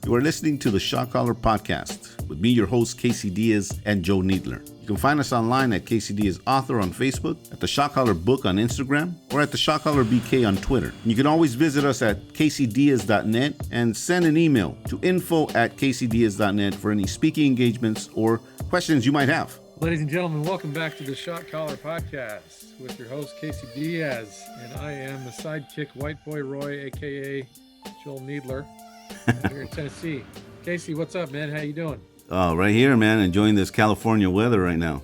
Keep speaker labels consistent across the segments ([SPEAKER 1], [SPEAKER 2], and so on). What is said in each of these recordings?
[SPEAKER 1] You are listening to the Shot Caller Podcast with me, your host, Casey Diaz and Joe Needler. You can find us online at Casey Diaz Author on Facebook, at the Shot Caller Book on Instagram, or at the Shot Caller BK on Twitter. You can always visit us at caseydiaz.net and send an email to info@caseydiaz.net for any speaking engagements or questions you might have.
[SPEAKER 2] Ladies and gentlemen, welcome back to the Shot Caller Podcast with your host, Casey Diaz, and I am the sidekick, White Boy Roy, a.k.a. Joel Needler, here in Tennessee. Casey, what's up, man? How you doing?
[SPEAKER 1] Right here, man. Enjoying this California weather right now.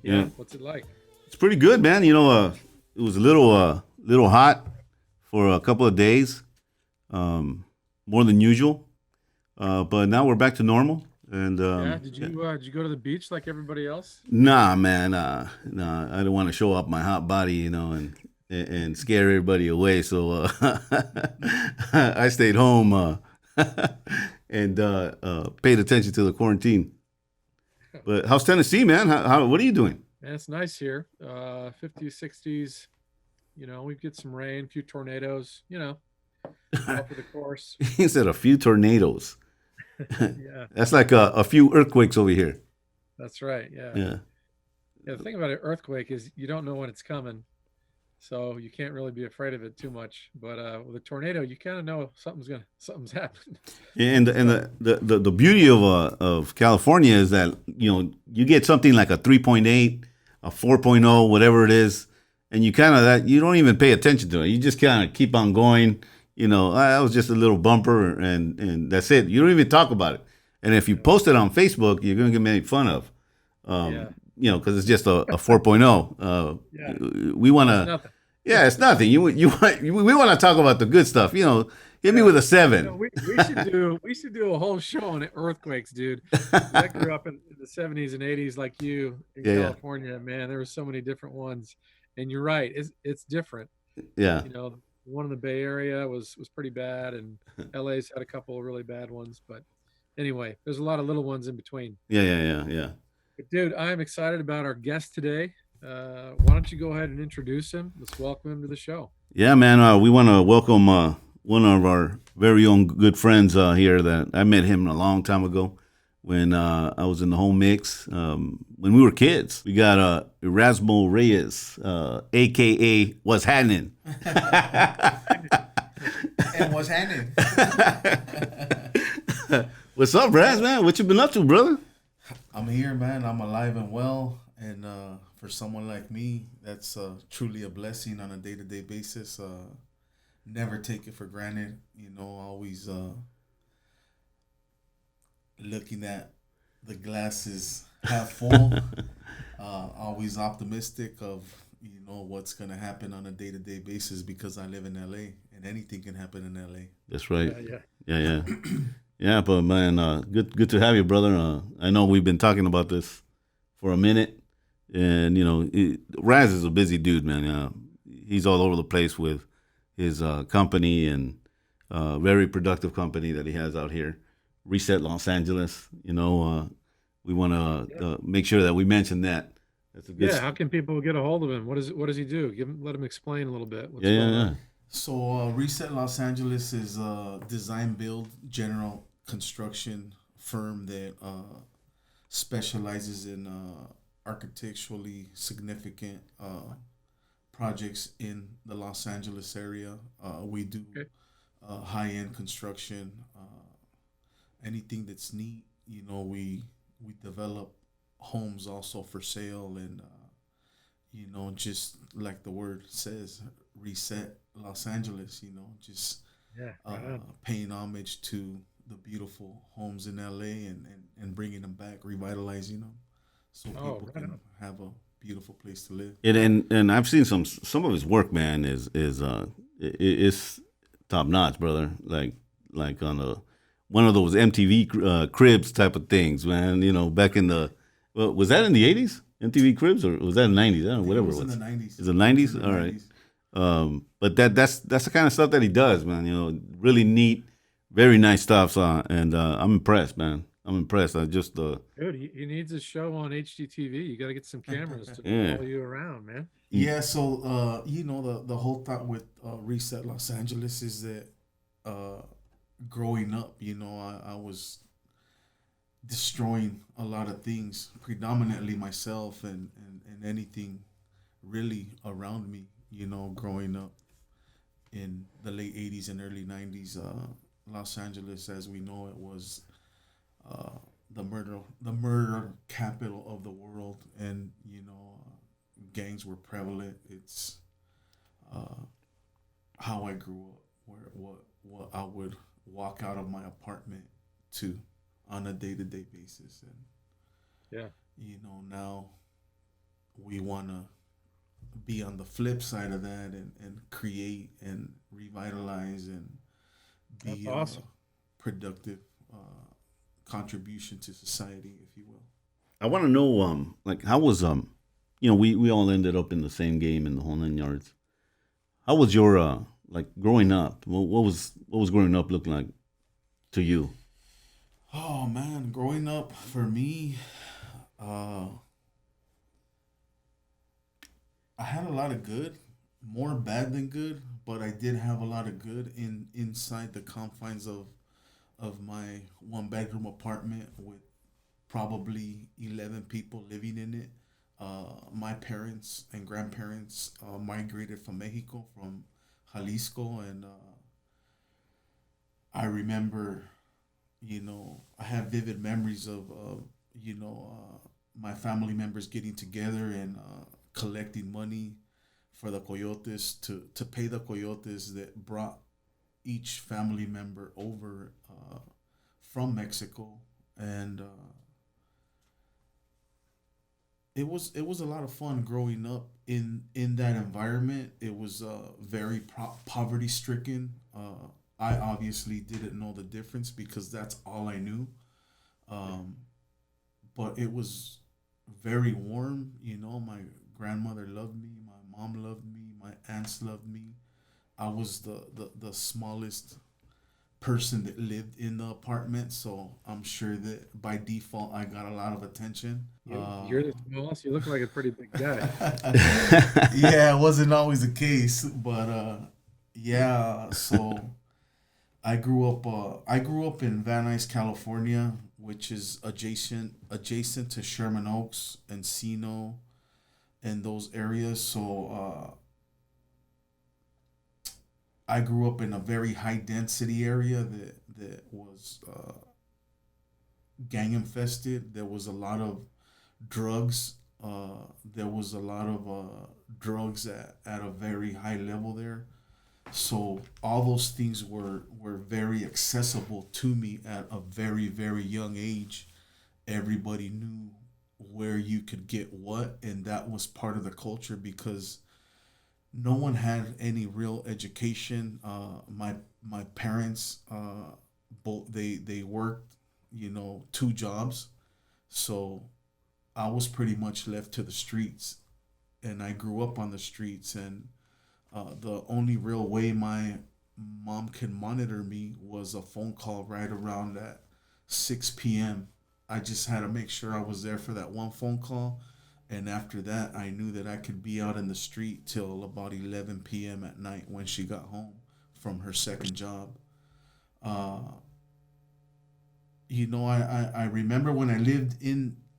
[SPEAKER 2] Yeah. What's it like?
[SPEAKER 1] It's pretty good, man. You know, it was a little hot for a couple of days, more than usual. But now we're back to normal. And
[SPEAKER 2] did you go to the beach like everybody else?
[SPEAKER 1] Nah, man. Nah, I don't want to show up my hot body, you know, and scare everybody away. So I stayed home and paid attention to the quarantine. But how's Tennessee, man? What are you doing?
[SPEAKER 2] Man, it's nice here. 50s, 60s. You know, we get some rain, a few tornadoes. You know, off of the course.
[SPEAKER 1] He said a few tornadoes.
[SPEAKER 2] Yeah,
[SPEAKER 1] that's like a few earthquakes over here.
[SPEAKER 2] That's right. Yeah. The thing about an earthquake is you don't know when it's coming, so you can't really be afraid of it too much. But with a tornado, you kind of know something's happening.
[SPEAKER 1] And the beauty of California is that, you know, you get something like a 3.8, a 4.0, whatever it is, and you don't even pay attention to it. You just kind of keep on going. You know, that was just a little bumper, and that's it. You don't even talk about it. And if you post it on Facebook, you're going to get made fun of. You know, because it's just a 4.0. We want to. Yeah, it's nothing. We want to talk about the good stuff. You know, hit me with a 7.
[SPEAKER 2] You know, we should do a whole show on earthquakes, dude. I grew up in the 70s and 80s like you in California. Man, there were so many different ones, and you're right. It's different.
[SPEAKER 1] Yeah.
[SPEAKER 2] You know. One in the Bay Area was pretty bad, and LA's had a couple of really bad ones. But anyway, there's a lot of little ones in between.
[SPEAKER 1] Yeah.
[SPEAKER 2] But dude, I'm excited about our guest today. Why don't you go ahead and introduce him? Let's welcome him to the show.
[SPEAKER 1] Yeah, man. We want to welcome one of our very own good friends here that I met him a long time ago when I was in the home mix. When we were kids, we got Erasmo Reyes, a.k.a. What's Happening.
[SPEAKER 3] And what's happening?
[SPEAKER 1] What's up, Raz, man? What you been up to, brother?
[SPEAKER 3] I'm here, man. I'm alive and well. And for someone like me, that's truly a blessing on a day-to-day basis. Never take it for granted. You know, always looking at the glasses half full. Always optimistic of, you know, what's going to happen on a day-to-day basis because I live in LA and anything can happen in LA.
[SPEAKER 1] That's right.
[SPEAKER 2] Yeah.
[SPEAKER 1] Yeah, but man, good to have you, brother. I know we've been talking about this for a minute, and you know, Raz is a busy dude, man. He's all over the place with his company and very productive company that he has out here, Reset Los Angeles. You know, we want to make sure that we mention that. That's a good.
[SPEAKER 2] How can people get a hold of him? What does he do? Let him explain a little bit. What's
[SPEAKER 1] going on?
[SPEAKER 3] So Reset Los Angeles is a design build general construction firm that specializes in architecturally significant projects in the Los Angeles area. We do high-end construction, anything that's neat. You know, we develop homes also for sale, and you know, just like the word says, reset Los Angeles. You know, just paying homage to the beautiful homes in LA and bringing them back, revitalizing them, so people can have a beautiful place to live.
[SPEAKER 1] And I've seen some of his work, man. Is top notch, brother. Like on one of those MTV Cribs type of things, man. You know, back in was that in the 80s? MTV Cribs, or was that in the 90s? I don't know, whatever it was.
[SPEAKER 3] In the 90s.
[SPEAKER 1] Is it 90s? All right. But that's the kind of stuff that he does, man. You know, really neat, very nice stuff. And I'm impressed, man. I'm impressed. I just
[SPEAKER 2] dude, he needs a show on HGTV. You got to get some cameras to follow you around, man.
[SPEAKER 3] Yeah. So you know, the whole thought with Reset Los Angeles is that growing up, I was destroying a lot of things, predominantly myself and anything really around me, growing up in the late 80s and early 90s. Los Angeles, as we know it, was uh, the murder capital of the world, and gangs were prevalent. It's uh, how I grew up, where what I would walk out of my apartment to on a day to day basis, and
[SPEAKER 2] Yeah.
[SPEAKER 3] now we want to be on the flip side of that and create and revitalize and
[SPEAKER 2] That's
[SPEAKER 3] be a
[SPEAKER 2] awesome.
[SPEAKER 3] productive contribution to society, if you will.
[SPEAKER 1] I want to know, like, how was we all ended up in the same game in the whole 9 yards. How was your like growing up? What was growing up look like to you?
[SPEAKER 3] Oh man, growing up for me, uh, I had a lot of good, more bad than good, but I did have a lot of good inside the confines of my one bedroom apartment with probably 11 people living in it. My parents and grandparents migrated from Mexico, from Jalisco, and I remember, I have vivid memories of my family members getting together and collecting money for the coyotes to pay the coyotes that brought each family member over from Mexico, and it was a lot of fun growing up in that environment. It was very poverty stricken. I obviously didn't know the difference because that's all I knew. Um, but it was very warm. My grandmother loved me. My mom loved me. My aunts loved me. I was the smallest person that lived in the apartment, so I'm sure that by default I got a lot of attention.
[SPEAKER 2] You're the smallest. You look like a pretty big guy.
[SPEAKER 3] Yeah, it wasn't always the case, but yeah. So I grew up in Van Nuys, California, which is adjacent to Sherman Oaks, Encino, and those areas. So I grew up in a very high density area that was gang infested. There was a lot of drugs. There was a lot of drugs at a very high level there. So all those things were very accessible to me at a very very young age. Everybody knew where you could get what, and that was part of the culture because no one had any real education. My parents both they worked, two jobs, so I was pretty much left to the streets, and I grew up on the streets. And the only real way my mom could monitor me was a phone call right around at 6 p.m. I just had to make sure I was there for that one phone call. And after that, I knew that I could be out in the street till about 11 p.m. at night when she got home from her second job. Uh, I remember when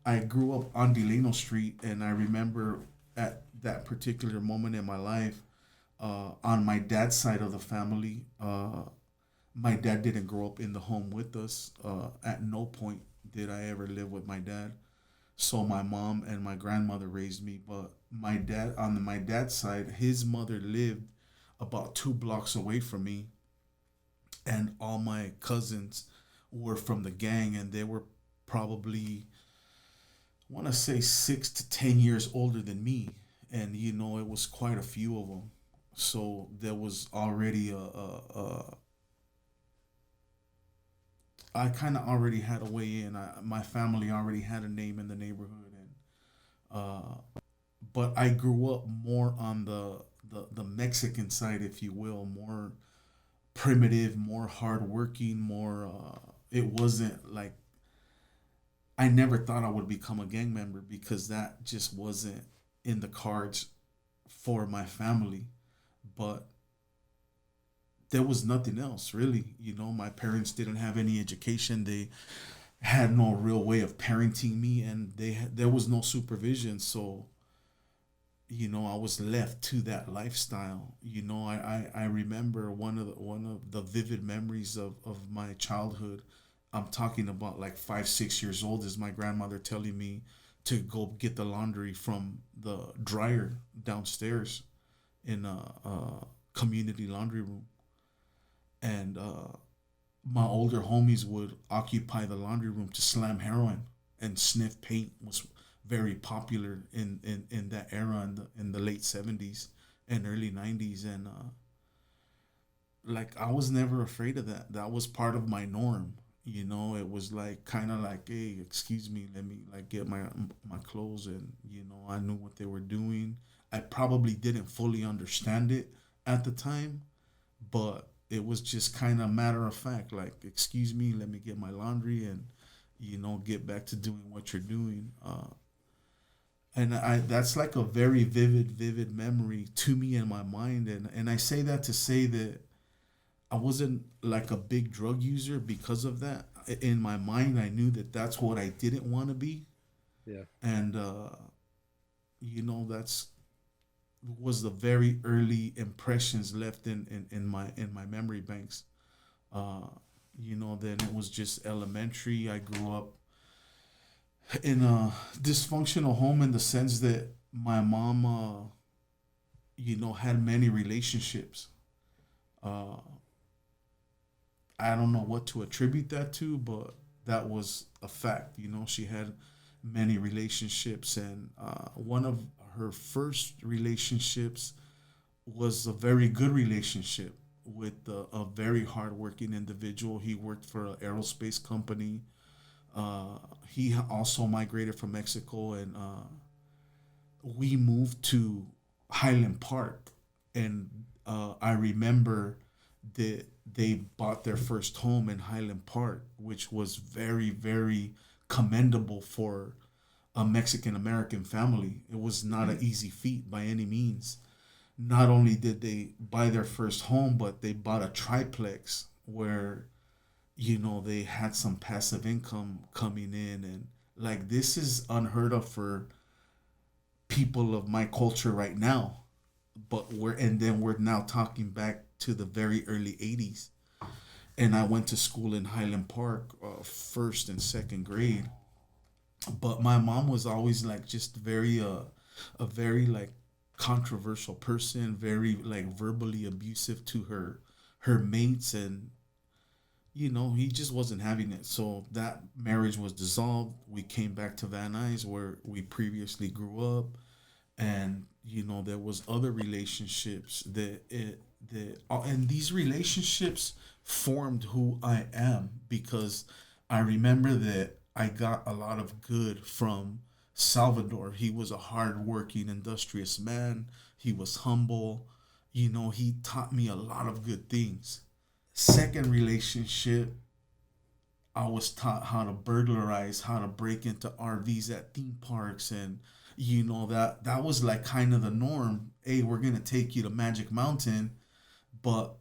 [SPEAKER 3] I grew up on Delano Street, and I remember at that particular moment in my life, on my dad's side of the family, my dad didn't grow up in the home with us. At no point did I ever live with my dad. So my mom and my grandmother raised me, but my dad's side, his mother lived about 2 blocks away from me, and all my cousins were from the gang, and they were probably, I want to say, 6 to 10 years older than me, and it was quite a few of them. So there was already I kind of already had a way in. My family already had a name in the neighborhood, and uh, but I grew up more on the Mexican side, if you will, more primitive, more hardworking, more. It wasn't like I never thought I would become a gang member because that just wasn't in the cards for my family. But there was nothing else really. My parents didn't have any education. They had no real way of parenting me, and there was no supervision. So I was left to that lifestyle. I remember one of the vivid memories of my childhood. I'm talking about like 5 6 years old, is my grandmother telling me to go get the laundry from the dryer downstairs in a community laundry room. And my older homies would occupy the laundry room to slam heroin, and sniff paint was very popular in that era, in the late 70s and early 90s. And like, I was never afraid of that. That was part of my norm. It was like, kind of like, hey, excuse me, let me like get my clothes. And I knew what they were doing. I probably didn't fully understand it at the time, but it was just kind of matter of fact, like, excuse me, let me get my laundry, and get back to doing what you're doing. And that's like a very vivid memory to me in my mind. And I say that to say that I wasn't like a big drug user because of that. In my mind, I knew that that's what I didn't want to be.
[SPEAKER 2] Yeah.
[SPEAKER 3] And that's was the very early impressions left in my memory banks. uh then it was just elementary. I grew up in a dysfunctional home, in the sense that my mom had many relationships. uh I don't know what to attribute that to, but that was a fact. She had many relationships, and one of her first relationships was a very good relationship with a very hardworking individual. He worked for an aerospace company. He also migrated from Mexico, and we moved to Highland Park. And I remember that they bought their first home in Highland Park, which was very, very commendable for a Mexican American family. It was not an easy feat by any means. Not only did they buy their first home, but they bought a triplex where they had some passive income coming in. And like, this is unheard of for people of my culture right now. But we're now talking back to the very early 80s. And I went to school in Highland Park, first and second grade. But my mom was always like, just very a very like controversial person, very like verbally abusive to her mates. And he just wasn't having it. So that marriage was dissolved. We came back to Van Nuys, where we previously grew up. And there was other relationships and these relationships formed who I am, because I remember that I got a lot of good from Salvador. He was a hardworking, industrious man. He was humble. He taught me a lot of good things. Second relationship, I was taught how to burglarize, how to break into RVs at theme parks. And that was like kind of the norm. Hey, we're gonna take you to Magic Mountain, but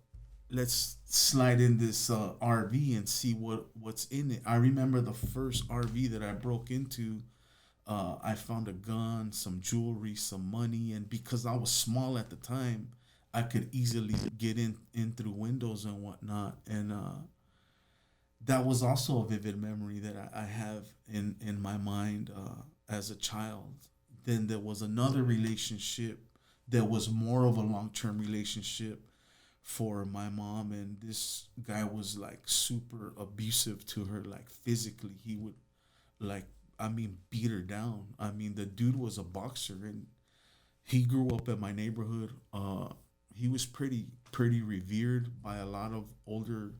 [SPEAKER 3] let's slide in this RV and see what's in it. I remember the first RV that I broke into. I found a gun, some jewelry, some money, and because I was small at the time, I could easily get in through windows and whatnot. And that was also a vivid memory that I have in my mind as a child. Then there was another relationship that was more of a long term relationship for my mom, and this guy was like super abusive to her, like physically. He would, like, I mean, beat her down. I mean, the dude was a boxer, and he grew up in my neighborhood. He was pretty revered by a lot of older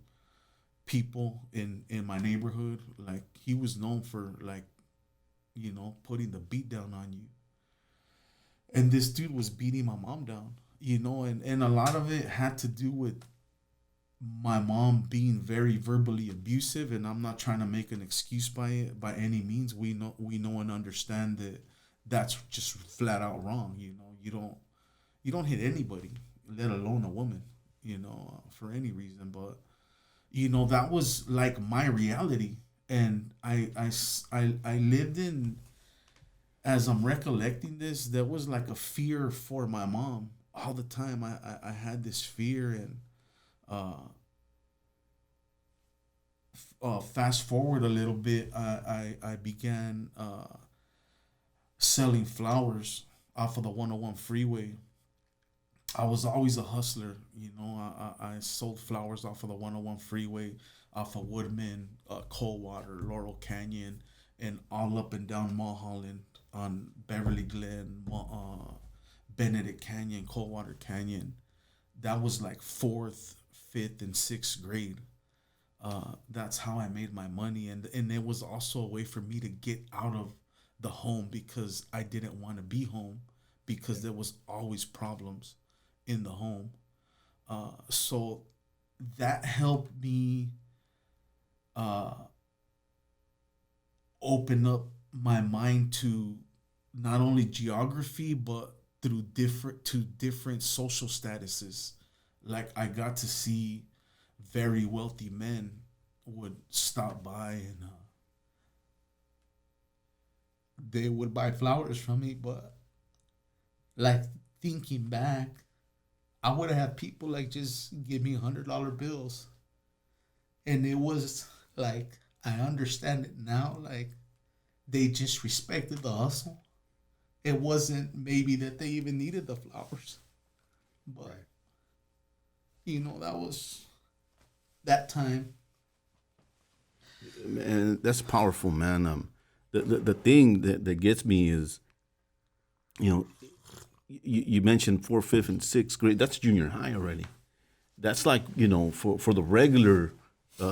[SPEAKER 3] people in my neighborhood. Like, he was known for, like, putting the beat down on you. And this dude was beating my mom down. And a lot of it had to do with my mom being very verbally abusive. And I'm not trying to make an excuse by it by any means. We know and understand that that's just flat out wrong. You don't hit anybody, let alone a woman. for any reason. But that was like my reality, and I lived in. As I'm recollecting this, there was like a fear for my mom all the time. I had this fear, and uh, fast forward a little bit, I began selling flowers off of the 101 freeway. I was always a hustler. I sold flowers off of the 101 freeway, off of Woodman, Coldwater, Laurel Canyon, and all up and down Mulholland, on Beverly Glen, Benedict Canyon, Coldwater Canyon. That was like fourth, fifth, and sixth grade. That's how I made my money, and it was also a way for me to get out of the home, because I didn't want to be home, because there was always problems in the home. So that helped me uh, open up my mind to not only geography, but through different social statuses. Like, I got to see very wealthy men would stop by, and they would buy flowers from me. But like, thinking back, I would have had people like just give me $100 bills, and it was like, I understand it now. Like, they just respected the hustle. It wasn't maybe that they even needed the flowers, but that was that time.
[SPEAKER 1] And that's powerful, man. The thing that gets me is, you mentioned fourth, fifth, and sixth grade. That's junior high already. That's like, for the regular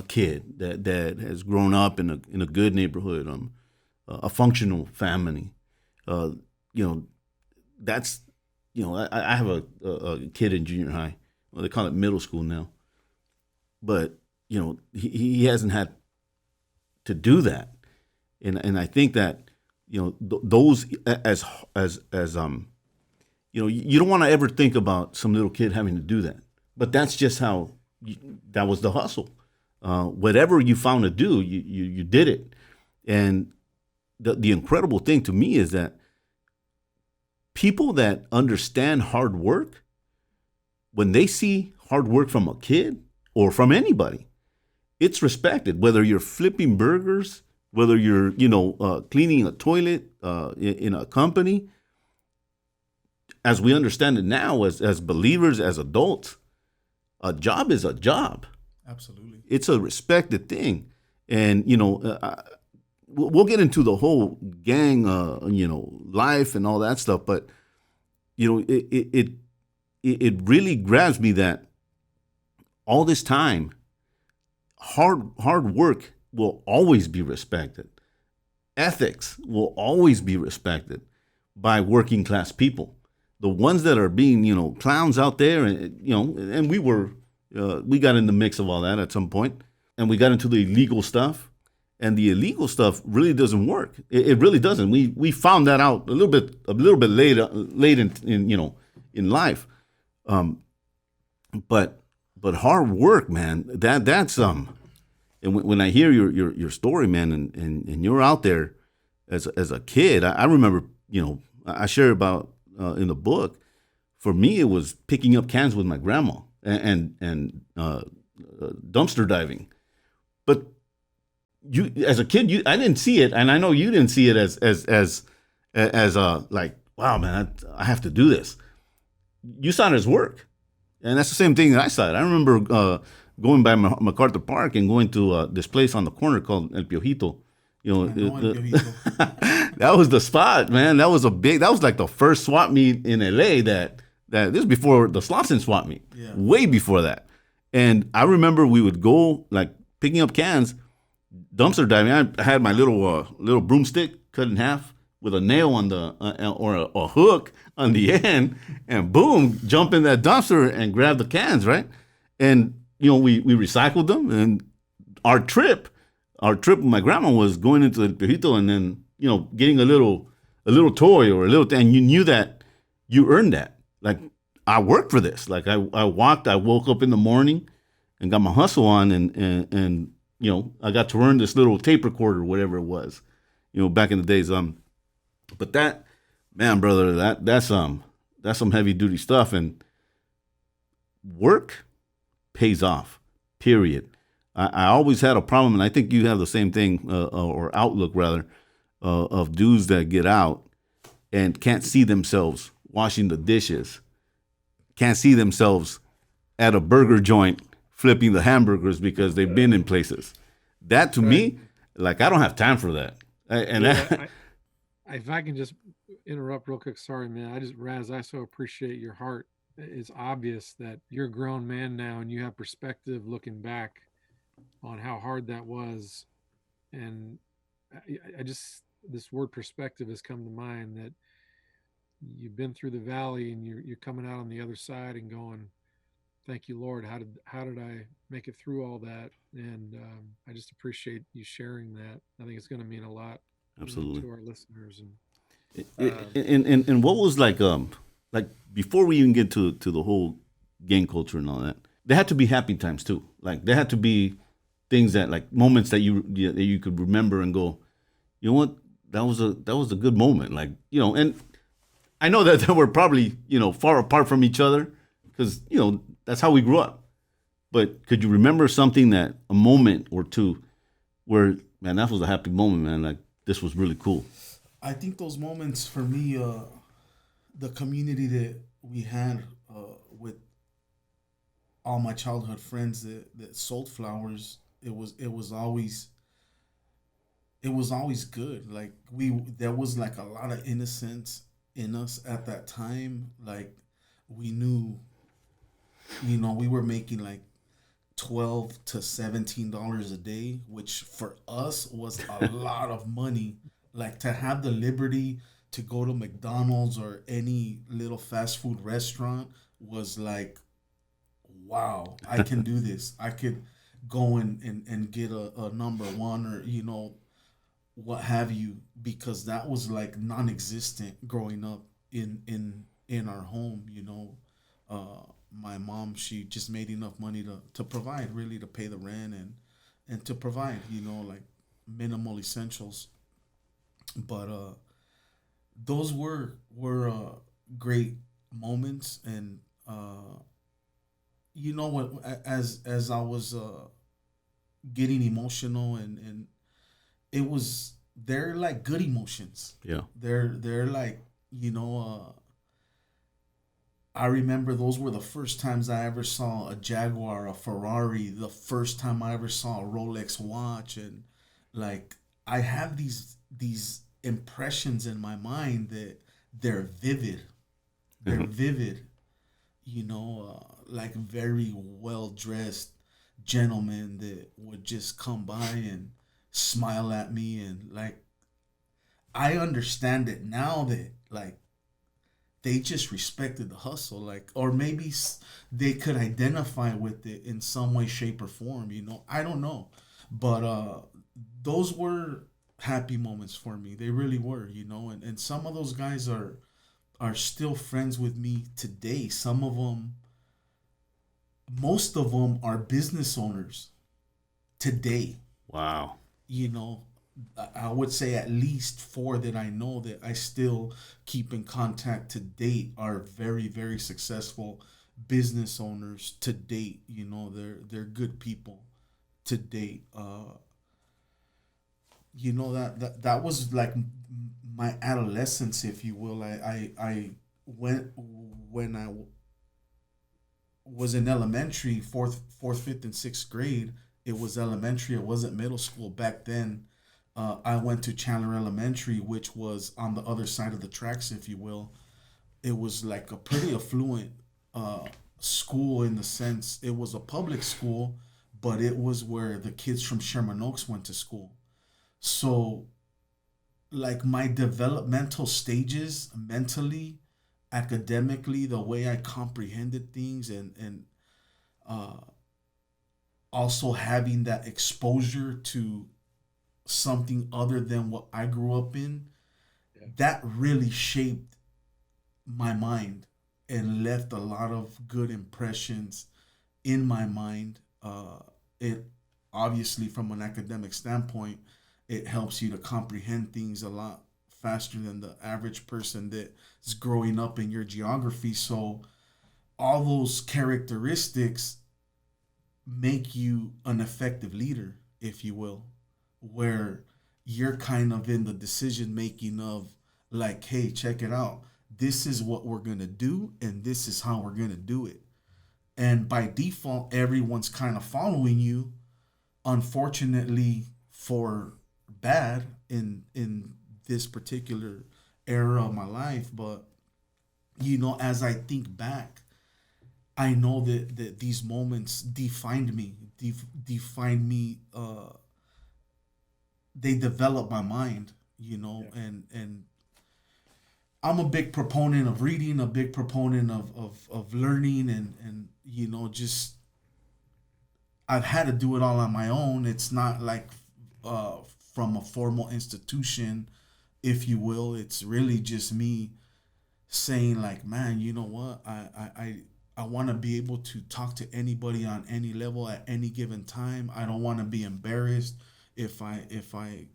[SPEAKER 1] kid that has grown up in a good neighborhood, a functional family. That's, I have a kid in junior high. Well, they call it middle school now. But, he hasn't had to do that. And I think that, those as you don't want to ever think about some little kid having to do that. But that's just how, that was the hustle. Whatever you found to do, you did it. And the incredible thing to me is that people that understand hard work, when they see hard work from a kid or from anybody, it's respected. Whether you're flipping burgers, whether you're cleaning a toilet in a company, as we understand it now, as believers, as adults, a job is a job.
[SPEAKER 3] Absolutely,
[SPEAKER 1] it's a respected thing, and we'll get into the whole gang, life and all that stuff. But it really grabs me that all this time, hard work will always be respected. Ethics will always be respected by working class people. The ones that are being, clowns out there, and we got in the mix of all that at some point, and we got into the illegal stuff, and the illegal stuff really doesn't work. It really doesn't. We found that out a little bit late in life, but hard work, man. That's And when I hear your story, man, and you're out there as a kid, I remember, I share about in the book. For me, it was picking up cans with my grandma and dumpster diving. But you, as a kid, I didn't see it, and I know you didn't see it as like, wow, man, I have to do this. You saw it as work, and that's the same thing that I saw it. I remember going by MacArthur Park and going to this place on the corner called El Piojito. That was the spot, man. That was like the first swap meet in LA that this is before the Slauson swap meet. Yeah. Way before that. And I remember we would go like picking up cans, dumpster diving. I had my little broomstick cut in half with a nail on the or a hook on the end, and boom, jump in that dumpster and grab the cans, right? And we recycled them. And our trip with my grandma was going into the Piojito and then getting a little toy or a little thing. And you knew that you earned that. Like, I worked for this. Like I woke up in the morning and got my hustle on, and I got to earn this little tape recorder, whatever it was, back in the days. But that, man, brother, that's some heavy duty stuff, and work pays off. Period. I always had a problem, and I think you have the same thing, or outlook rather, of dudes that get out and can't see themselves washing the dishes, can't see themselves at a burger joint flipping the hamburgers because they've been in places. That to me, like, I don't have time for that.
[SPEAKER 2] If I can just interrupt real quick, sorry, man. Raz, I so appreciate your heart. It's obvious that you're a grown man now and you have perspective looking back on how hard that was. And I just, this word perspective has come to mind, that you've been through the valley and you're coming out on the other side and going, thank you, Lord. How did I make it through all that? And I just appreciate you sharing that. I think it's going to mean a lot,
[SPEAKER 1] Absolutely,
[SPEAKER 2] to our listeners.
[SPEAKER 1] And what was like before we even get to the whole gang culture and all that, there had to be happy times too. Like there had to be things that, like, moments that you could remember and go, you know what, that was a good moment. Like, and I know that they were probably far apart from each other because that's how we grew up. But could you remember something, that a moment or two where, man, that was a happy moment, man? Like, this was really cool.
[SPEAKER 3] I think those moments for me, the community that we had with all my childhood friends that sold flowers, it was always good. Like, there was like a lot of innocence in us at that time. Like, we knew, we were making like $12 to $17 a day, which for us was a lot of money. Like, to have the liberty to go to McDonald's or any little fast food restaurant was like, wow, I can do this. I could go and get a number one, or what have you, because that was like non-existent growing up in our home. My mom, she just made enough money to provide, really, to pay the rent and to provide, like minimal essentials. But those were great moments. And what, as I was getting emotional, and it was, they're like good emotions.
[SPEAKER 1] Yeah.
[SPEAKER 3] They're like, I remember those were the first times I ever saw a Jaguar, a Ferrari, the first time I ever saw a Rolex watch. And like, I have these impressions in my mind that they're vivid. They're vivid, like very well dressed gentlemen that would just come by and smile at me. And like, I understand it now that, like, they just respected the hustle, like, or maybe they could identify with it in some way, shape, or form. I don't know, but those were happy moments for me. They really were, and some of those guys are still friends with me today. Some of them, most of them, are business owners today.
[SPEAKER 1] Wow.
[SPEAKER 3] I would say at least 4 that I know that I still keep in contact to date are very, very successful business owners to date. They're good people to date. That was like my adolescence, if you will. I went when I was in elementary, fourth, fifth, and sixth grade. It was elementary. It wasn't middle school back then. I went to Chandler Elementary, which was on the other side of the tracks, if you will. It was like a pretty affluent school, in the sense it was a public school, but it was where the kids from Sherman Oaks went to school. So, like, my developmental stages mentally, academically, the way I comprehended things, and uh, also having that exposure to something other than what I grew up in, that really shaped my mind. and left a lot of good impressions in my mind. It obviously, from an academic standpoint, it helps you to comprehend things a lot faster than the average person that is growing up in your geography. So all those characteristics make you an effective leader, if you will, where you're kind of in the decision making of, like, hey, check it out. This is what we're going to do, and this is how we're going to do it. And by default, everyone's kind of following you. Unfortunately, for bad in this particular era of my life, but as I think back, I know that these moments defined me, defined me. They developed my mind,
[SPEAKER 2] Yeah.
[SPEAKER 3] and I'm a big proponent of reading, a big proponent of learning, and just I've had to do it all on my own. It's not like uh, from a formal institution, if you will. It's really just me saying, like, man, you know what? I want to be able to talk to anybody on any level at any given time. I don't want to be embarrassed if I'm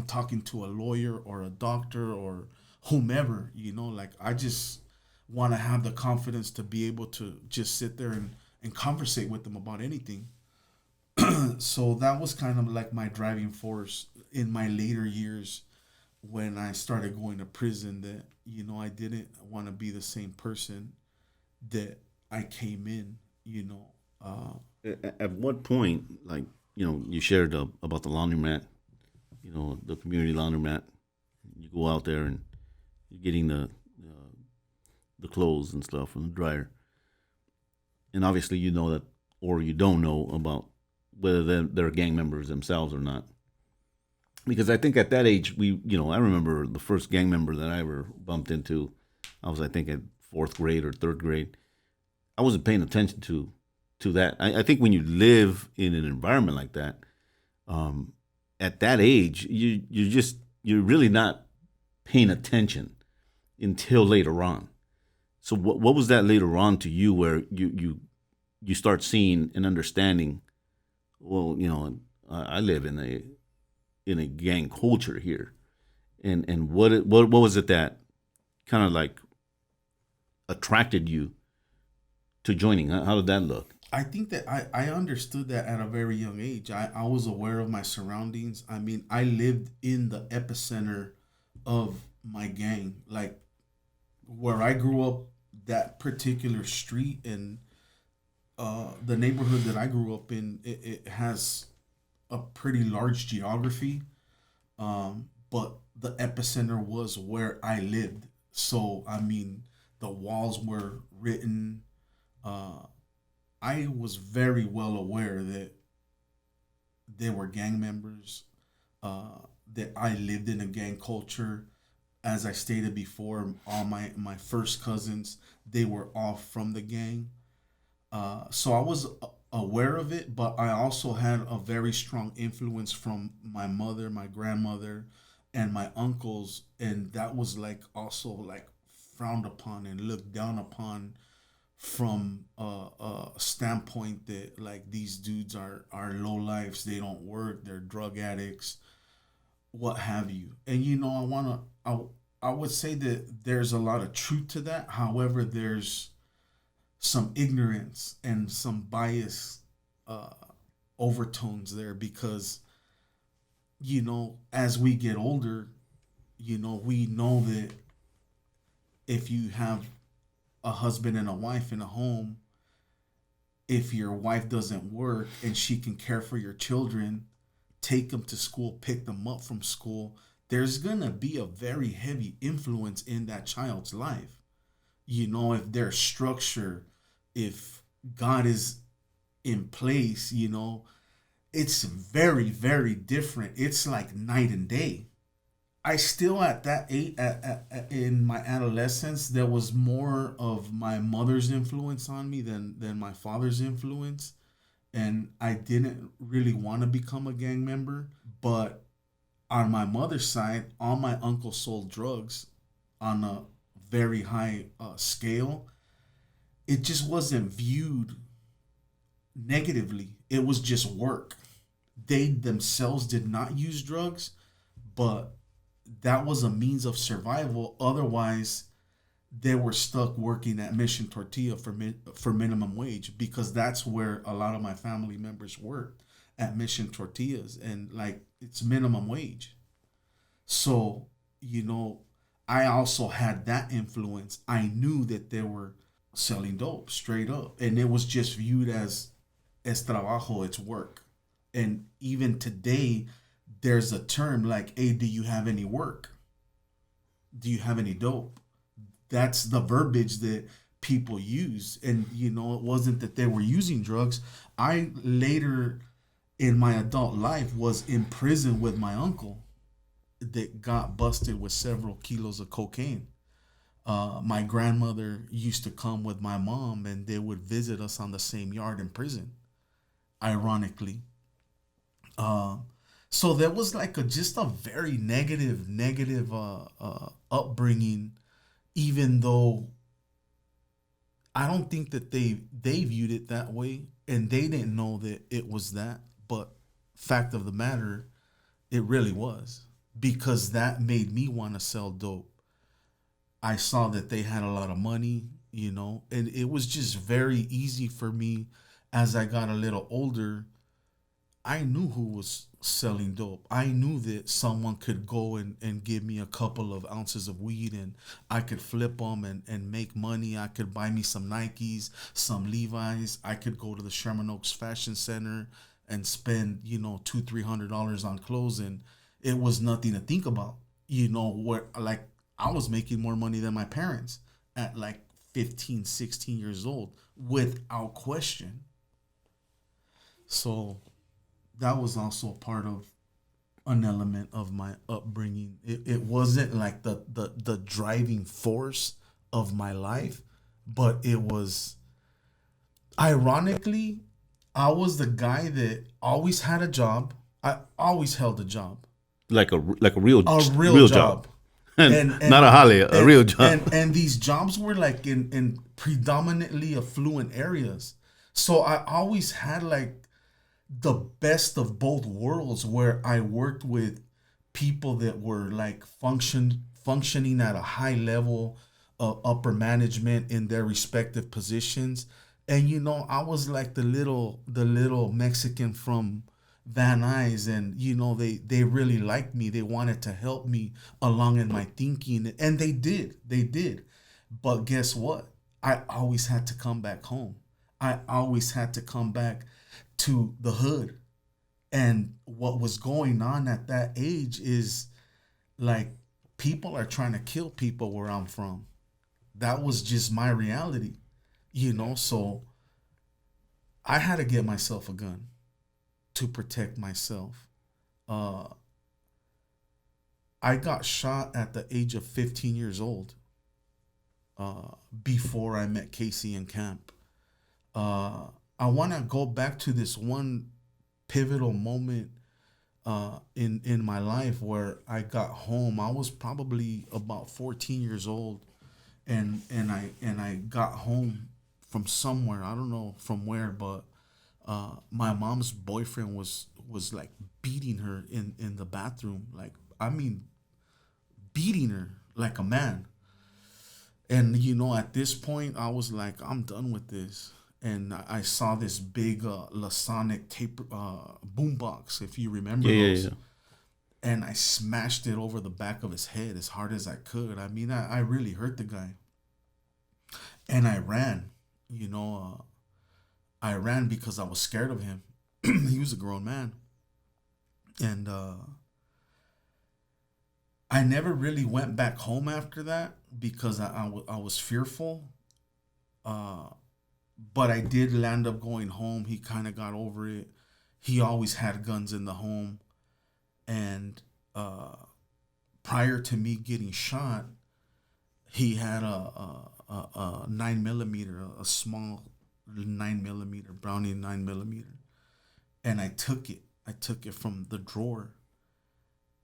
[SPEAKER 3] talking to a lawyer or a doctor or whomever. Like, I just want to have the confidence to be able to just sit there and conversate with them about anything. So that was kind of like my driving force in my later years when I started going to prison, that I didn't want to be the same person that I came in.
[SPEAKER 1] At what point, like, you shared about the laundromat, the community laundromat. You go out there and you're getting the clothes and stuff from the dryer, and obviously you know that, or you don't know about whether they're gang members themselves or not. Because I think at that age, I remember the first gang member that I ever bumped into. I was, I think, at fourth grade or third grade. I wasn't paying attention to that. I think when you live in an environment like that, um, at that age, you're really not paying attention until later on. So what was that later on to you, where you start seeing and understanding? Well, I live in a gang culture here, and what was it that kind of like attracted you to joining? How did that look?
[SPEAKER 3] I think that I understood that at a very young age. I was aware of my surroundings. I mean, I lived in the epicenter of my gang. Like, where I grew up, that particular street and the neighborhood that I grew up in, it has a pretty large geography. But the epicenter was where I lived. So, I mean, the walls were written. Uh, I was very well aware that they were gang members, that I lived in a gang culture. As I stated before, all my first cousins, they were all from the gang. So I was aware of it, but I also had a very strong influence from my mother, my grandmother, and my uncles, and that was like also like frowned upon and looked down upon from a standpoint that, like, these dudes are low lives, they don't work, they're drug addicts, what have you. And I would say that there's a lot of truth to that. However, there's some ignorance and some bias uh, overtones there, because as we get older, we know that if you have a husband and a wife in a home, if your wife doesn't work and she can care for your children, take them to school, pick them up from school, there's gonna be a very heavy influence in that child's life. If there's structure, if God is in place, it's very, very different. It's like night and day. I still, at that age, in my adolescence, there was more of my mother's influence on me than my father's influence, and I didn't really want to become a gang member. But on my mother's side, all my uncles sold drugs on a very high scale, it just wasn't viewed negatively. It was just work. They themselves did not use drugs, but that was a means of survival. Otherwise, they were stuck working at Mission Tortilla for minimum wage, because that's where a lot of my family members worked, at Mission Tortillas, and like it's minimum wage. So, you know, I also had that influence. I knew that they were selling dope straight up, and it was just viewed as trabajo, it's work. And even today, there's a term like, "Hey, do you have any work? Do you have any dope?" That's the verbiage that people use. And you know, it wasn't that they were using drugs. I later in my adult life was in prison with my uncle that got busted with several kilos of cocaine. My grandmother used to come with my mom, and they would visit us on the same yard in prison, ironically. uh, so there was like a just a very negative upbringing, even though I don't think that they viewed it that way, and they didn't know that it was that. But fact of the matter, it really was, because that made me want to sell dope. I saw that they had a lot of money, you know, and it was just very easy for me as I got a little older. I knew who was selling dope. I knew that someone could go and give me a couple of ounces of weed, and I could flip them and make money. I could buy me some Nikes, some Levi's. I could go to the Sherman Oaks Fashion Center and spend, you know, $200-300 on clothes, and it was nothing to think about. You know, where like I was making more money than my parents at like 15, 16 years old, without question. So that was also part of an element of my upbringing. It wasn't like the driving force of my life, but it was, ironically, I was the guy that always had a job. I always held a job,
[SPEAKER 1] like a real
[SPEAKER 3] a real
[SPEAKER 1] real job,
[SPEAKER 3] job. And
[SPEAKER 1] not a holly, a real job.
[SPEAKER 3] and these jobs were like in predominantly affluent areas. So I always had like the best of both worlds, where I worked with people that were like functioning at a high level of upper management in their respective positions. And you know, I was like the little Mexican from Van Nuys, and you know, they really liked me. They wanted to help me along in my thinking, and they did. But guess what? I always had to come back home. I always had to come back to the hood. And what was going on at that age is like, people are trying to kill people where I'm from. That was just my reality, you know? So I had to get myself a gun to protect myself. Uh, I got shot at the age of 15 years old, before I met Casey in camp. Uh, I want to go back to this one pivotal moment in my life where I got home. I was probably about 14 years old, and I got home from somewhere. I don't know from where, but my mom's boyfriend was like beating her in the bathroom. Like, I mean, beating her like a man. And you know, at this point, I was like, I'm done with this. And I saw this big Lasonic tape boombox, if you remember
[SPEAKER 1] Yeah, yeah,
[SPEAKER 3] those.
[SPEAKER 1] yeah.
[SPEAKER 3] And I smashed it over the back of his head as hard as I could. I mean, I really hurt the guy. And I ran. You know, I ran because I was scared of him. He was a grown man. And I never really went back home after that, because I was fearful. Uh, but I did land up going home. He kind of got over it. He always had guns in the home. And prior to me getting shot, he had a 9 millimeter, a small 9 millimeter, Browning 9 millimeter. And I took it. I took it from the drawer.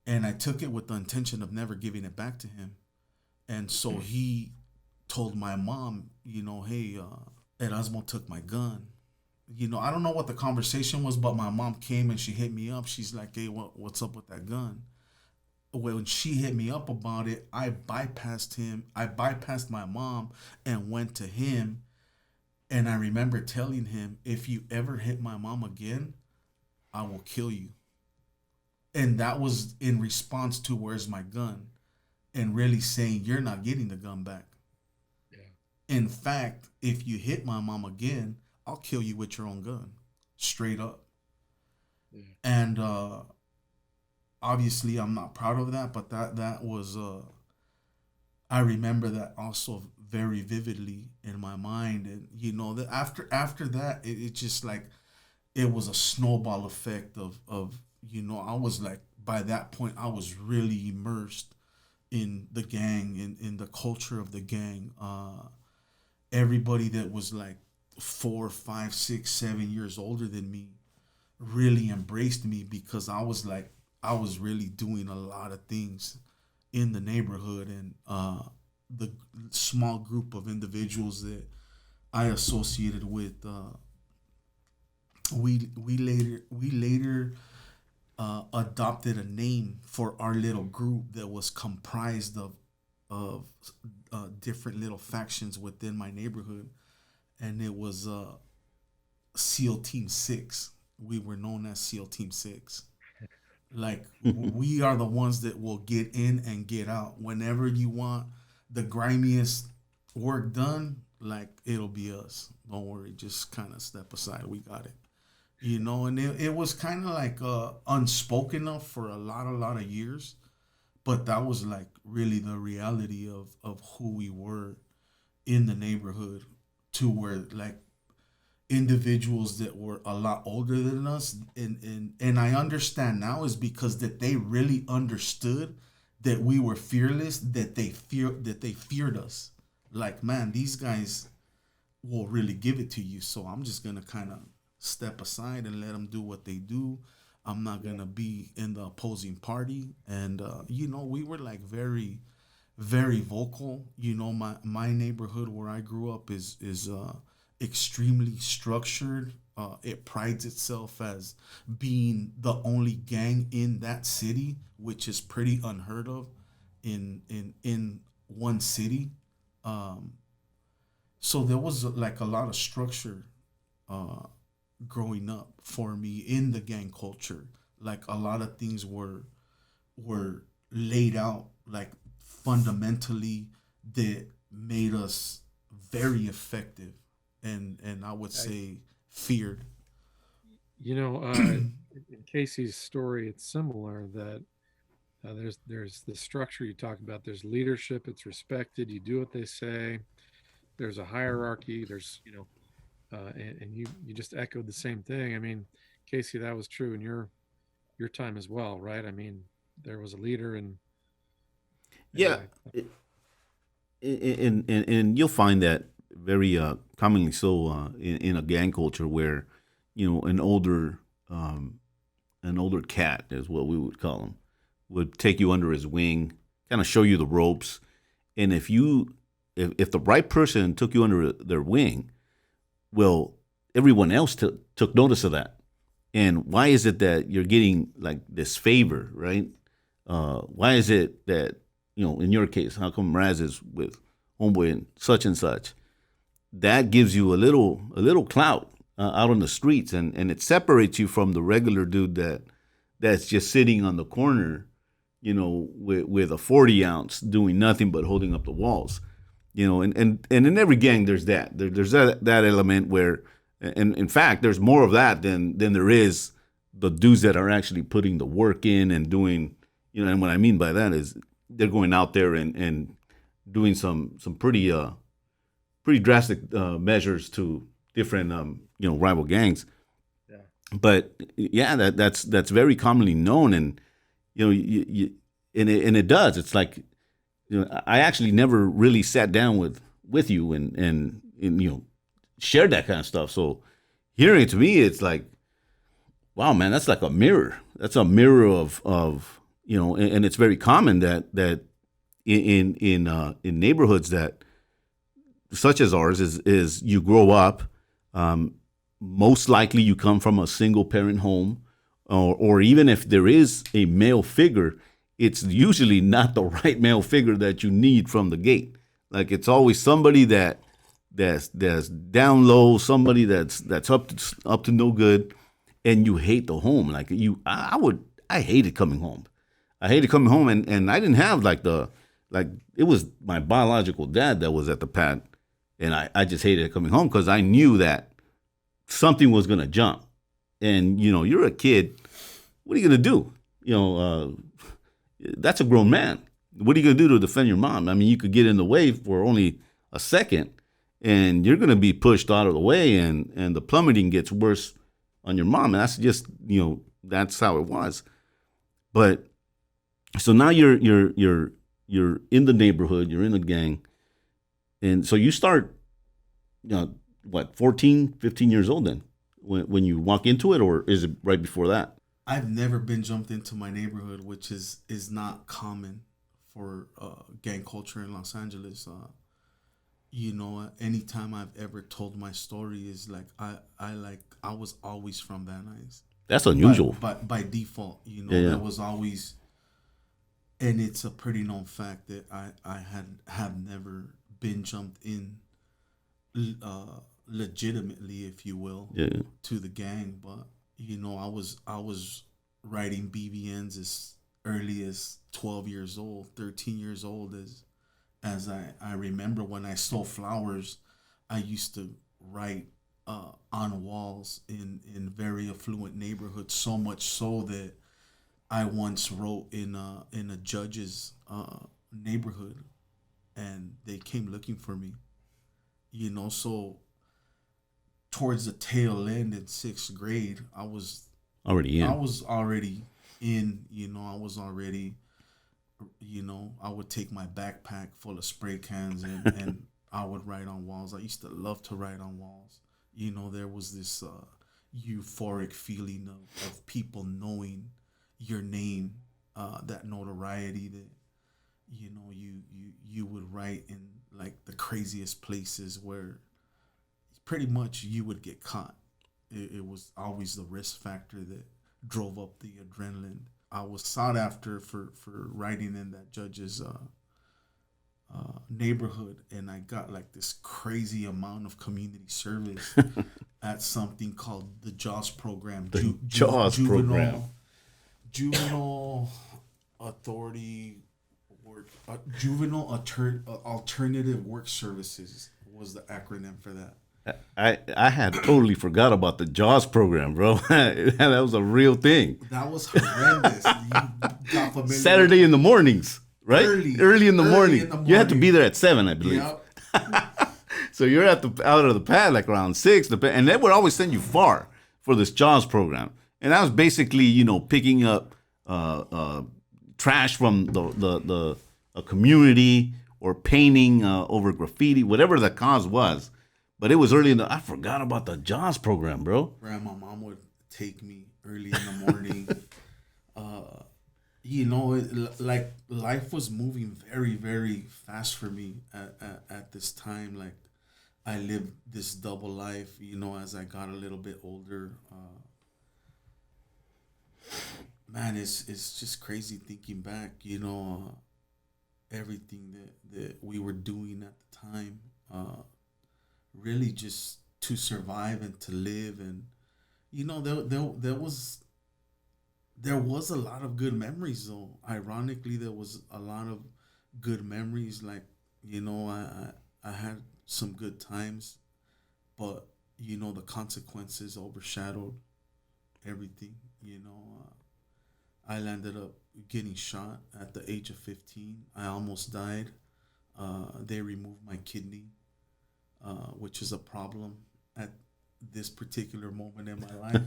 [SPEAKER 3] And I took it with the intention of never giving it back to him. And so he told my mom, hey, Erasmo took my gun. I don't know what the conversation was, but my mom came and she hit me up. She's like, hey, what's up with that gun? When she hit me up about it, I bypassed him. I bypassed my mom and went to him. And I remember telling him, if you ever hit my mom again, I will kill you. And that was in response to where's my gun? And really saying, you're not getting the gun back. Yeah. In fact, if you hit my mom again, I'll kill you with your own gun. Straight up. Yeah. And obviously I'm not proud of that, but that was I remember that also very vividly in my mind. And that after that it just like it was a snowball effect of I was like, by that point I was really immersed in the gang, in the culture of the gang. Everybody that was like 4, 5, 6, 7 years older than me really embraced me, because I was really doing a lot of things in the neighborhood. And the small group of individuals that I associated with, we later adopted a name for our little group that was comprised of different little factions within my neighborhood, and it was SEAL Team 6. We were known as SEAL Team 6. Like, we are the ones that will get in and get out. Whenever you want the grimiest work done, like, it'll be us. Don't worry, just kind of step aside. We got it. And it was kind of like unspoken of for a lot of years. But that was like really the reality of who we were in the neighborhood, to where like individuals that were a lot older than us, and I understand now is because that they really understood that we were fearless, that they feared us. Like, man, these guys will really give it to you, so I'm just gonna kind of step aside and let them do what they do. I'm not gonna be in the opposing party. And we were like very, very vocal. My neighborhood where I grew up is extremely structured. It prides itself as being the only gang in that city, which is pretty unheard of in one city. So there was like a lot of structure growing up for me in the gang culture. Like, a lot of things were laid out like fundamentally that made us very effective, and I would say feared.
[SPEAKER 2] In Casey's story, it's similar that there's the structure you talk about. There's leadership. It's respected. You do what they say. There's a hierarchy. There's, and you just echoed the same thing. I mean, Casey, that was true in your time as well, right? I mean, there was a leader, and
[SPEAKER 1] yeah, and you'll find that very commonly so in a gang culture where an older cat is what we would call him, would take you under his wing, kind of show you the ropes, and if the right person took you under their wing, well, everyone else took notice of that. And why is it that you're getting like this favor, right? Why is it that, in your case, how come Raz is with homeboy and such? That gives you a little clout out on the streets, and it separates you from the regular dude that's just sitting on the corner, with a 40 ounce doing nothing but holding up the walls. And in every gang there's that. There's that element where, and in fact, there's more of that than there is the dudes that are actually putting the work in and doing, and what I mean by that is they're going out there and doing some pretty drastic measures to different rival gangs. Yeah. But yeah, that's very commonly known, and and it does. It's like, I actually never really sat down with you and shared that kind of stuff. So hearing it to me, it's like, wow, man, that's like a mirror. That's a mirror of and it's very common that in neighborhoods that such as ours is you grow up. Um, Most likely, you come from a single parent home, or even if there is a male figure, it's usually not the right male figure that you need from the gate. Like it's always somebody that's down low, somebody that's up to no good, and you hate the home. Like I hated coming home. I hated coming home, and I didn't have like it was my biological dad that was at the pad, and I just hated coming home because I knew that something was gonna jump, and you're a kid. What are you gonna do? That's a grown man. What are you gonna do to defend your mom? I mean, you could get in the way for only a second, and you're gonna be pushed out of the way, and the plummeting gets worse on your mom. And that's just that's how it was. But so now you're in the neighborhood, you're in the gang, and so you start, what, 14, 15 years old then when you walk into it, or is it right before that?
[SPEAKER 3] I've never been jumped into my neighborhood, which is not common for gang culture in Los Angeles. Anytime I've ever told my story is like I was always from Van Nuys.
[SPEAKER 1] That's unusual.
[SPEAKER 3] But by default,
[SPEAKER 1] Yeah.
[SPEAKER 3] that was always, and it's a pretty known fact that I have never been jumped in, legitimately, if you will,
[SPEAKER 1] Yeah.
[SPEAKER 3] to the gang. But I was writing BBNs as early as 12 years old, 13 years old, as I remember when I stole flowers. I used to write on walls in very affluent neighborhoods, so much so that I once wrote in a judge's neighborhood, and they came looking for me. So towards the tail end in sixth grade, I was
[SPEAKER 1] Already in.
[SPEAKER 3] I was already in. I was already. I would take my backpack full of spray cans and I would write on walls. I used to love to write on walls. There was this euphoric feeling of people knowing your name, that notoriety that you would write in like the craziest places where pretty much you would get caught. It was always the risk factor that drove up the adrenaline. I was sought after for writing in that judge's neighborhood, and I got like this crazy amount of community service at something called the JAWS program.
[SPEAKER 1] The JAWS program.
[SPEAKER 3] Juvenile Authority Work, Alternative Work Services was the acronym for that.
[SPEAKER 1] I had totally forgot about the JAWS program, bro. That was a real thing.
[SPEAKER 3] That was horrendous. You got familiar
[SPEAKER 1] Saturday in the mornings, right? Early in the morning. You had to be there at 7, I believe.
[SPEAKER 3] Yep.
[SPEAKER 1] So you're out of the pad like around 6, and they would always send you far for this JAWS program. And that was basically, picking up trash from the a community, or painting over graffiti, whatever the cause was. But it was early I forgot about the JAWS program, bro.
[SPEAKER 3] My mom would take me early in the morning. Like life was moving very, very fast for me at this time. Like I lived this double life, as I got a little bit older. Man, it's just crazy thinking back, everything that we were doing at the time. Really just to survive and to live, and there was a lot of good memories, though. Ironically, there was a lot of good memories. Like I had some good times, but the consequences overshadowed everything. I landed up getting shot at the age of 15. I almost died. They removed my kidney, which is a problem at this particular moment in my life.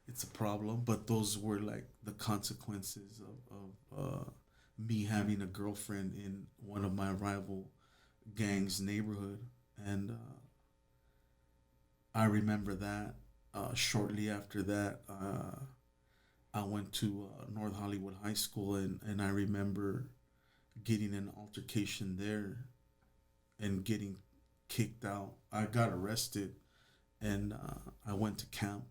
[SPEAKER 3] It's a problem, but those were like the consequences of me having a girlfriend in one of my rival gangs' neighborhood. And I remember that shortly after that, I went to North Hollywood High School, and I remember getting an altercation there and getting kicked out. I got arrested, and I went to camp.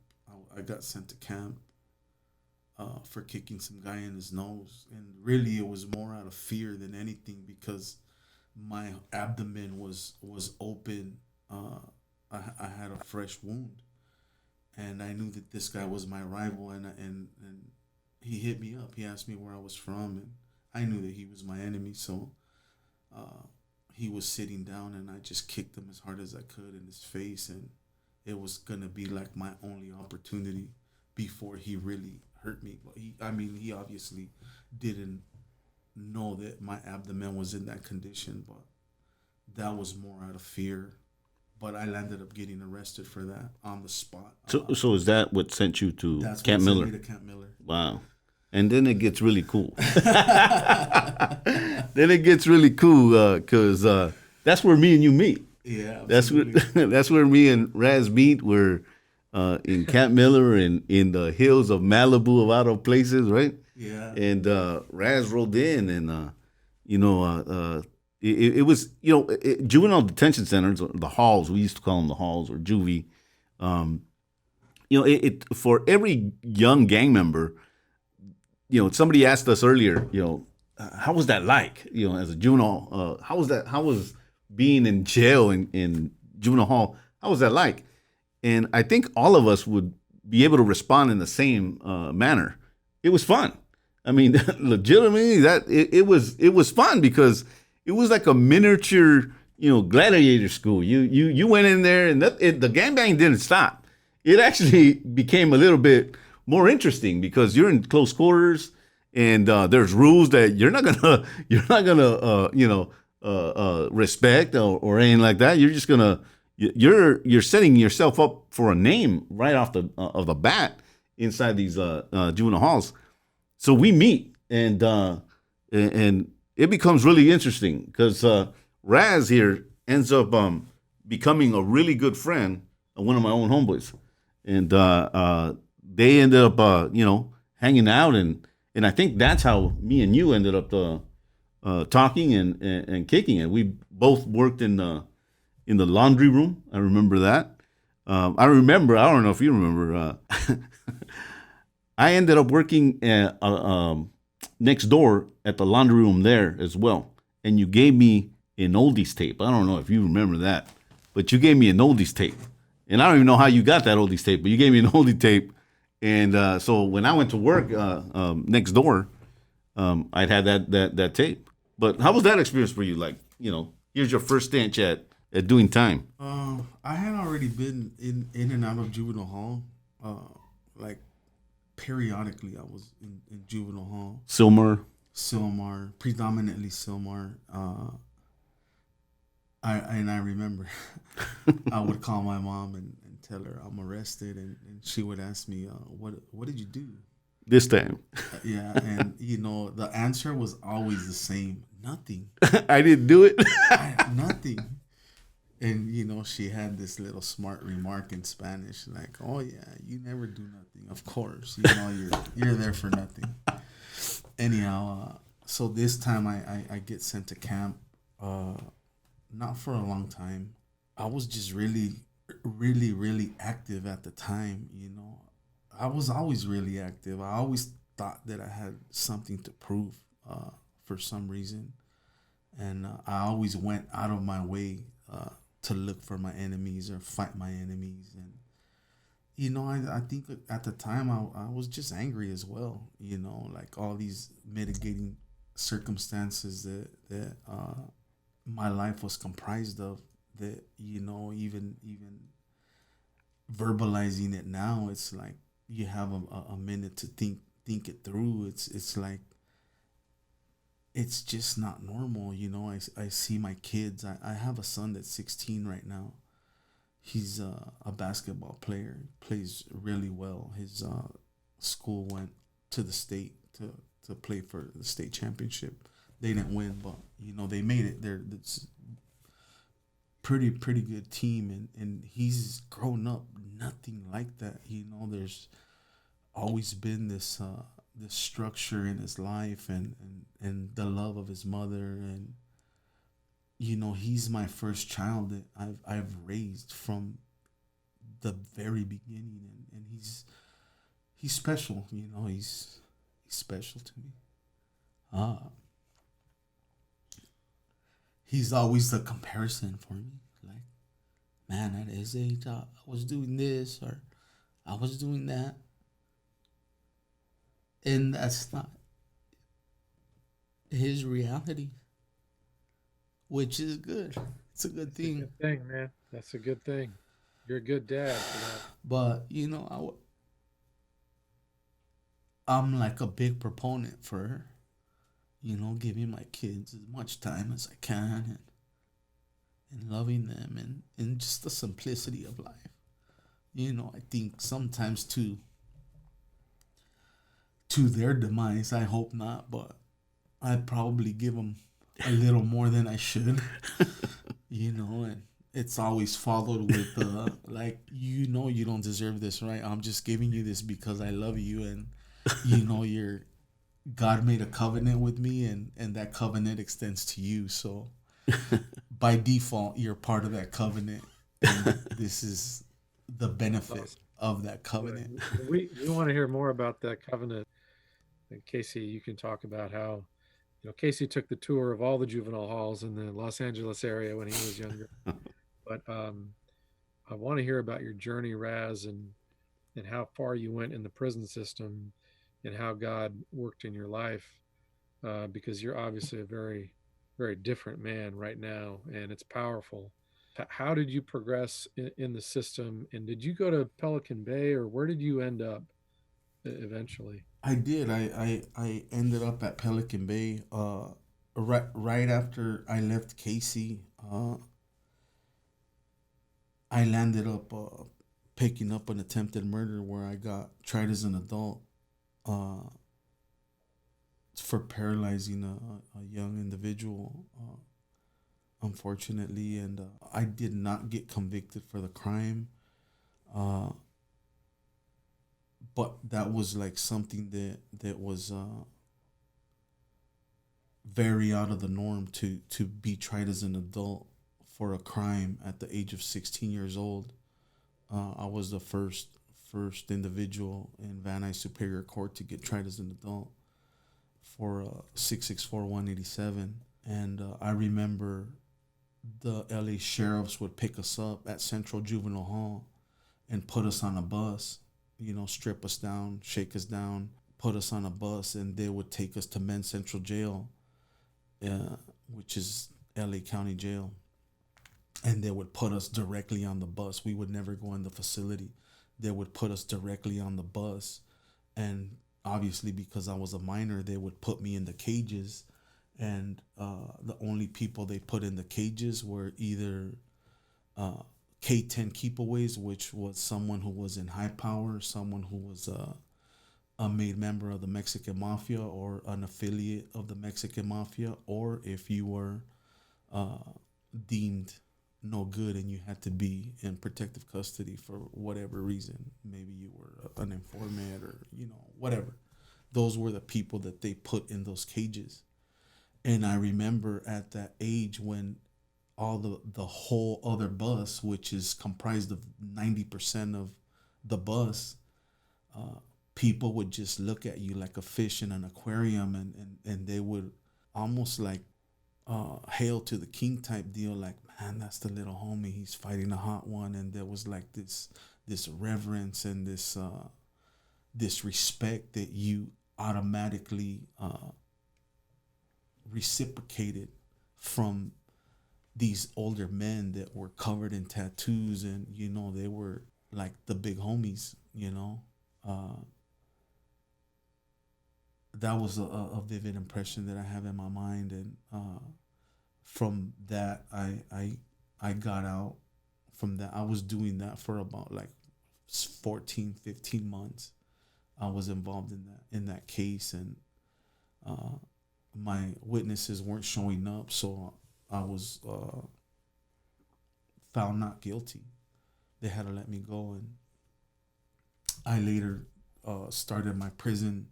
[SPEAKER 3] I got sent to camp for kicking some guy in his nose, and really it was more out of fear than anything because my abdomen was open. I had a fresh wound, and I knew that this guy was my rival, and he hit me up. He asked me where I was from, and I knew that he was my enemy. So he was sitting down, and I just kicked him as hard as I could in his face, and it was gonna be like my only opportunity before he really hurt me. But he obviously didn't know that my abdomen was in that condition, but that was more out of fear. But I ended up getting arrested for that on the spot.
[SPEAKER 1] So is that what sent you to
[SPEAKER 3] That's
[SPEAKER 1] Camp
[SPEAKER 3] what sent
[SPEAKER 1] Miller?
[SPEAKER 3] me to Camp Miller.
[SPEAKER 1] Wow. And then it gets really cool. Then it gets really cool because that's where me and you meet.
[SPEAKER 3] Yeah,
[SPEAKER 1] That's where
[SPEAKER 3] absolutely.
[SPEAKER 1] that's where me and Raz meet. We're in Camp Miller and in the hills of Malibu, of out of places, right?
[SPEAKER 3] Yeah.
[SPEAKER 1] And Raz rolled in, and it was juvenile detention centers, or the halls. We used to call them the halls or juvie. It for every young gang member. Somebody asked us earlier, how was that like? As a juvenile, how was that? How was being in jail in juvenile hall? How was that like? And I think all of us would be able to respond in the same manner. It was fun. I mean, legitimately, it was fun because it was like a miniature, gladiator school. You went in there, and the gangbang didn't stop. It actually became a little bit more interesting because you're in close quarters, and there's rules that you're not gonna respect or anything like that. You're just gonna you're setting yourself up for a name right off of the bat inside these juvenile halls. So we meet, and it becomes really interesting because Raz here ends up becoming a really good friend of one of my own homeboys, and they ended up hanging out, and I think that's how me and you ended up talking and kicking it. We both worked in the laundry room. I remember that. I don't know if you remember. I ended up working next door at the laundry room there as well. And you gave me an oldies tape. I don't know if you remember that, but you gave me an oldies tape. And I don't even know how you got that oldies tape, but you gave me an oldie tape. And so when I went to work next door, I'd had that tape. But how was that experience for you? Like, here's your first stench at doing time.
[SPEAKER 3] I had already been in and out of juvenile hall. Like periodically, I was in juvenile hall. Silmar, predominantly Silmar. I remember I would call my mom and tell her I'm arrested, and she would ask me, what did you do
[SPEAKER 1] this time?
[SPEAKER 3] Yeah, and the answer was always the same: nothing.
[SPEAKER 1] I didn't do it.
[SPEAKER 3] Nothing. And she had this little smart remark in Spanish, like, "Oh yeah, you never do nothing. Of course, you're there for nothing." Anyhow, so this time I get sent to camp. Not for a long time. I was just really, really, really active at the time. I was always really active. I always thought that I had something to prove for some reason, and I always went out of my way to look for my enemies or fight my enemies. And I think at the time I was just angry as well. Like all these mitigating circumstances that my life was comprised of. That even verbalizing it now, it's like you have a minute to think it through. It's like it's just not normal. I see my kids. I have a son that's 16 right now. He's a basketball player. Plays really well. His school went to the state to play for the state championship. They didn't win, but they made it. It's pretty good team, and he's grown up nothing like that. There's always been this structure in his life, and the love of his mother, and he's my first child that I've raised from the very beginning, and he's special. He's special to me. Uh, he's always the comparison for me. Like, man, at his age, I was doing this or I was doing that, and that's not his reality, which is good. It's a good
[SPEAKER 2] That's a
[SPEAKER 3] thing.
[SPEAKER 2] good thing, man. That's a good thing. You're a good dad for that.
[SPEAKER 3] But I'm like a big proponent for giving my kids as much time as I can, and loving them, and just the simplicity of life. I think sometimes to their demise. I hope not, but I'd probably give them a little more than I should. And it's always followed with like, you don't deserve this, right? I'm just giving you this because I love you, and you're God made a covenant with me, and that covenant extends to you. So by default, you're part of that covenant, and this is the benefit
[SPEAKER 2] Awesome.
[SPEAKER 3] of that covenant.
[SPEAKER 2] We want to hear more about that covenant. And Casey, you can talk about how Casey took the tour of all the juvenile halls in the Los Angeles area when he was younger. But I want to hear about your journey, Raz, and how far you went in the prison system, and how God worked in your life, because you're obviously a very, very different man right now, and it's powerful. How did you progress in the system, and did you go to Pelican Bay, or where did you end up eventually?
[SPEAKER 3] I did. I ended up at Pelican Bay. Right after I left Casey, I landed up picking up an attempted murder where I got tried as an adult uh, for paralyzing a young individual. Unfortunately, and I did not get convicted for the crime. Uh, but that was like something that was very out of the norm to be tried as an adult for a crime at the age of 16 years old. I was the first individual in Van Nuys Superior Court to get tried as an adult for 664-187. And I remember the LA sheriffs would pick us up at Central Juvenile Hall and put us on a bus, strip us down, shake us down, put us on a bus, and they would take us to Men's Central Jail, uh, which is LA County Jail. And they would put us directly on the bus. We would never go in the facility. They would put us directly on the bus. And obviously, because I was a minor, they would put me in the cages. And the only people they put in the cages were either uh, K-10 keepaways, which was someone who was in high power, someone who was a made member of the Mexican Mafia or an affiliate of the Mexican Mafia, or if you were uh, deemed no good and you had to be in protective custody for whatever reason. Maybe you were an informant or, whatever. Those were the people that they put in those cages. And I remember at that age when all the whole other bus, which is comprised of 90% of the bus, uh, people would just look at you like a fish in an aquarium, and they would almost like hail to the king type deal, like, man, that's the little homie, he's fighting a hot one. And there was like this reverence and this respect that you automatically reciprocated from these older men that were covered in tattoos, and they were like the big homies. uh, that was a vivid impression that I have in my mind. And from that, I got out. From that, I was doing that for about like 14, 15 months. I was involved in that case, and uh, my witnesses weren't showing up, so I was found not guilty. They had to let me go, and I later started my prison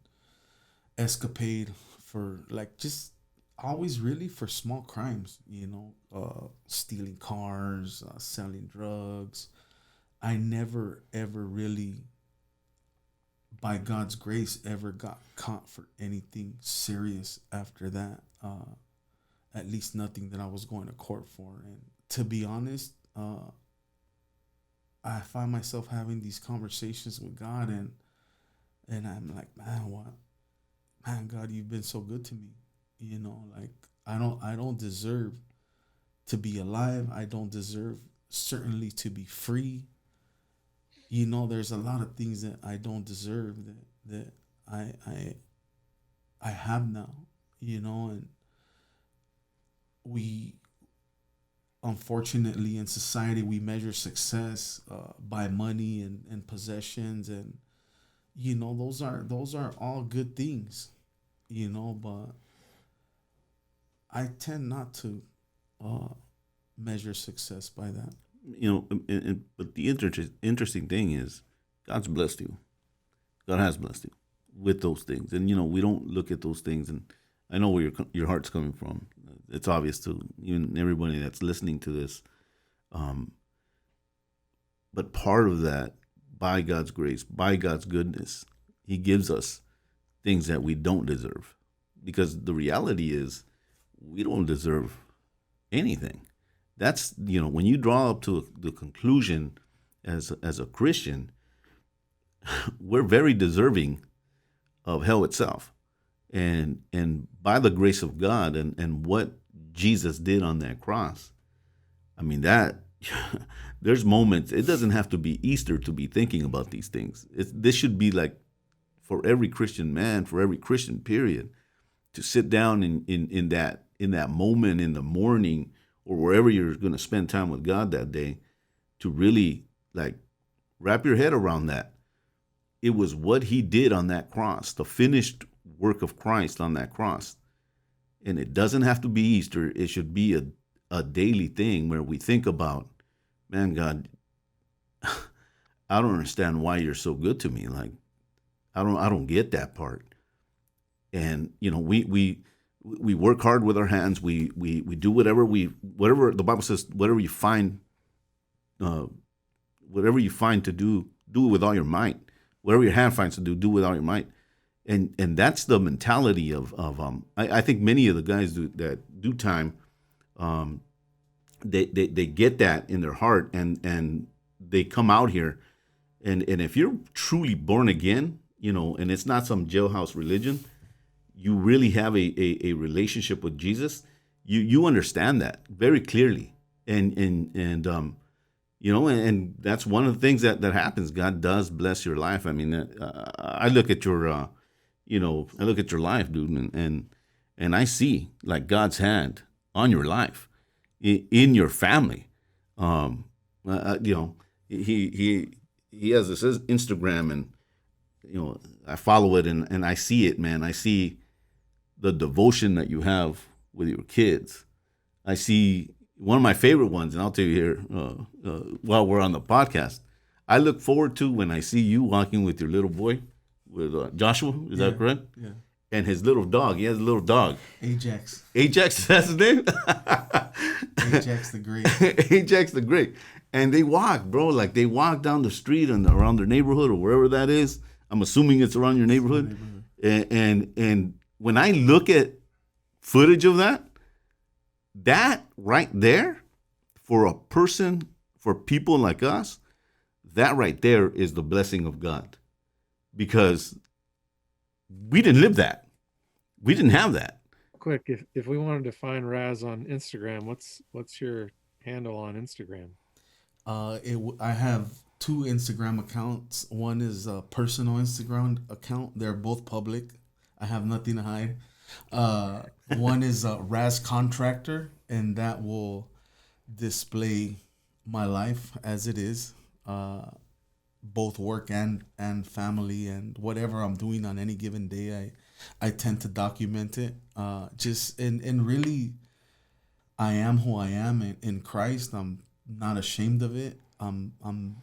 [SPEAKER 3] escapade for like just always really for small crimes, stealing cars, selling drugs. I never ever really, by God's grace, ever got caught for anything serious after that. At least nothing that I was going to court for. And to be honest, I find myself having these conversations with God, and I'm like, man, what, man, God, you've been so good to me. Like I don't deserve to be alive. I don't deserve certainly to be free. There's a lot of things that I don't deserve that I I I have now. And we, unfortunately, in society, we measure success by money and possessions, and those are all good things. But I tend not to uh, measure success by that.
[SPEAKER 1] But the interesting thing is, God's blessed you. God has blessed you with those things, and we don't look at those things. And I know where your heart's coming from. It's obvious to even everybody that's listening to this. Um, but part of that, by God's grace, by God's goodness, He gives us things that we don't deserve, because the reality is we don't deserve anything. That's when you draw up to the conclusion as a Christian, we're very deserving of hell itself. And by the grace of God and what Jesus did on that cross, I mean that there's moments. It doesn't have to be Easter to be thinking about these things. This should be like for every Christian man, for every Christian period, to sit down in that moment in the morning or wherever you're going to spend time with God that day, to really like wrap your head around that. It was what He did on that cross, the finished work of Christ on that cross. And it doesn't have to be Easter. It should be a daily thing where we think about, man, God, I don't understand why you're so good to me. Like, I don't get that part. And we work hard with our hands. We do whatever the Bible says. Whatever you find to do it with all your might. Whatever your hand finds to do with all your might. And that's the mentality of I think many of the guys that do time, they get that in their heart, and they come out here, and if you're truly born again, and it's not some jailhouse religion, you really have a relationship with Jesus. You understand that very clearly, and that's one of the things that happens. God does bless your life. I mean, I look at your I look at your life, dude, and I see like God's hand on your life, in your family. He has this Instagram, and I follow it, and I see it, man. I see the devotion that you have with your kids. I see one of my favorite ones, and I'll tell you here while we're on the podcast. I look forward to when I see you walking with your little boy, with Joshua. Is that correct?
[SPEAKER 3] Yeah.
[SPEAKER 1] And his little dog. He has a little dog.
[SPEAKER 3] Ajax.
[SPEAKER 1] Ajax, that's his name?
[SPEAKER 3] Ajax the Great.
[SPEAKER 1] Ajax the Great. And they walk, bro. Like they walk down the street and around their neighborhood or wherever that is. I'm assuming it's around your neighborhood. And when I look at footage of that right there, for people like us, that right there is the blessing of God. Because we didn't live that. We didn't have that.
[SPEAKER 2] Quick, if we wanted to find Raz on Instagram, what's your handle on Instagram?
[SPEAKER 3] I have two Instagram accounts. One is a personal Instagram account. They're both public. I have nothing to hide. One is Raz Contractor, and that will display my life as it is, both work and family, and whatever I'm doing on any given day. I tend to document it. Just and really, I am who I am in Christ. I'm not ashamed of it. I'm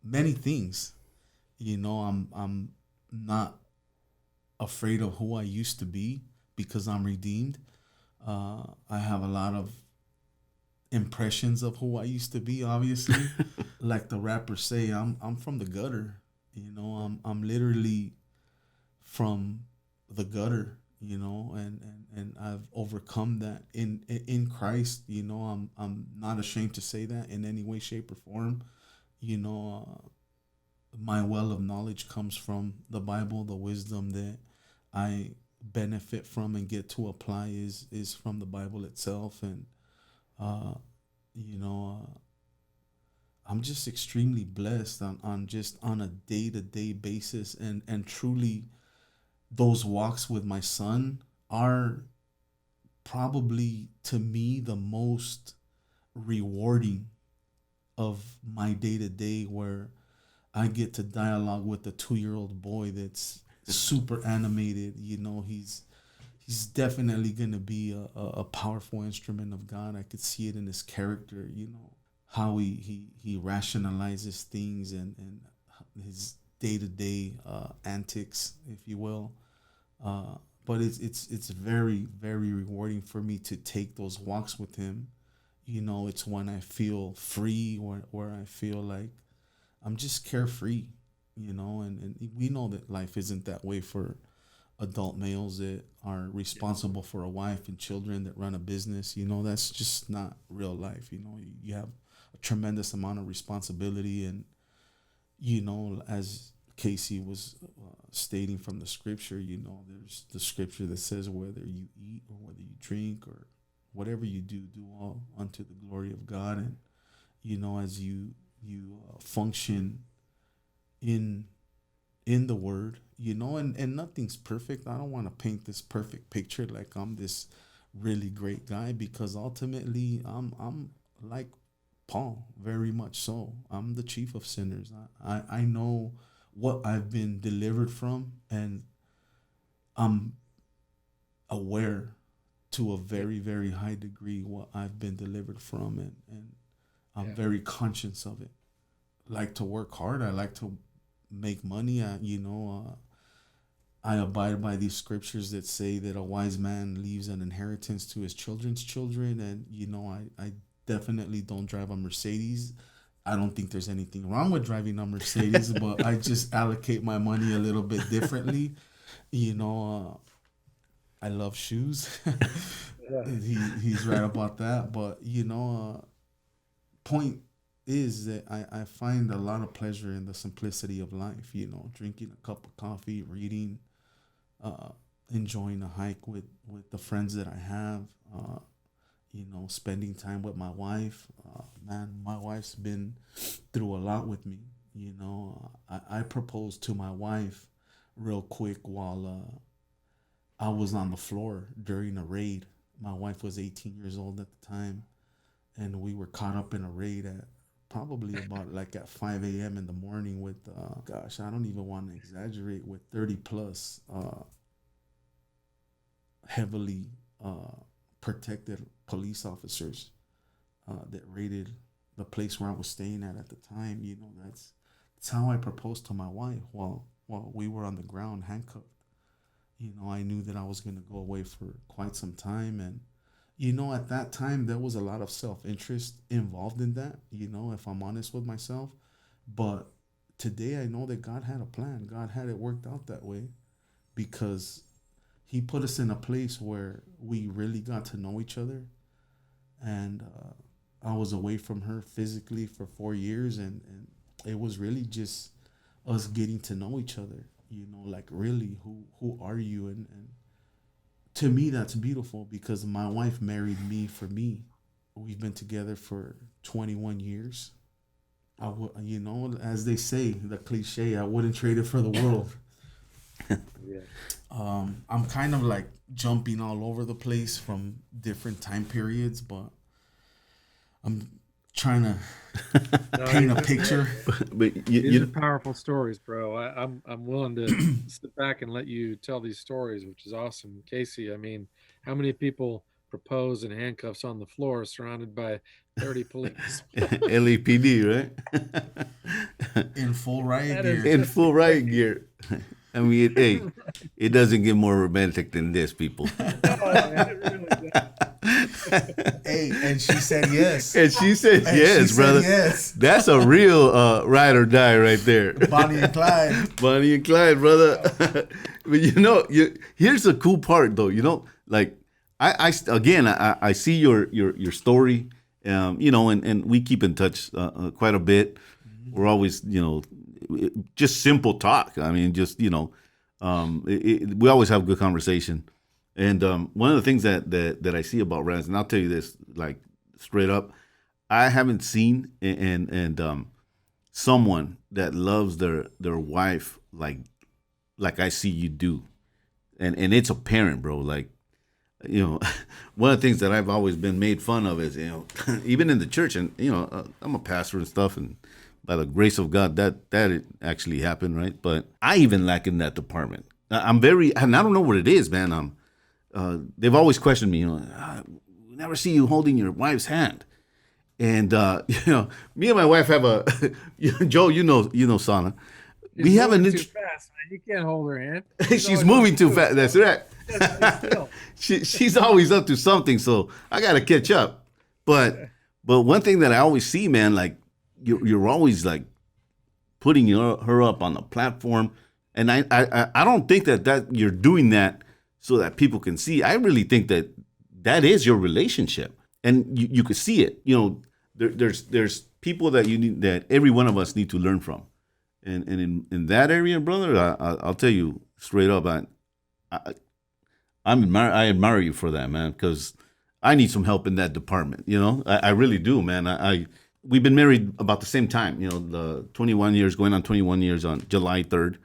[SPEAKER 3] many things. I'm not afraid of who I used to be because I'm redeemed. I have a lot of impressions of who I used to be. Obviously, like the rappers say, I'm from the gutter. You know, I'm literally from the gutter. You know, and I've overcome that in Christ. You know, I'm not ashamed to say that in any way, shape, or form. You know, my well of knowledge comes from the Bible. The wisdom that I benefit from and get to apply is from the Bible itself. And uh, you know, I'm just extremely blessed on just on a day to day basis, and truly, those walks with my son are probably to me the most rewarding of my day to day, where I get to dialogue with a 2 year old boy that's super animated. You know, he's definitely gonna be a powerful instrument of God. I could see it in his character. You know, how he rationalizes things, and his day to day antics, if you will. Uh, but it's very very rewarding for me to take those walks with him. You know, it's when I feel free, where I feel like I'm just carefree, you know, and we know that life isn't that way for adult males that are responsible for a wife and children that run a business. You know, that's just not real life. You know, you have a tremendous amount of responsibility, and you know, as Casey was stating from the scripture, you know, there's the scripture that says whether you eat or whether you drink or whatever you do, do all unto the glory of God. And you know, as you function in in the word, you know, and nothing's perfect. I don't want to paint this perfect picture like I'm this really great guy, because ultimately I'm like Paul, very much so. I'm the chief of sinners. I know what I've been delivered from, and I'm aware to a very, very high degree what I've been delivered from, and I'm very conscious of it. Like to work hard. I like to make money. I abide by these scriptures that say that a wise man leaves an inheritance to his children's children. And, you know, I definitely don't drive a Mercedes. I don't think there's anything wrong with driving a Mercedes, but I just allocate my money a little bit differently. You know, I love shoes. He's right about that. But, you know, point is that I find a lot of pleasure in the simplicity of life, you know, drinking a cup of coffee, reading, uh, enjoying a hike with the friends that I have, you know, spending time with my wife. Man, my wife's been through a lot with me. You know, I proposed to my wife real quick while I was on the floor during a raid. My wife was 18 years old at the time, and we were caught up in a raid at probably about like at 5 a.m. in the morning with, gosh, I don't even want to exaggerate, with 30 plus heavily protected police officers that raided the place where I was staying at the time. You know, that's how I proposed to my wife while we were on the ground handcuffed. You know, I knew that I was going to go away for quite some time. And, you know, at that time, there was a lot of self interest involved in that, you know, if I'm honest with myself. But today I know that God had a plan. God had it worked out that way, because He put us in a place where we really got to know each other. And I was away from her physically for 4 years, and it was really just us getting to know each other. You know, like really, who are you? And to me, that's beautiful, because my wife married me for me. We've been together for 21 years. You know, as they say, the cliche, I wouldn't trade it for the world.
[SPEAKER 2] Yeah.
[SPEAKER 3] I'm kind of like jumping all over the place from different time periods, but I'm trying to
[SPEAKER 2] No,
[SPEAKER 3] paint a picture.
[SPEAKER 1] But
[SPEAKER 2] these are powerful stories, bro. I'm willing to sit back and let you tell these stories, which is awesome. Casey, I mean, how many people propose in handcuffs on the floor surrounded by 30 police?
[SPEAKER 1] LAPD, right?
[SPEAKER 3] In full riot
[SPEAKER 2] That is
[SPEAKER 3] gear.
[SPEAKER 1] In
[SPEAKER 2] just
[SPEAKER 1] full riot
[SPEAKER 2] crazy.
[SPEAKER 1] gear. I mean, hey, it doesn't get more romantic than this, people.
[SPEAKER 2] No, man, it really does.
[SPEAKER 3] Hey, and she said yes.
[SPEAKER 1] And she said
[SPEAKER 3] And
[SPEAKER 1] yes,
[SPEAKER 3] she
[SPEAKER 1] brother.
[SPEAKER 3] said yes.
[SPEAKER 1] That's a real ride or die right there.
[SPEAKER 3] Bonnie and Clyde.
[SPEAKER 1] Bonnie and Clyde, brother. But here's the cool part, though. Like I again, I see your story, and we keep in touch quite a bit. We're always, just simple talk. I mean, just we always have good conversation. And one of the things that I see about Raz, and I'll tell you this, like straight up, I haven't seen and someone that loves their wife like I see you do, and it's apparent, bro. Like, one of the things that I've always been made fun of is, even in the church, and I'm a pastor and stuff, and by the grace of God, that it actually happened, right? But I even lack in that department. And I don't know what it is, man. They've always questioned me, we never see you holding your wife's hand. And me and my wife have a Joe, Sana. We have
[SPEAKER 2] too fast, man. You can't hold her hand.
[SPEAKER 1] She's moving too fast. That's right. She's always up to something, so I got to catch up. But one thing that I always see, man, like you're always like putting her up on the platform, and I don't think that you're doing that so that people can see. I really think that is your relationship, and you could see it. There's people that that every one of us need to learn from, and in that area, brother, I'll tell you straight up, I admire you for that, man, because I need some help in that department. I really do, man. We've been married about the same time. The 21 years, going on 21 years on July 3rd.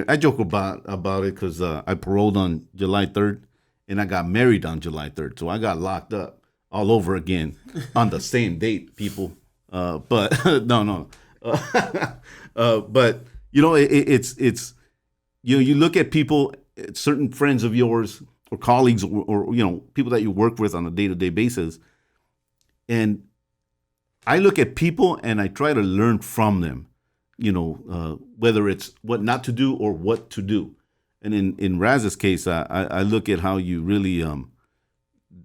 [SPEAKER 1] I joke about it because I paroled on July 3rd, and I got married on July 3rd. So I got locked up all over again on the same date, people. But no. But it's you look at people, certain friends of yours or colleagues or people that you work with on a day-to-day basis, and I look at people and I try to learn from them. Whether it's what not to do or what to do. And in Raz's case, I look at how you really,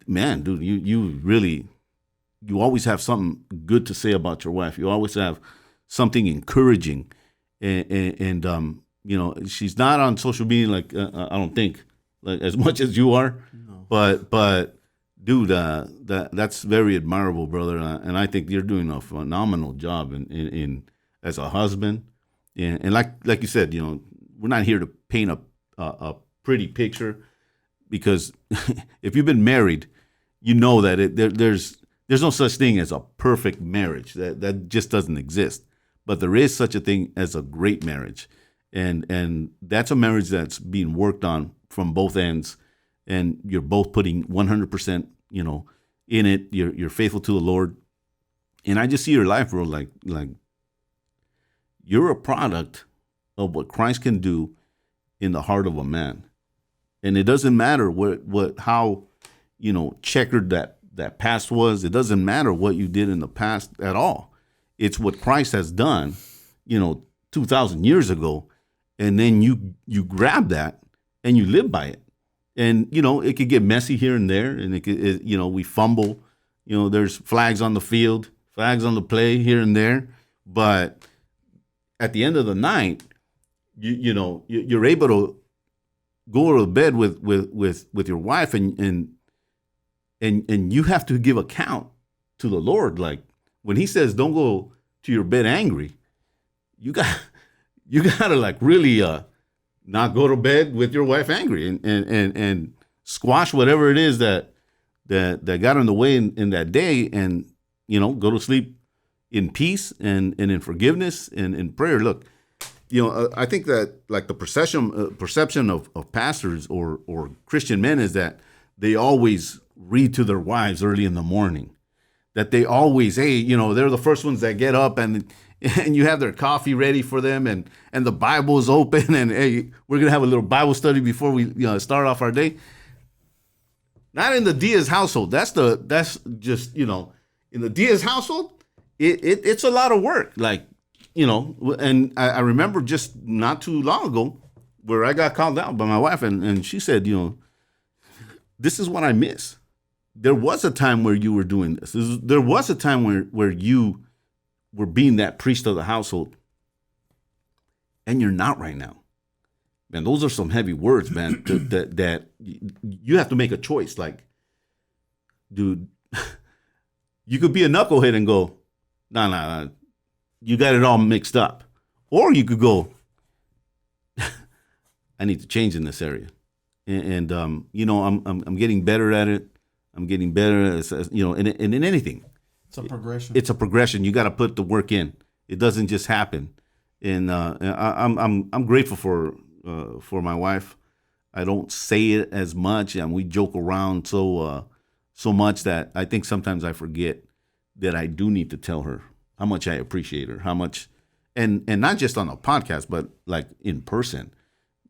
[SPEAKER 1] man, dude, you always have something good to say about your wife. You always have something encouraging, and she's not on social media like I don't think like as much as you are, no. But dude, that's very admirable, brother, and I think you're doing a phenomenal job in as a husband, and like you said, we're not here to paint a pretty picture, because if you've been married, that there's no such thing as a perfect marriage. That just doesn't exist. But there is such a thing as a great marriage, and that's a marriage that's being worked on from both ends, and you're both putting 100%, in it. You're faithful to the Lord, and I just see your life, bro, like. You're a product of what Christ can do in the heart of a man. And it doesn't matter how checkered that past was. It doesn't matter what you did in the past at all. It's what Christ has done, 2,000 years ago. And then you grab that and you live by it. And, it could get messy here and there. And we fumble. There's flags on the field, flags on the play here and there. But at the end of the night, you're able to go to bed with your wife, and you have to give account to the Lord. Like when He says, "Don't go to your bed angry," you gotta like really not go to bed with your wife angry, and squash whatever it is that got in the way in that day, and go to sleep in peace and in forgiveness and in prayer. Look, I think that like the perception of pastors or Christian men is that they always read to their wives early in the morning, that they always, hey, they're the first ones that get up and you have their coffee ready for them, and the Bible is open, and hey, we're gonna have a little Bible study before we start off our day. Not in the Diaz household. That's just in the Diaz household. It's a lot of work, like, and I remember just not too long ago where I got called out by my wife, and she said, this is what I miss. there was a time where you were doing this. There was a time where you were being that priest of the household, and you're not right now. Man, those are some heavy words, man. that you have to make a choice. Like, dude, you could be a knucklehead and go, nah, you got it all mixed up, or you could go, I need to change in this area, and I'm getting better at it. I'm getting better at, and in anything.
[SPEAKER 3] It's a progression.
[SPEAKER 1] It's a progression. You got to put the work in. It doesn't just happen. And I'm grateful for my wife. I don't say it as much, and we joke around so much that I think sometimes I forget that I do need to tell her how much I appreciate her, how much, and not just on a podcast, but like in person,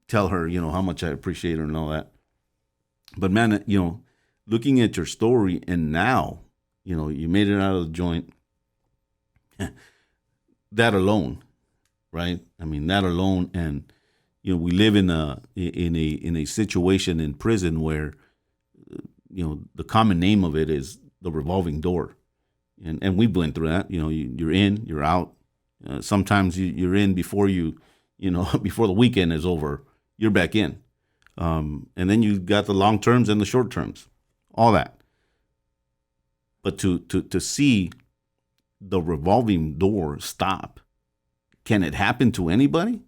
[SPEAKER 1] tell her how much I appreciate her and all that. But man, looking at your story, and now you made it out of the joint. That alone, right? I mean, that alone, and we live in a situation in prison where the common name of it is the revolving door, and we've went through that. You're in, you're out. Sometimes you're in before before the weekend is over, you're back in, and then you got the long terms and the short terms, all that. But to see the revolving door stop, can it happen to anybody?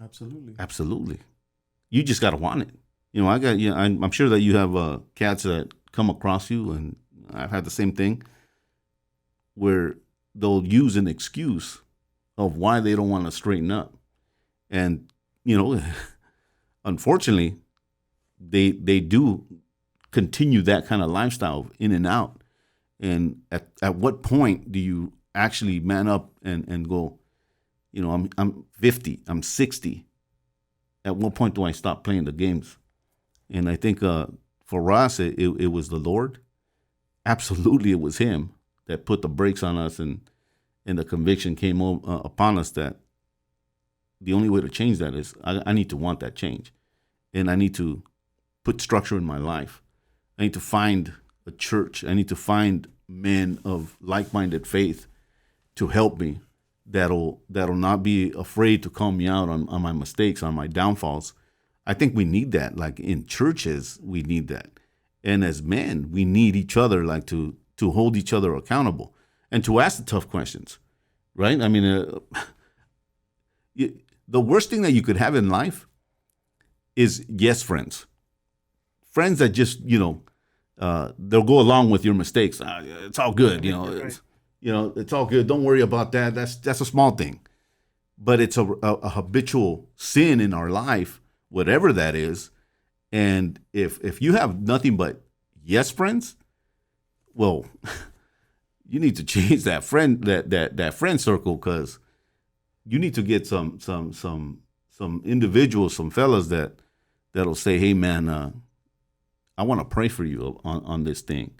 [SPEAKER 3] Absolutely.
[SPEAKER 1] Absolutely. You just got to want it. I'm sure that you have cats that come across you, and I've had the same thing, where they'll use an excuse of why they don't want to straighten up. And, unfortunately, they do continue that kind of lifestyle in and out. And at what point do you actually man up and go, I'm 50, I'm 60. At what point do I stop playing the games? And I think for us, it was the Lord. Absolutely, it was Him that put the brakes on us, and the conviction came upon us that the only way to change that is I need to want that change. And I need to put structure in my life. I need to find a church. I need to find men of like-minded faith to help me, that'll not be afraid to call me out on my mistakes, on my downfalls. I think we need that. Like in churches, we need that. And as men, we need each other, like to hold each other accountable and to ask the tough questions, right? I mean, the worst thing that you could have in life is yes friends. Friends that just, they'll go along with your mistakes. It's all good, it's all good. Don't worry about that. That's a small thing. But it's a habitual sin in our life, whatever that is. And if you have nothing but yes friends, well, you need to change that friend circle, because you need to get some individuals, some fellas that'll say, hey man, I want to pray for you on this thing.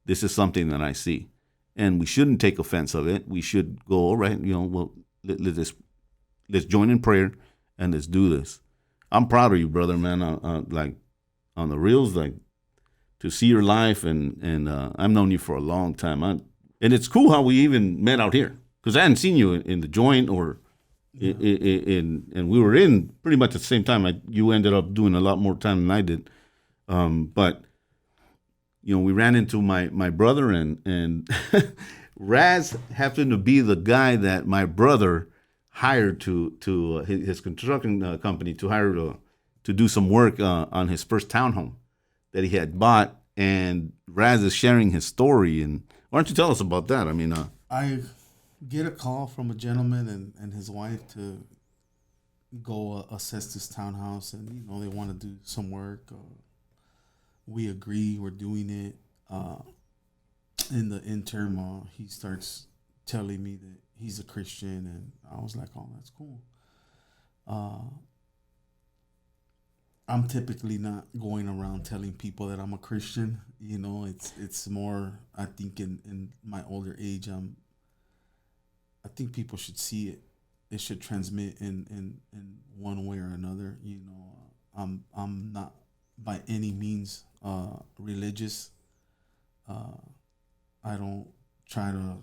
[SPEAKER 1] This is something that I see, and we shouldn't take offense of it. We should go, all right, well, let's join in prayer and let's do this. I'm proud of you, brother, man. Like on the reels, like to see your life, and I've known you for a long time. And it's cool how we even met out here, because I hadn't seen you in the joint or and we were in pretty much at the same time. You ended up doing a lot more time than I did. But we ran into my brother, and Raz happened to be the guy that my brother hired to his construction company to hire to do some work on his first townhome that he had bought. And Raz is sharing his story, and why don't you tell us about that? I mean,
[SPEAKER 3] I get a call from a gentleman and his wife to go assess this townhouse, and they want to do some work. We agree, we're doing it. In the interim, he starts telling me that he's a Christian, and I was like, oh, that's cool. I'm typically not going around telling people that I'm a Christian. It's more, I think in my older age, I think people should see it. It should transmit in one way or another. I'm not by any means religious. Uh, I don't try to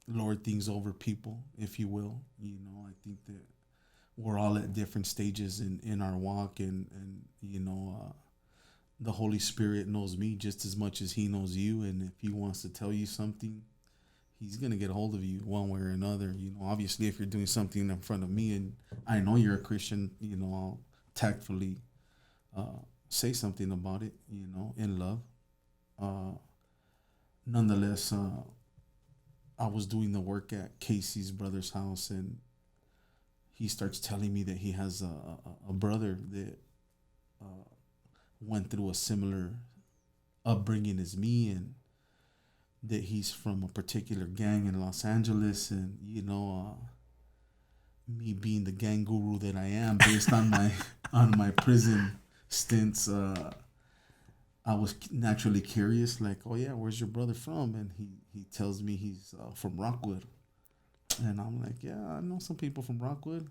[SPEAKER 3] lord things over people, if you will. I think that we're all at different stages in our walk, and the Holy Spirit knows me just as much as He knows you, and if He wants to tell you something, He's gonna get a hold of you one way or another. Obviously, if you're doing something in front of me and I know you're a Christian, I'll tactfully say something about it, in love. Uh, Nonetheless, I was doing the work at Casey's brother's house, and he starts telling me that he has a brother that went through a similar upbringing as me, and that he's from a particular gang in Los Angeles, and me being the gang guru that I am, based on my on my prison stints, I was naturally curious, like, oh yeah, where's your brother from? And he tells me he's from Rockwood, and I'm like, yeah, I know some people from Rockwood.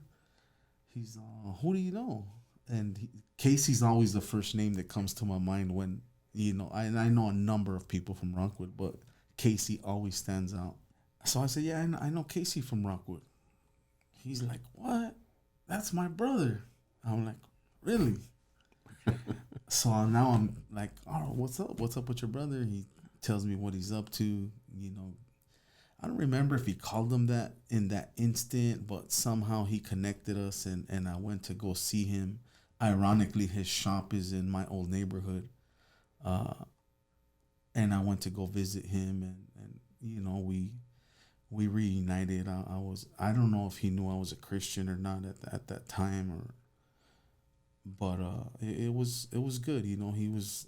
[SPEAKER 3] He's who do you know? And Casey's always the first name that comes to my mind when I know a number of people from Rockwood, but Casey always stands out. So I said, yeah, I know Casey from Rockwood. He's like, what? That's my brother. I'm like, really? So now I'm like, oh, what's up? What's up with your brother? He tells me what he's up to. I don't remember if he called him that in that instant, but somehow he connected us, and I went to go see him. Ironically, his shop is in my old neighborhood. Uh, and I went to go visit him, and we reunited. I don't know if he knew I was a Christian or not at that time, but it was good. He was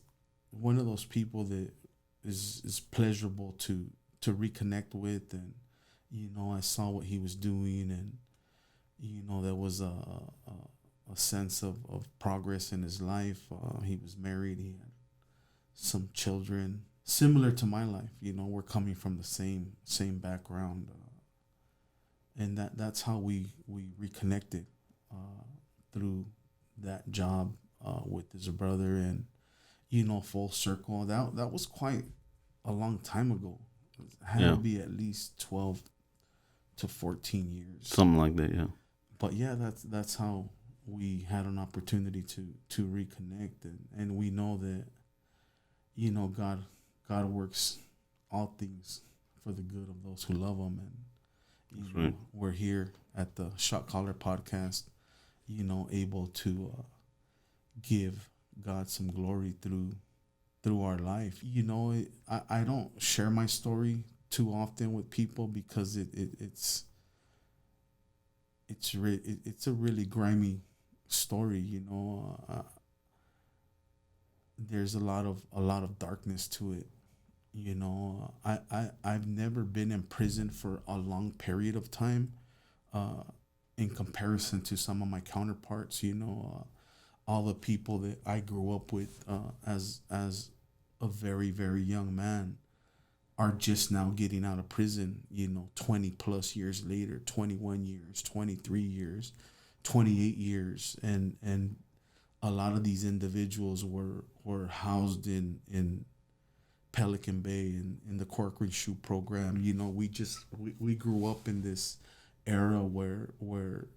[SPEAKER 3] one of those people that is pleasurable to reconnect with, and I saw what he was doing, and there was a sense of progress in his life. He was married. He had some children similar to my life. We're coming from the same background, and that's how we reconnected through that job with his brother, and full circle. That was quite a long time ago. It had to be at least 12 to 14 years,
[SPEAKER 1] something like that. Yeah.
[SPEAKER 3] But yeah, that's how we had an opportunity to reconnect, and we know that God works all things for the good of those who love Him, and
[SPEAKER 1] right.
[SPEAKER 3] We're here at the Shot Caller Podcast, able to give God some glory through our life. I don't share my story too often with people because it's a really grimy story. There's a lot of darkness to it. I've never been in prison for a long period of time, in comparison to some of my counterparts. All the people that I grew up with, as a very, very young man, are just now getting out of prison, 20 plus years later, 21 years, 23 years, 28 years. And a lot of these individuals were housed in Pelican Bay, in the Corcoran Shoe program. We grew up in this era where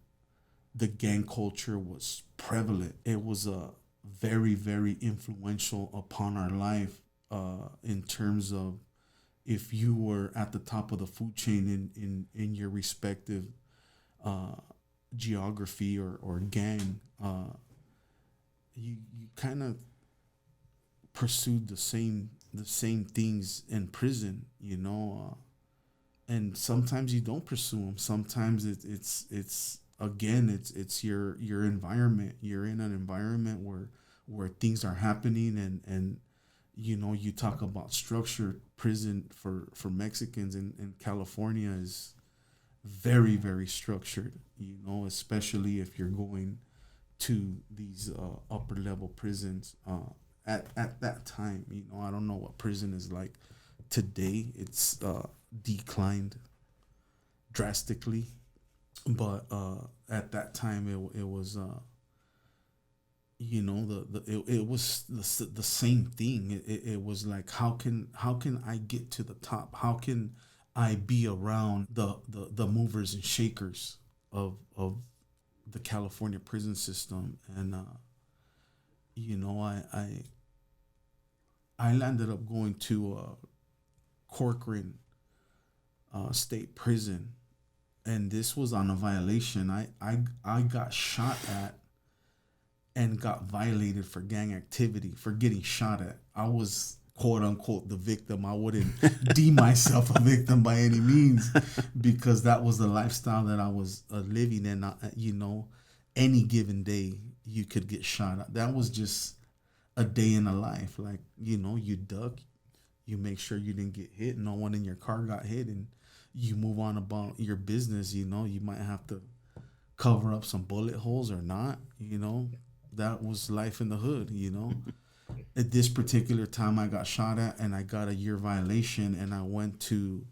[SPEAKER 3] the gang culture was prevalent. It was a very, very influential upon our life, in terms of if you were at the top of the food chain in your respective geography or gang, you kind of pursued the same things in prison, and sometimes you don't pursue them. Sometimes it's again it's your environment. You're in an environment where things are happening, and you talk about structured prison for Mexicans in California is very, very structured, especially if you're going to these upper level prisons. At that time, I don't know what prison is like today. It's declined drastically, but at that time it was it was the same thing. It was like, how can I get to the top? How can I be around the movers and shakers of the California prison system? And you know I landed up going to Corcoran State Prison, and this was on a violation. I got shot at and got violated for gang activity, for getting shot at. I was quote unquote the victim. I wouldn't deem myself a victim by any means, because that was the lifestyle that I was living in. Any given day you could get shot at. That was just a day in a life. Like, you duck, you make sure you didn't get hit, no one in your car got hit, and you move on about your business. You might have to cover up some bullet holes or not. That was life in the hood. At this particular time, I got shot at and I got a year violation, and I went to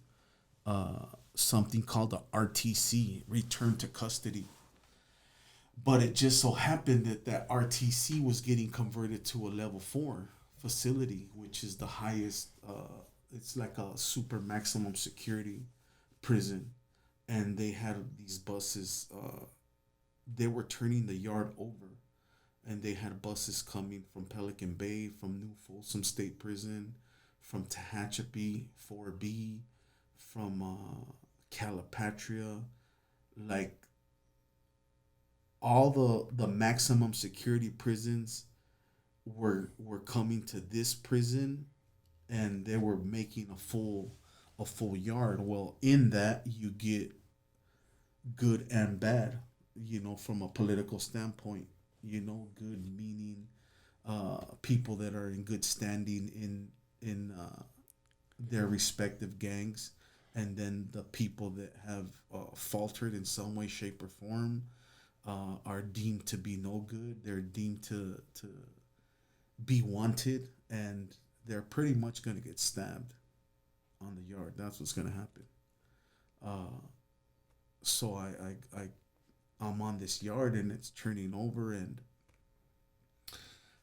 [SPEAKER 3] something called the RTC, return to custody. But it just so happened that RTC was getting converted to a level 4 facility, which is the highest. It's like a super maximum security prison, and they had these buses. They were turning the yard over, and they had buses coming from Pelican Bay, from New Folsom State Prison, from Tehachapi 4B, from Calipatria, like all the maximum security prisons were coming to this prison, and they were making a full yard. Well, in that you get good and bad, from a political standpoint. Good meaning people that are in good standing in their respective gangs, and then the people that have faltered in some way, shape, or form are deemed to be no good. They're deemed to be wanted, and they're pretty much going to get stabbed on the yard. That's what's going to happen. Uh, so I'm on this yard, and it's turning over. And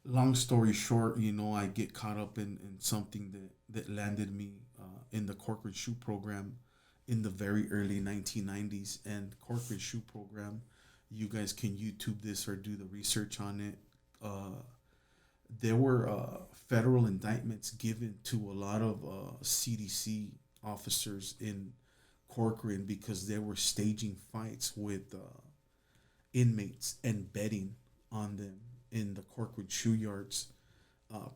[SPEAKER 3] long story short, I get caught up in something that landed me in the corporate shoe program in the very early 1990s. And corporate shoe program, you guys can YouTube this or do the research on it. There were federal indictments given to a lot of CDC officers in Corcoran because they were staging fights with inmates and betting on them in the Corcoran shoe yards,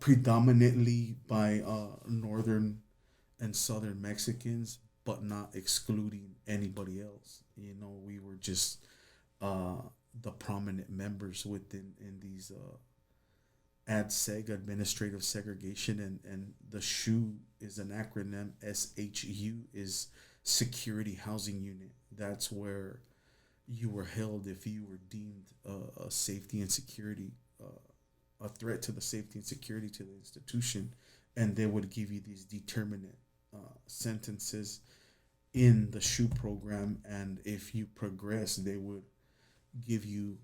[SPEAKER 3] predominantly by northern and southern Mexicans, but not excluding anybody else. We were just the prominent members within in these ADSEG, administrative segregation, and the SHU is an acronym. SHU is Security Housing Unit. That's where you were held if you were deemed a safety and security, a threat to the safety and security to the institution, and they would give you these determinate sentences in the SHU program, and if you progress, they would give you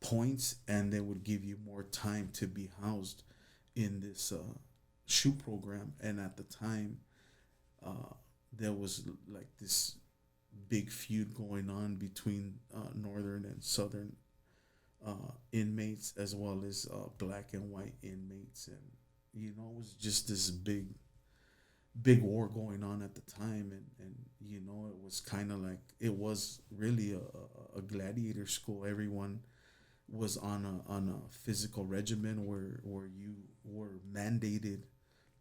[SPEAKER 3] points, and they would give you more time to be housed in this SHU program. And at the time, there was like this big feud going on between northern and southern inmates, as well as black and white inmates, and it was just this big war going on at the time. And it was kind of like, it was really a gladiator school. Everyone was on a physical regimen where you were mandated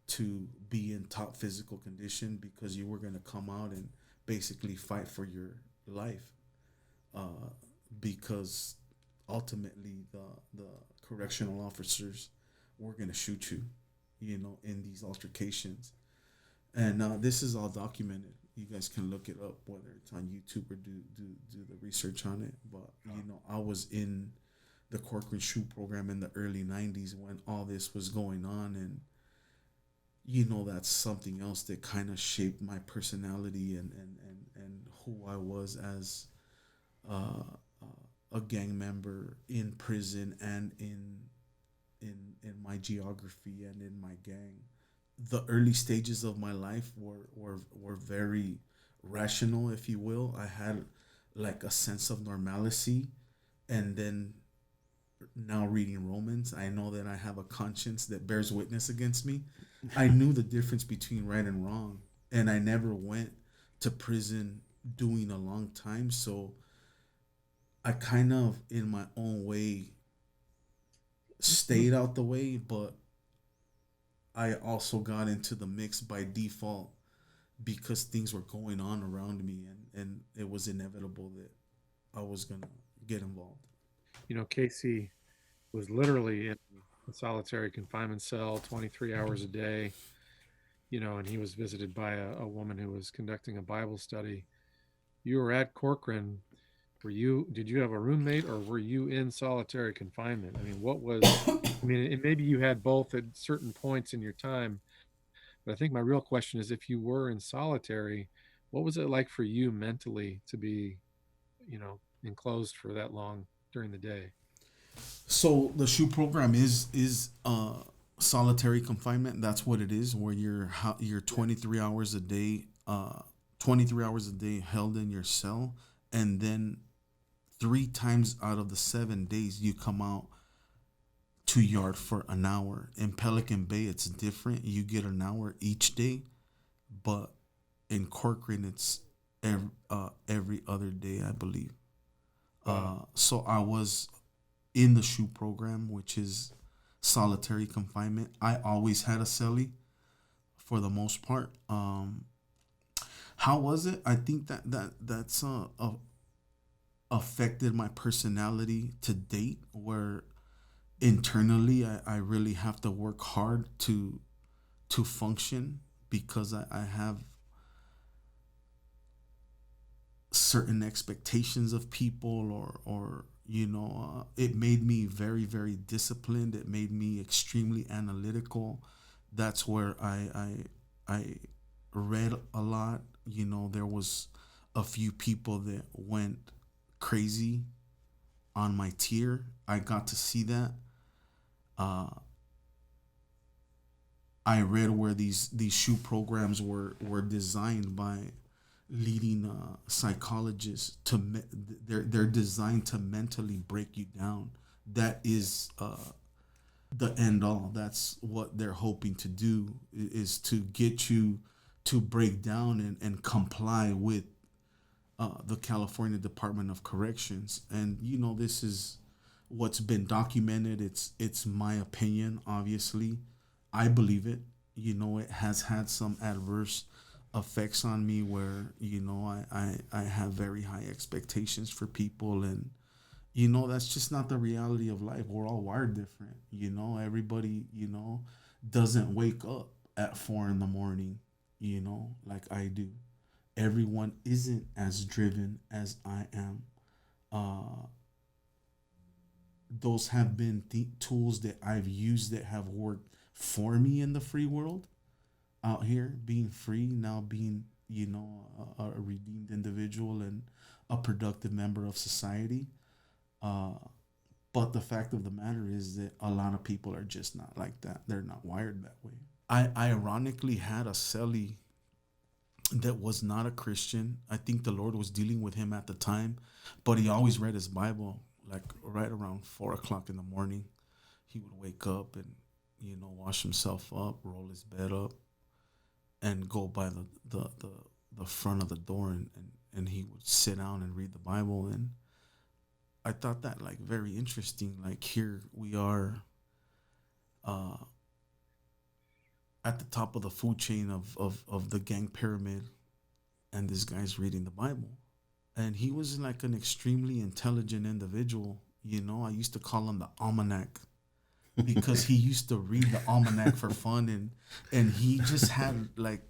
[SPEAKER 3] to be in top physical condition, because you were going to come out and basically fight for your life, because ultimately the correctional officers were going to shoot you, in these altercations. And this is all documented. You guys can look it up, whether it's on YouTube or do the research on it. But I was in the Corcoran Shoe program in the early '90s when all this was going on, and that's something else that kind of shaped my personality and who I was as a a gang member in prison and in my geography and in my gang. The early stages of my life were very rational, if you will. I had like a sense of normalcy, and then now reading Romans, I know that I have a conscience that bears witness against me. I knew the difference between right and wrong, and I never went to prison doing a long time. So I kind of, in my own way, stayed out the way, but I also got into the mix by default because things were going on around me, and it was inevitable that I was gonna get involved.
[SPEAKER 2] Casey was literally in a solitary confinement cell 23 hours a day, and he was visited by a woman who was conducting a Bible study. You were at Corcoran. Did you have a roommate, or were you in solitary confinement? I mean, and maybe you had both at certain points in your time, but I think my real question is, if you were in solitary, what was it like for you mentally to be, enclosed for that long during the day?
[SPEAKER 3] So the shoe program is solitary confinement. That's what it is, where you're
[SPEAKER 2] Yeah.
[SPEAKER 3] 23 hours a day, 23 hours a day held in your cell, and then 3 times out of the 7 days you come out to yard for an hour. In Pelican Bay, it's different. You get an hour each day, but in Corcoran, it's every other day, I believe.
[SPEAKER 2] Wow.
[SPEAKER 3] So I was in the shoe program, which is solitary confinement. I always had a cellie for the most part. How was it? I think that's affected my personality to date, where internally I really have to work hard to function because I have certain expectations of people, or it made me very very disciplined. It made me extremely analytical. That's where I read a lot. There was a few people that went crazy on my tier. I got to see that. uh I read where these shoe programs were designed by leading psychologists they're designed to mentally break you down. That is the end all. That's what they're hoping to do, is to get you to break down and comply with the California Department of Corrections. And this is what's been documented. It's my opinion, obviously. I believe it. It has had some adverse effects on me, where I have very high expectations for people, and that's just not the reality of life. We're all wired different. Everybody doesn't wake up at 4 in the morning, like I do. Everyone isn't as driven as I am. uh those have been tools that I've used that have worked for me in the free world, out here, being free, now being, a redeemed individual and a productive member of society. Uh, but the fact of the matter is that a lot of people are just not like that. They're not wired that way. I ironically had a cellie that was not a Christian. I think the Lord was dealing with him at the time, but he always read his Bible like right around 4 o'clock in the morning. He would wake up and wash himself up, roll his bed up, and go by the front of the door, and he would sit down and read the Bible. And I thought that like very interesting. Like, here we are, uh, at the top of the food chain of the gang pyramid, and this guy's reading the Bible. And he was like an extremely intelligent individual. I used to call him the almanac, because he used to read the almanac for fun, and he just had like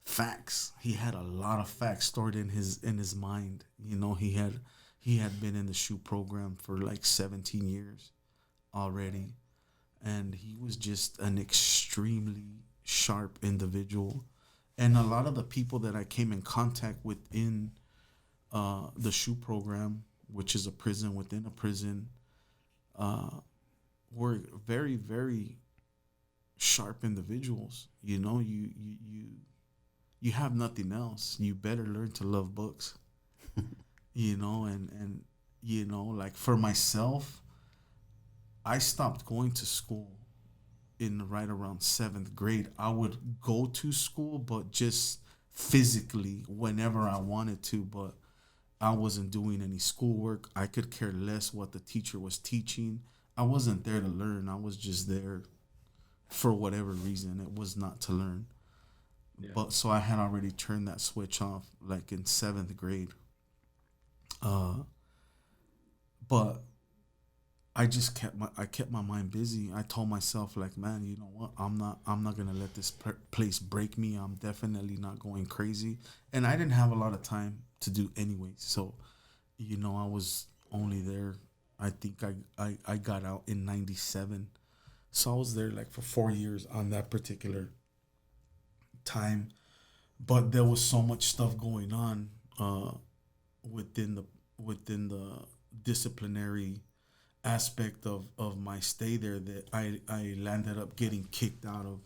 [SPEAKER 3] facts. He had a lot of facts stored in his mind. He had been in the shoe program for like 17 years already, and he was just an extremely sharp individual. And a lot of the people that I came in contact with in the shoe program which is a prison within a prison, were very, very sharp individuals. You have nothing else. You better learn to love books. And like for myself, I stopped going to school in right around seventh grade. I would go to school, but just physically whenever I wanted to, but I wasn't doing any schoolwork. I could care less what the teacher was teaching. I wasn't there to learn. I was just there for whatever reason. It was not to learn. Yeah. But so I had already turned that switch off like in seventh grade. But I just kept my mind busy. I told myself like, man, you know what? I'm not gonna let this place break me. I'm definitely not going crazy. And I didn't have a lot of time to do anyway. So, I was only there. I think I got out in 97. So I was there like for 4 years on that particular time. But there was so much stuff going on within the disciplinary aspect of my stay there that I landed up getting kicked out of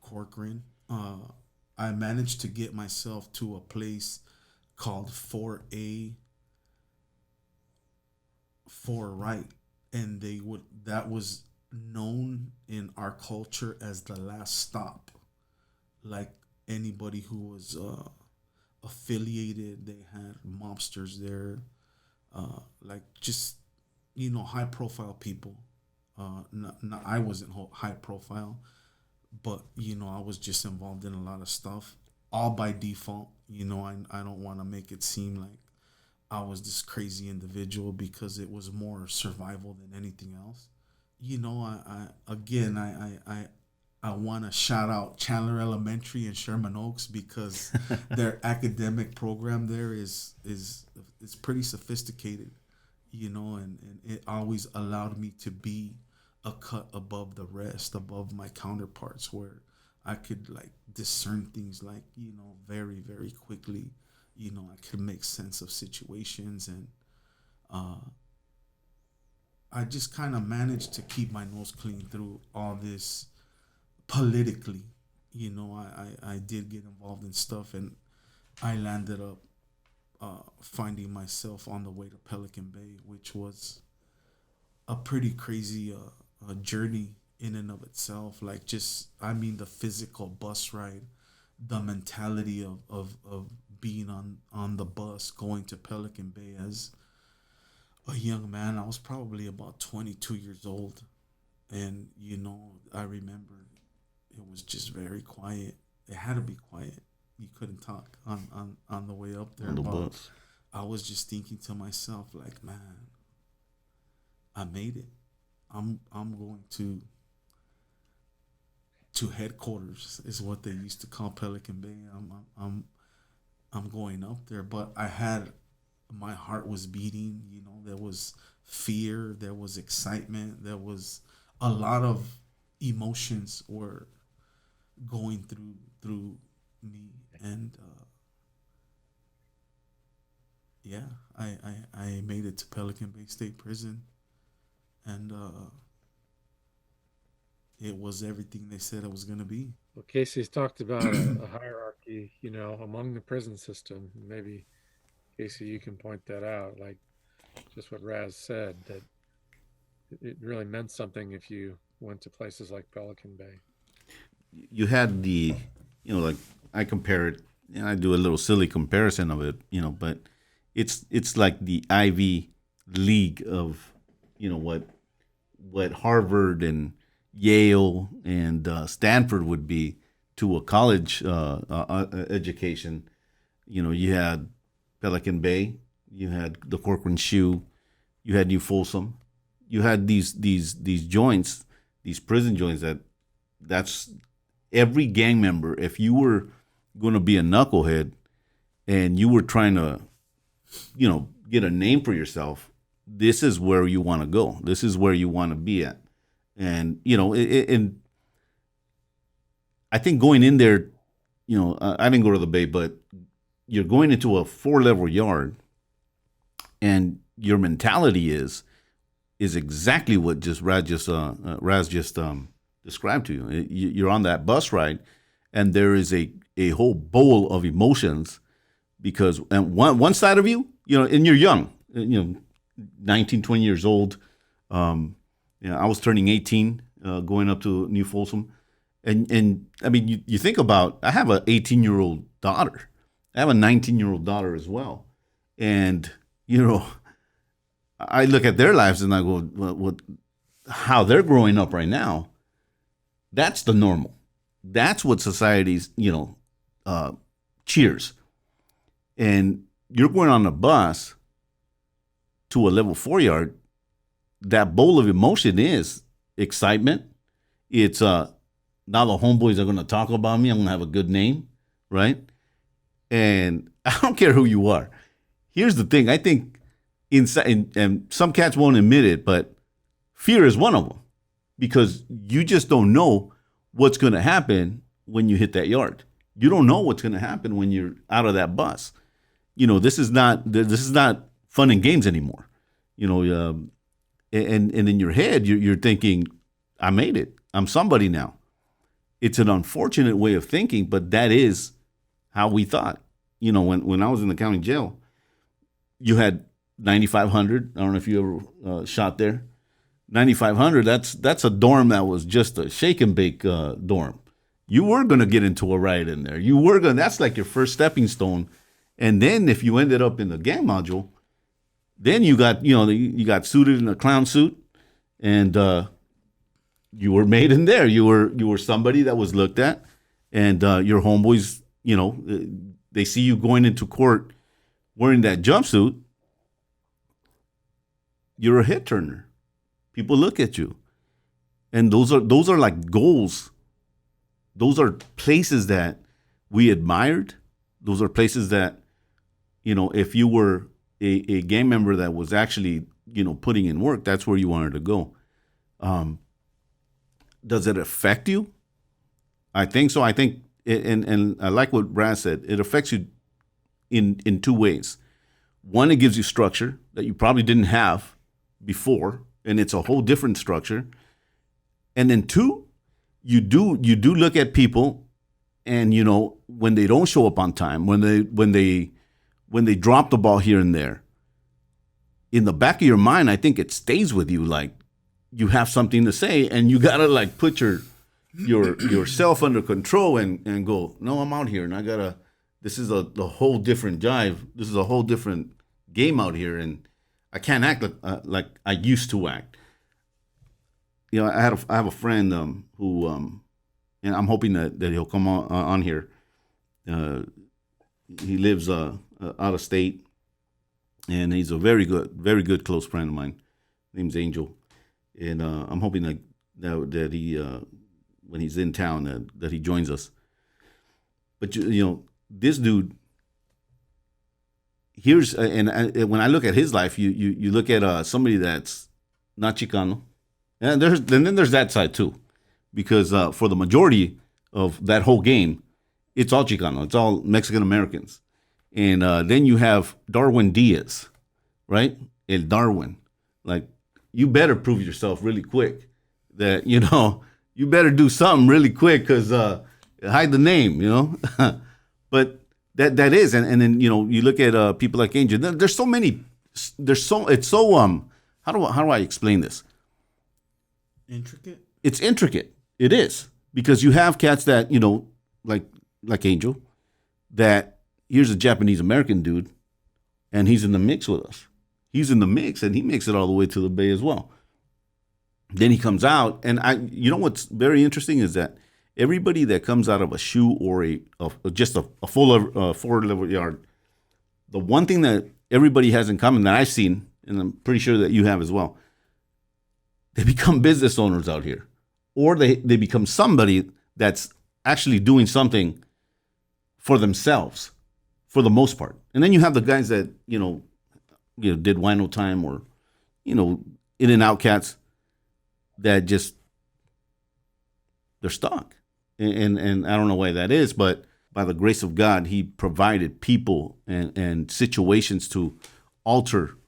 [SPEAKER 3] Corcoran. I managed to get myself to a place called 4A, 4 Right, and that was known in our culture as the last stop. Like anybody who was affiliated, they had mobsters there, like just high profile people. I wasn't high profile, but I was just involved in a lot of stuff, all by default. I don't want to make it seem like I was this crazy individual because it was more survival than anything else. I want to shout out Chandler Elementary and Sherman Oaks because their academic program there is pretty sophisticated, and it always allowed me to be a cut above the rest, above my counterparts, where I could like discern things like, very, very quickly. I could make sense of situations, and I just kind of managed to keep my nose clean through all this politically. I did get involved in stuff, and I landed up finding myself on the way to Pelican Bay, which was a pretty crazy journey in and of itself. Like the physical bus ride, the mentality of being on the bus going to Pelican Bay as a young man. I was probably about 22 years old, and I remember it was just very quiet. It had to be quiet. You couldn't talk on the way up there.
[SPEAKER 1] On the bus.
[SPEAKER 3] I was just thinking to myself, like, man, I made it. I'm going to headquarters, is what they used to call Pelican Bay. I'm going up there, but my heart was beating. There was fear, there was excitement, there was a lot of emotions were going through me, and I made it to Pelican Bay State Prison, and it was everything they said it was going to be.
[SPEAKER 2] Well, Casey's talked about a hierarchy, among the prison system. Maybe, Casey, you can point that out, like just what Raz said, that it really meant something if you went to places like Pelican Bay.
[SPEAKER 1] You had like I compare it, and I do a little silly comparison of it, but it's like the Ivy League of, what Harvard and Yale and Stanford would be to a college education. You had Pelican Bay, you had the Corcoran Shoe, you had New Folsom, you had these joints, these prison joints that's every gang member. If you were going to be a knucklehead and you were trying to, get a name for yourself, this is where you want to go. This is where you want to be at. And, and I think going in there, I didn't go to the Bay, but you're going into a 4-level yard, and your mentality is exactly what Raz just described to you. You're on that bus ride, and there is a whole bowl of emotions because and one side of you, and you're young, 19, 20 years old. I was turning 18, going up to New Folsom, and I mean, you think about, I have an 18-year-old daughter, I have a 19-year-old daughter as well, and I look at their lives and I go, what how they're growing up right now. That's the normal. That's what society's, cheers. And you're going on a bus to a level 4 yard. That bowl of emotion is excitement. It's now the homeboys are going to talk about me. I'm going to have a good name, right? And I don't care who you are. Here's the thing. I think inside, and some cats won't admit it, but fear is one of them because you just don't know what's going to happen when you hit that yard. You don't know what's going to happen when you're out of that bus. This is not fun and games anymore. And in your head, you're thinking, I made it. I'm somebody now. It's an unfortunate way of thinking, but that is how we thought. When I was in the county jail, you had 9,500. I don't know if you ever shot there. 9,500. That's a dorm that was just a shake and bake dorm. You were gonna get into a riot in there. That's like your first stepping stone. And then if you ended up in the gang module, then you got suited in a clown suit, and you were made in there. You were somebody that was looked at, and your homeboys, they see you going into court wearing that jumpsuit. You're a hit turner. People look at you, and those are like goals. Those are places that we admired. Those are places that, if you were a gang member that was actually, putting in work, that's where you wanted to go. Does it affect you? I think so. I think, and I like what Brad said. It affects you in two ways. One, it gives you structure that you probably didn't have before, and it's a whole different structure. And then two, you do look at people, and when they don't show up on time, when they drop the ball here and there, in the back of your mind, I think it stays with you. Like you have something to say, and you gotta like put yourself under control and go, no, I'm out here, and this is the whole different jive. This is a whole different game out here, and I can't act like I used to act. I have a friend who, and I'm hoping that he'll come on here. He lives out of state, and he's a very good close friend of mine. His name's Angel, and I'm hoping that he when he's in town that he joins us. But this dude. When I look at his life, you look at somebody that's not Chicano, and then there's that side too, because for the majority of that whole game, it's all Chicano, it's all Mexican Americans, and then you have Darwin Diaz, right? El Darwin, like you better prove yourself really quick. That you better do something really quick because hide the name, but. That is, and then you look at people like Angel. There's so many. It's so how do I explain this?
[SPEAKER 3] Intricate.
[SPEAKER 1] It's intricate. It is because you have cats that like Angel, that here's a Japanese American dude, and he's in the mix with us. He's in the mix, and he makes it all the way to the Bay as well. Then he comes out, and what's very interesting is that. Everybody that comes out of a shoe or just a full 4 level yard, the one thing that everybody has in common that I've seen, and I'm pretty sure that you have as well, they become business owners out here, or they become somebody that's actually doing something for themselves, for the most part. And then you have the guys that did wino time or in and out cats that just they're stuck. And I don't know why that is, but by the grace of God, he provided people and situations to alter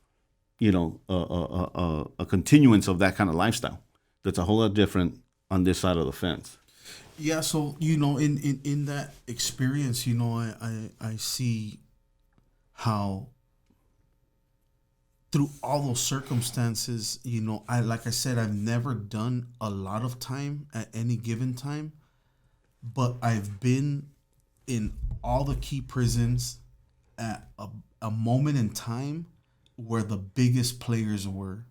[SPEAKER 1] a continuance of that kind of lifestyle. That's a whole lot different on this side of the fence.
[SPEAKER 3] Yeah, so in that experience, I see how through all those circumstances, like I said, I've never done a lot of time at any given time, but I've been in all the key prisons at a moment in time where the biggest players were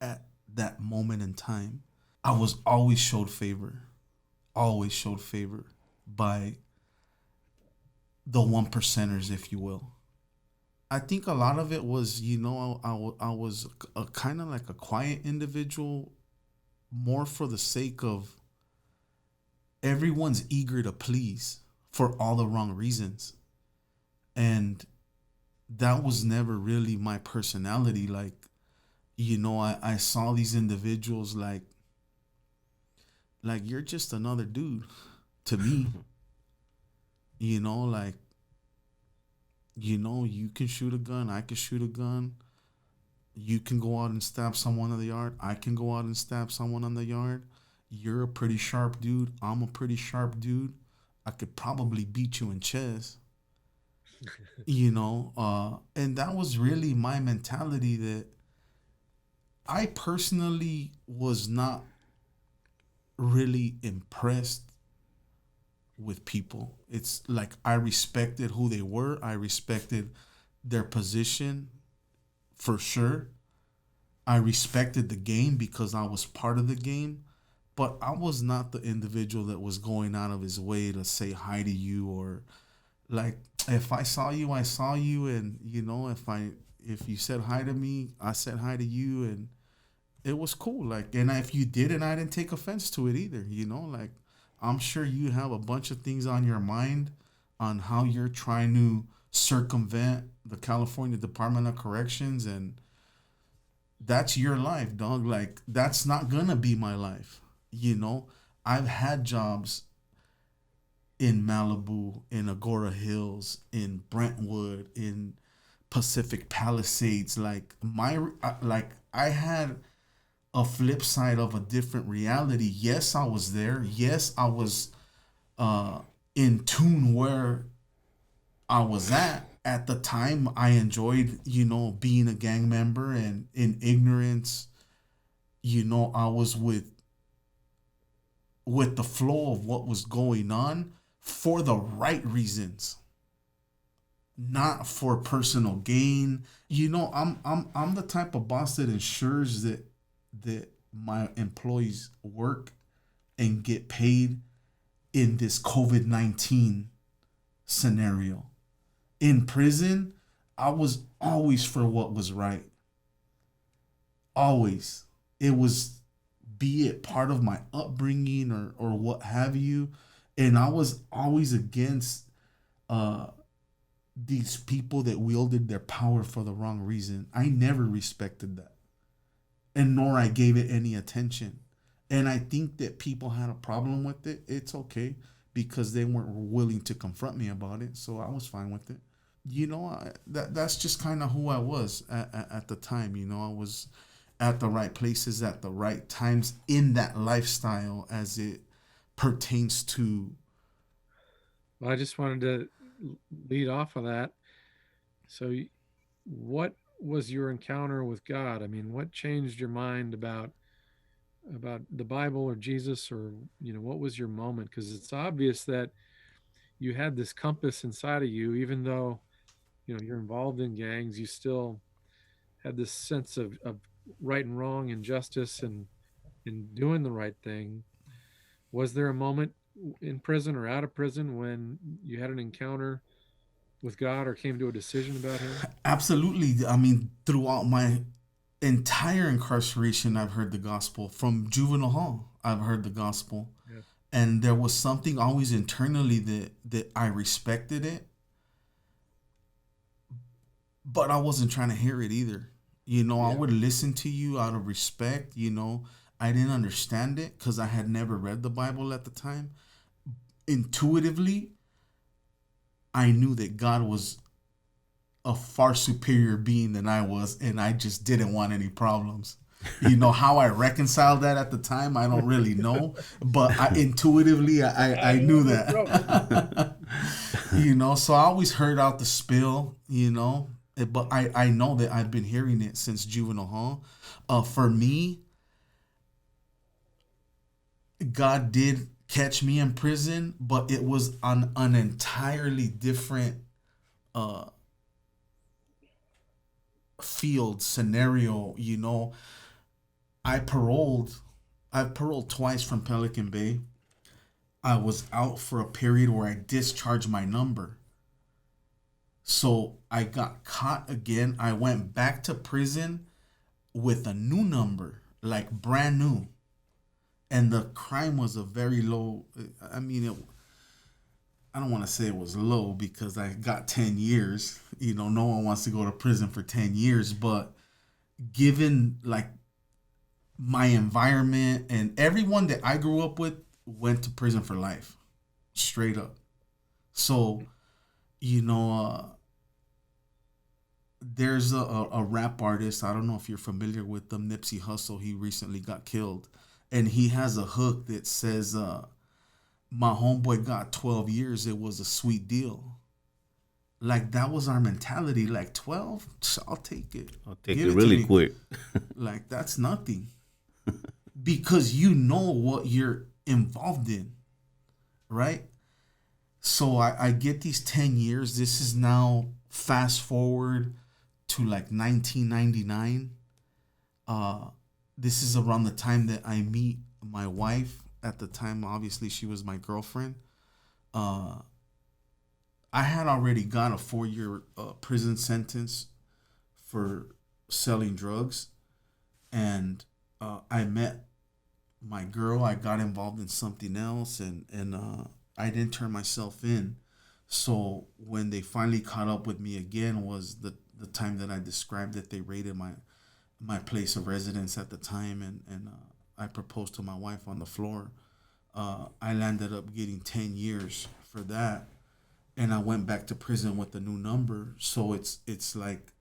[SPEAKER 3] at that moment in time. I was always showed favor by the one percenters, if you will. I think a lot of it was, I was a kind of like a quiet individual, more for the sake of everyone's eager to please for all the wrong reasons. And that was never really my personality. Like, I saw these individuals like you're just another dude to me. Like, you can shoot a gun, I can shoot a gun. You can go out and stab someone in the yard, I can go out and stab someone in the yard. You're a pretty sharp dude, I'm a pretty sharp dude. I could probably beat you in chess. And that was really my mentality, that I personally was not really impressed with people. It's like I respected who they were. I respected their position for sure. I respected the game because I was part of the game, but I was not the individual that was going out of his way to say hi to you, or like, if I saw you, I saw you, and if you said hi to me, I said hi to you, and it was cool. Like, and if you did, and I didn't take offense to it either. Like, I'm sure you have a bunch of things on your mind on how you're trying to circumvent the California Department of Corrections, and that's your life, dog. Like, that's not gonna be my life. I've had jobs in Malibu, in Agora Hills, in Brentwood, in Pacific Palisades. Like, I had a flip side of a different reality. Yes, I was there. Yes, I was in tune where I was at the time. I enjoyed, being a gang member, and in ignorance, I was with the flow of what was going on for the right reasons, not for personal gain. I'm the type of boss that ensures that my employees work and get paid in this COVID-19 scenario. In prison, I was always for what was right. Always. It was, be it part of my upbringing or what have you. And I was always against these people that wielded their power for the wrong reason. I never respected that, and nor I gave it any attention. And I think that people had a problem with it. It's okay, because they weren't willing to confront me about it, so I was fine with it. That's just kind of who I was at the time. I was at the right places at the right times in that lifestyle as it pertains to.
[SPEAKER 2] Well, I just wanted to lead off of that. So, what was your encounter with God? I mean, what changed your mind about the Bible or Jesus, or what was your moment? Because it's obvious that you had this compass inside of you, even though you're involved in gangs, you still had this sense of right and wrong and justice and doing the right thing. Was there a moment in prison or out of prison when you had an encounter with God or came to a decision about Him?
[SPEAKER 3] Absolutely. I mean, throughout my entire incarceration, I've heard the gospel. From juvenile hall, I've heard the gospel.
[SPEAKER 2] Yeah.
[SPEAKER 3] And there was something always internally that I respected it, but I wasn't trying to hear it either. I would listen to you out of respect. I didn't understand it because I had never read the Bible at the time. Intuitively, I knew that God was a far superior being than I was, and I just didn't want any problems. You know how I reconciled that at the time, I don't really know, but intuitively I knew that. You know, so I always heard out the spill, you know, but I know that I've been hearing it since juvenile hall. For me, God did catch me in prison, but it was on an entirely different uh field scenario. You know, I paroled. I've paroled twice from Pelican Bay. I was out for a period where I discharged my number. So I got caught again. I went back to prison with a new number, like brand new. And the crime was a very low. I mean, I don't want to say it was low because I got 10 years. You know, no one wants to go to prison for 10 years. But given like my environment and everyone that I grew up with went to prison for life, straight up. So, you know, there's a rap artist. I don't know if you're familiar with them, Nipsey Hussle. He recently got killed. And he has a hook that says, my homeboy got 12 years. It was a sweet deal. Like, that was our mentality. Like, 12? I'll take it.
[SPEAKER 1] I'll take it really quick.
[SPEAKER 3] Like, that's nothing. Because you know what you're involved in, right? So I get these 10 years. This is now fast forward to like 1999. This is around the time that I meet my wife. At the time, obviously, she was my girlfriend. I had already got a 4-year prison sentence for selling drugs. And I met my girl. I got involved in something else, and I didn't turn myself in. So when they finally caught up with me again was the time that I described that they raided my place of residence at the time, and I proposed to my wife on the floor. I landed up getting 10 years for that, and I went back to prison with a new number. So it's like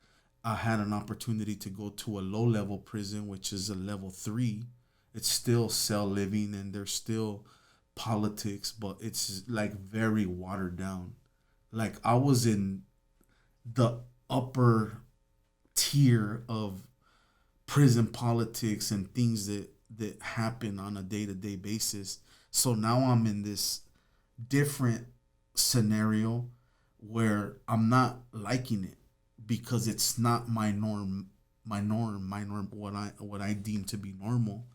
[SPEAKER 3] I had an opportunity to go to a low level prison, which is a level 3. It's still cell living and there's still politics, but it's like very watered down. Like I was in the upper tier of prison politics and things that happen on a day-to-day basis. So now I'm in this different scenario where I'm not liking it because it's not my norm, what I deem to be normal.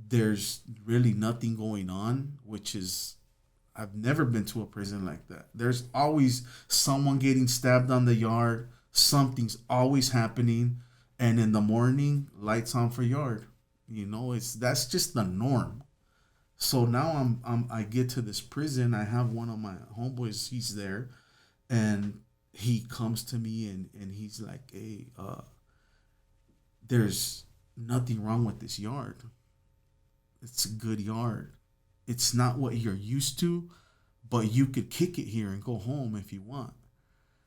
[SPEAKER 3] There's really nothing going on, which is I've never been to a prison like that. There's always someone getting stabbed on the yard. Something's always happening, and in the morning, lights on for yard. You know, that's just the norm. So now I get to this prison. I have one of my homeboys. He's there, and he comes to me and he's like, "Hey, there's nothing wrong with this yard. It's a good yard. It's not what you're used to, but you could kick it here and go home if you want."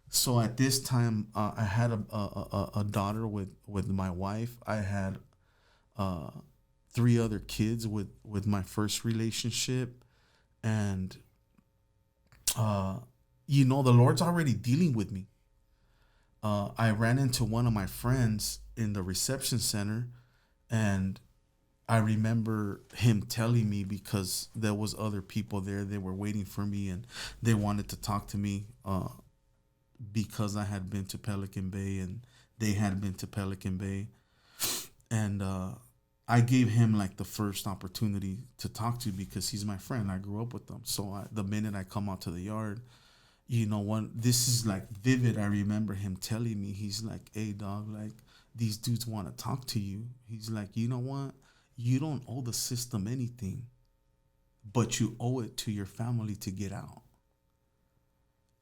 [SPEAKER 3] So at this time, I had a daughter with my wife. I had 3 other kids with my first relationship, and you know, the Lord's already dealing with me. I ran into one of my friends in the reception center, and I remember him telling me, because there was other people there, they were waiting for me and they wanted to talk to me because I had been to Pelican Bay and they had been to Pelican Bay. And I gave him like the first opportunity to talk to because he's my friend. I grew up with him. So the minute I come out to the yard, you know, this is like vivid. I remember him telling me, he's like, "Hey dog, like these dudes want to talk to you." He's like, "You know what? You don't owe the system anything, but you owe it to your family to get out."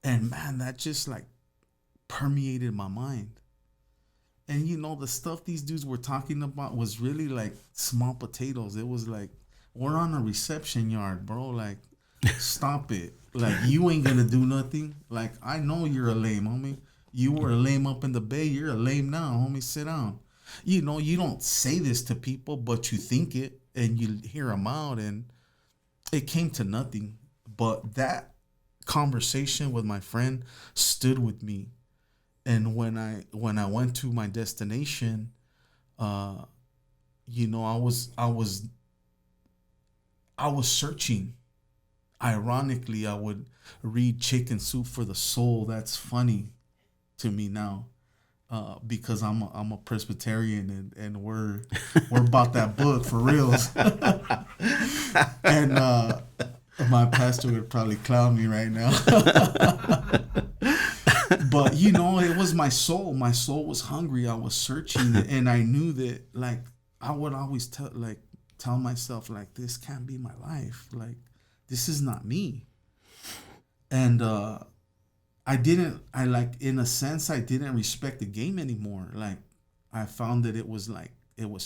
[SPEAKER 3] And man, that just like permeated my mind. And you know, the stuff these dudes were talking about was really like small potatoes. It was like, we're on a reception yard, bro. Like, stop it. Like, you ain't gonna do nothing. Like, I know you're a lame, homie. You were a lame up in the Bay. You're a lame now, homie. Sit down. You know, you don't say this to people, but you think it, and you hear them out, and it came to nothing. But that conversation with my friend stood with me. And when I went to my destination, you know, I was searching. Ironically, I would read Chicken Soup for the Soul. That's funny to me now, because I'm a Presbyterian, and we're about that book for reals. And my pastor would probably clown me right now. But you know, it was my soul. My soul was hungry. I was searching, and I knew that, like, I would always tell myself, like, this can't be my life. Like, this is not me. And in a sense, I didn't respect the game anymore. Like, I found that it was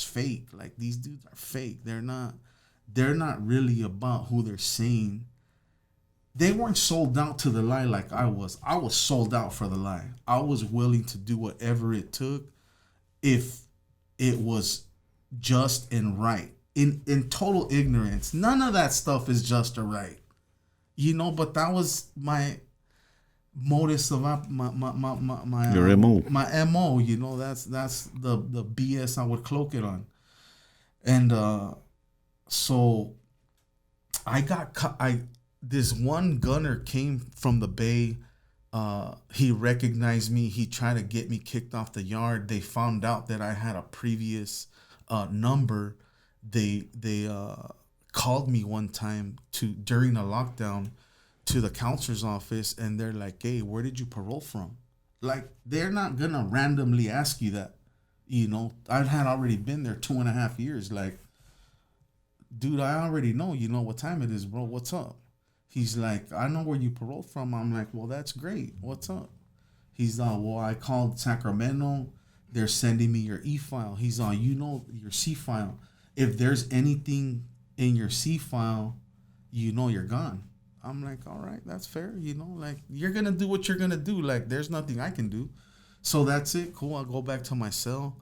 [SPEAKER 3] fake. Like, these dudes are fake. They're not really about who they're saying. They weren't sold out to the lie like I was. I was sold out for the lie. I was willing to do whatever it took if it was just and right. In total ignorance. None of that stuff is just or right. You know, but that was my modus of my
[SPEAKER 1] your MO.
[SPEAKER 3] My MO, you know, that's the BS I would cloak it on. And so this one gunner came from the Bay. He recognized me. He tried to get me kicked off the yard. They found out that I had a previous number. They called me one time during a lockdown to the counselor's office, and they're like, "Hey, where did you parole from?" Like, they're not gonna randomly ask you that. You know, I had already been there 2.5 years. Like, dude, I already know. You know what time it is, bro. What's up? He's like, "I know where you paroled from." I'm like, "Well, that's great. What's up?" He's well, I called Sacramento. They're sending me your E-file. He's you know, your C-file. If there's anything in your C-file, you know you're gone. I'm like, all right, that's fair. You know, like, you're going to do what you're going to do. Like, there's nothing I can do. So that's it. Cool. I'll go back to my cell.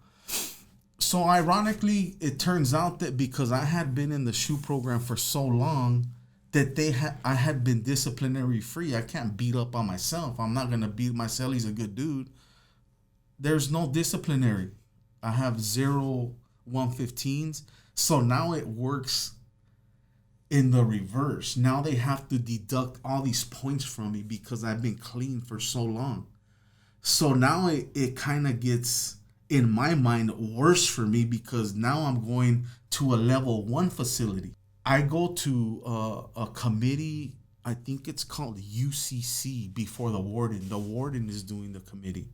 [SPEAKER 3] So ironically, it turns out that because I had been in the SHU program for so long that I had been disciplinary free. I can't beat up on myself. I'm not going to beat my cell. He's a good dude. There's no disciplinary. I have 0 115s. So now it works in the reverse. Now they have to deduct all these points from me because I've been clean for so long. So now it kind of gets, in my mind, worse for me because now I'm going to a level 1 facility. I go to a committee, I think it's called UCC, before the warden. The warden is doing the committee.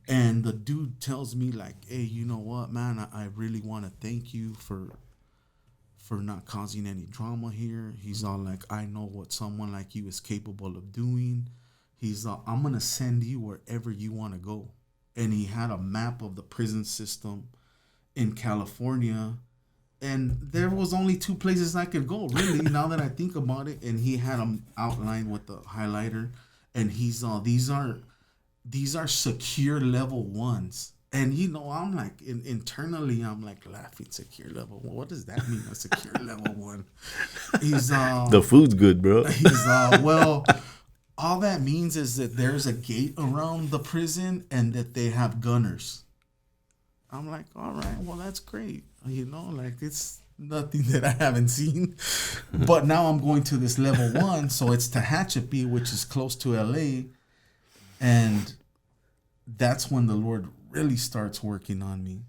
[SPEAKER 3] And the dude tells me, like, "Hey, you know what, man? I really want to thank you for not causing any drama here." He's all like, "I know what someone like you is capable of doing." He's "I'm going to send you wherever you want to go." And he had a map of the prison system in California. And there was only 2 places I could go, really, now that I think about it. And he had them outlined with the highlighter. And he's these are secure level 1s. And, you know, I'm like, internally, I'm like laughing, secure level 1. What does that mean, a secure level 1? He's
[SPEAKER 1] the food's good, bro.
[SPEAKER 3] He's well, all that means is that there's a gate around the prison and that they have gunners. I'm like, all right, well, that's great. You know, like, it's nothing that I haven't seen. But now I'm going to this level 1, so it's Tehachapi, which is close to LA. And that's when the Lord really starts working on me.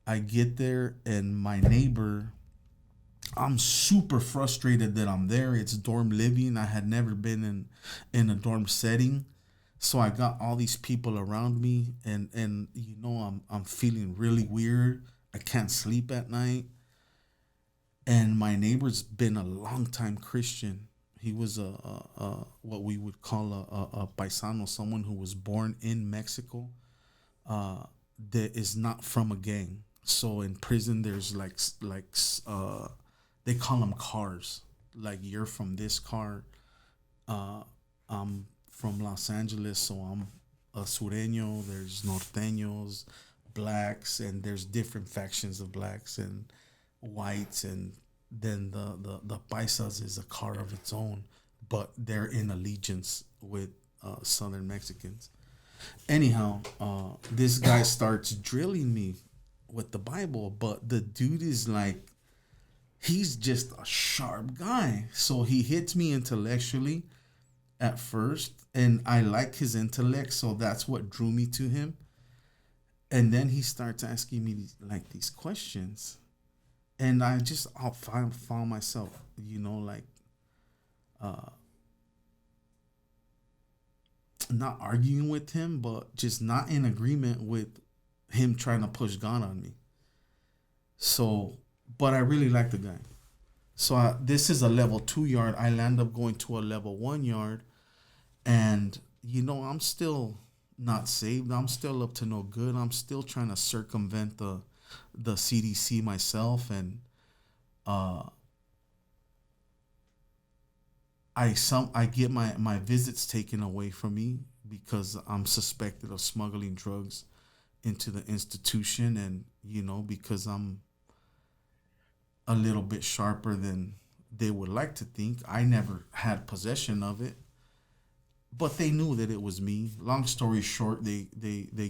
[SPEAKER 3] I get there, and my neighbor, I'm super frustrated that I'm there. It's dorm living. I had never been in a dorm setting. So I got all these people around me, and you know, I'm feeling really weird. I can't sleep at night. And my neighbor's been a long time Christian. He was a what we would call a paisano, someone who was born in Mexico, that is not from a gang. So in prison, there's like they call them cars. Like, you're from this car. I'm from Los Angeles, so I'm a sureño. There's norteños, blacks, and there's different factions of blacks and whites, and then the paisas is a car of its own, but they're in allegiance with Southern Mexicans. Anyhow, this guy starts drilling me with the Bible, but the dude is like, he's just a sharp guy. So he hits me intellectually at first, and I like his intellect, so that's what drew me to him. And then he starts asking me these questions, and I found myself, not arguing with him, but just not in agreement with him trying to push God on me. So, but I really like the guy. So this is a level 2 yard. I land up going to a level 1 yard, and I'm still not saved. I'm still up to no good. I'm still trying to circumvent the CDC myself, and I get my visits taken away from me because I'm suspected of smuggling drugs into the institution, and because I'm a little bit sharper than they would like to think. I never had possession of it, but they knew that it was me. Long story short, they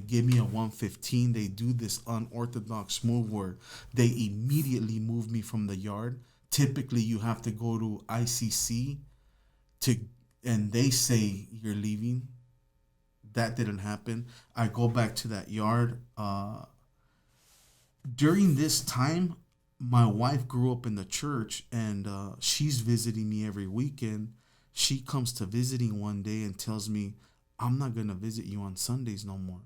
[SPEAKER 3] give me a 115. They do this unorthodox move where they immediately move me from the yard. Typically, you have to go to ICC and they say you're leaving. That didn't happen. I go back to that yard. During this time, my wife grew up in the church, and she's visiting me every weekend. She comes to visiting one day and tells me, I'm not going to visit you on Sundays no more.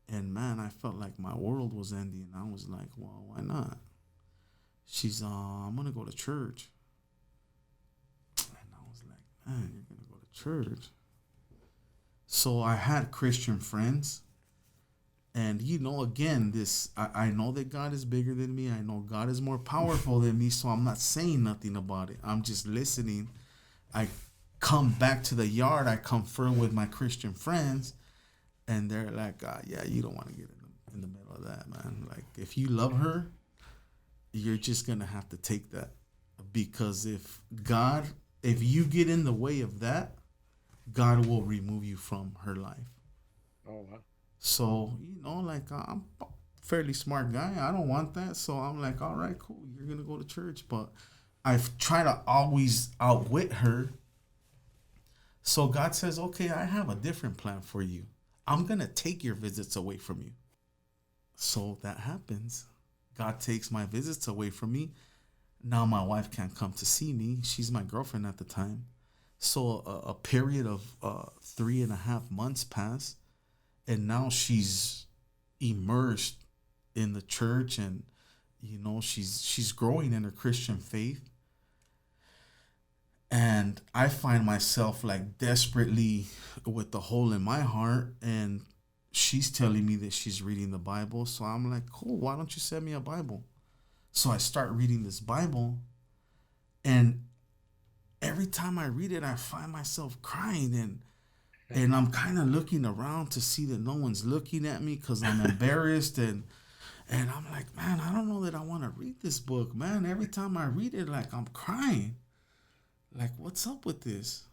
[SPEAKER 3] And man, I felt like my world was ending. I was like, well, why not? She's, I'm going to go to church. And I was like, man, you're going to go to church? So I had Christian friends. And, again, I know that God is bigger than me. I know God is more powerful than me, so I'm not saying nothing about it. I'm just listening. I come back to the yard. I confer with my Christian friends, and they're like, yeah, you don't want to get in the middle of that, man. Like, if you love her, you're just going to have to take that. Because if you get in the way of that, God will remove you from her life.
[SPEAKER 2] Oh, wow.
[SPEAKER 3] So, I'm a fairly smart guy. I don't want that. So I'm like, all right, cool. You're going to go to church. But I've tried to always outwit her. So God says, okay, I have a different plan for you. I'm going to take your visits away from you. So that happens. God takes my visits away from me. Now my wife can't come to see me. She's my girlfriend at the time. So a period of 3.5 months passed. And now she's immersed in the church, and she's growing in her Christian faith. And I find myself like desperately with the hole in my heart, and she's telling me that she's reading the Bible. So I'm like, cool, why don't you send me a Bible? So I start reading this Bible, and every time I read it, I find myself crying, and I'm kind of looking around to see that no one's looking at me because I'm embarrassed. And I'm like, man, I don't know that I want to read this book, man. Every time I read it, like, I'm crying. Like, what's up with this?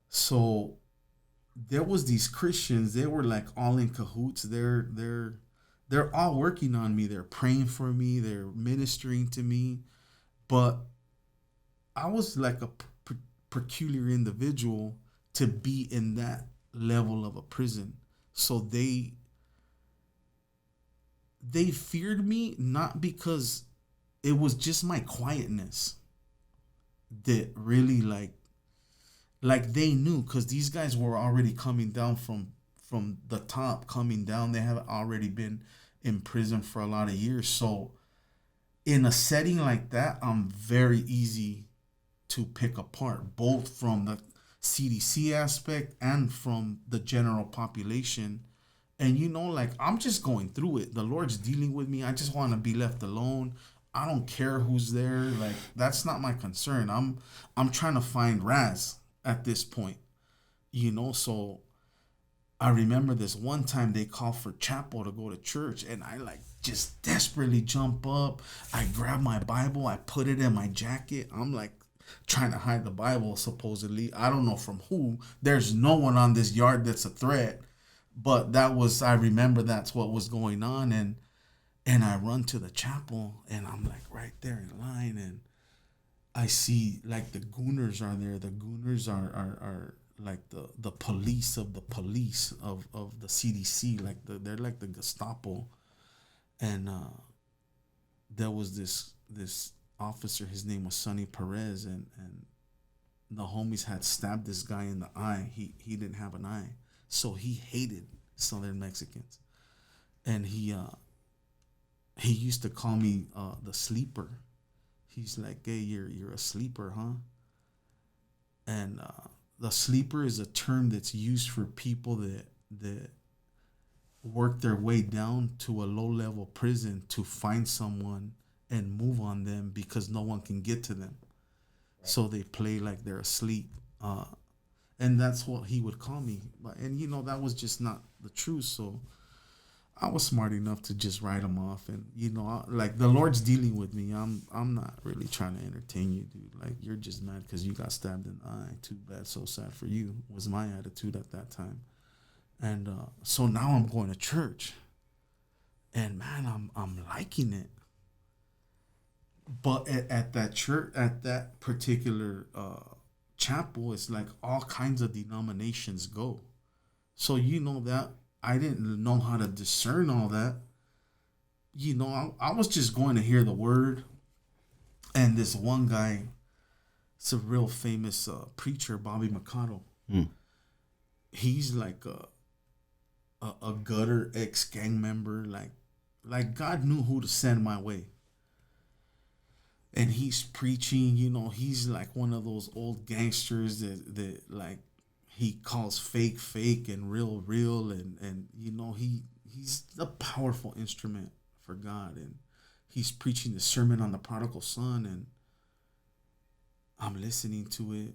[SPEAKER 3] So there was these Christians. They were like all in cahoots. They're all working on me. They're praying for me. They're ministering to me. But I was like a peculiar individual to be in that level of a prison. So they feared me, not because it was just my quietness that really like they knew, because these guys were already coming down from the top, coming down. They have already been in prison for a lot of years. So in a setting like that, I'm very easy to pick apart, both from the CDC aspect and from the general population. And I'm just going through it. The Lord's dealing with me. I just want to be left alone. I don't care who's there. Like, that's not my concern. I'm trying to find Raz at this point, So I remember this one time they called for chapel to go to church, and I like just desperately jump up. I grab my Bible, I put it in my jacket. I'm like trying to hide the Bible, supposedly. I don't know from who. There's no one on this yard that's a threat. But I remember that's what was going on. And I run to the chapel, and I'm like right there in line, and I see like the Gooners are there. The Gooners are like the police of the police of the CDC. Like they're like the Gestapo. And there was this officer, his name was Sonny Perez, and the homies had stabbed this guy in the eye. He didn't have an eye. So he hated Southern Mexicans. And he used to call me the sleeper. He's like, hey, you're a sleeper, huh? And the sleeper is a term that's used for people that work their way down to a low-level prison to find someone and move on them because no one can get to them. Right. So they play like they're asleep. And that's what he would call me. And, that was just not the truth. So I was smart enough to just write him off. And, like the Lord's dealing with me. I'm not really trying to entertain you, dude. Like, you're just mad because you got stabbed in the eye. Too bad, so sad for you, was my attitude at that time. And so now I'm going to church. And, man, I'm liking it. But at that church, at that particular chapel, it's like all kinds of denominations go. So that I didn't know how to discern all that. I was just going to hear the word. And this one guy, it's a real famous preacher, Bobby Mercado. He's like a gutter ex-gang member. Like God knew who to send my way. And he's preaching, he's like one of those old gangsters that like he calls fake and real. And he's a powerful instrument for God. And he's preaching the sermon on the prodigal son. And I'm listening to it.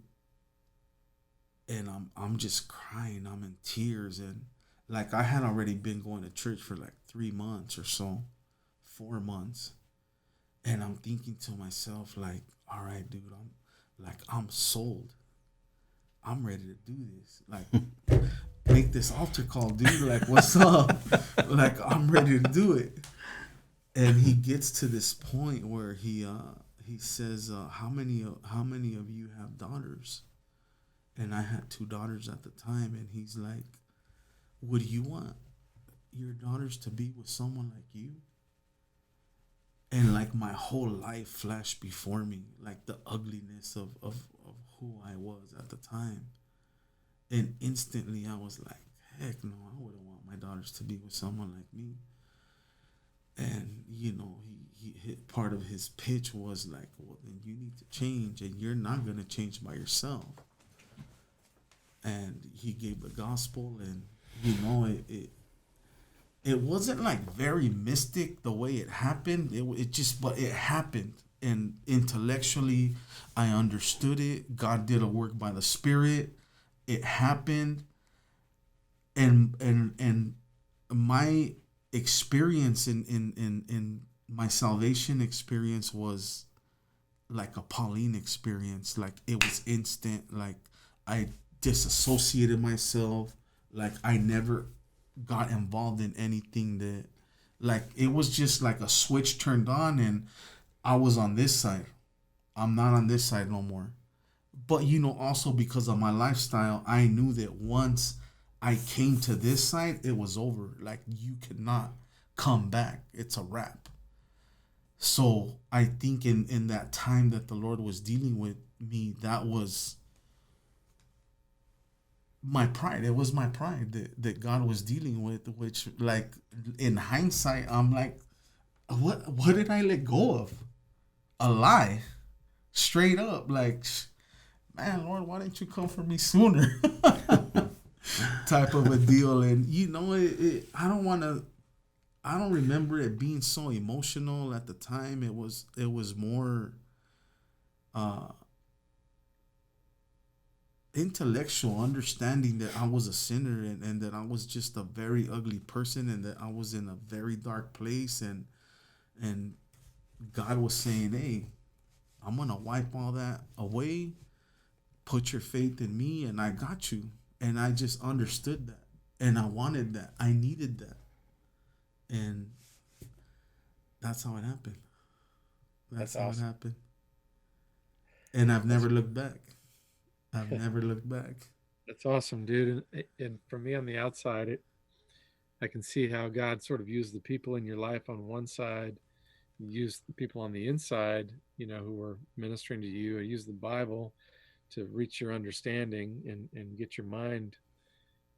[SPEAKER 3] And I'm just crying. I'm in tears. And like I had already been going to church for like 3 months or so, 4 months. And I'm thinking to myself, like, all right, dude, I'm sold. I'm ready to do this. Like, make this altar call, dude. Like, what's up? Like, I'm ready to do it. And he gets to this point where he says, how many of you have daughters? And I had 2 daughters at the time. And he's like, would you want your daughters to be with someone like you? And like my whole life flashed before me, like the ugliness of who I was at the time. And instantly I was like, heck no, I wouldn't want my daughters to be with someone like me. And, he hit part of his pitch was like, well, then you need to change, and you're not going to change by yourself. And he gave the gospel, and, it wasn't like very mystic the way it happened. But it happened. And intellectually, I understood it. God did a work by the Spirit. It happened. And my experience in my salvation experience was like a Pauline experience. Like it was instant. Like I disassociated myself. Like I never got involved in anything that, like, it was just like a switch turned on and I was on this side. I'm not on this side no more. But, also because of my lifestyle, I knew that once I came to this side, it was over. Like, you cannot come back. It's a wrap. So I think in that time that the Lord was dealing with me, that was my pride. It was my pride that God was dealing with, which, like, in hindsight, I'm like, what did I let go of? A lie. Straight up. Like, man, Lord, why didn't you come for me sooner? Type of a deal. And, I don't want to I don't remember it being so emotional at the time. It was more uh intellectual understanding that I was a sinner, and that I was just a very ugly person, and that I was in a very dark place, and God was saying, "Hey, I'm gonna wipe all that away. Put your faith in me, and I got you." And I just understood that, and I wanted that. I needed that, and that's how it happened. That's
[SPEAKER 2] That's
[SPEAKER 3] how it
[SPEAKER 2] awesome.
[SPEAKER 3] happened. And I've
[SPEAKER 2] That's
[SPEAKER 3] never looked back. I've never looked back.
[SPEAKER 2] that's awesome, dude. And for me on the outside, I can see how God sort of used the people in your life on one side, used the people on the inside, who were ministering to you, and used the Bible to reach your understanding and get your mind.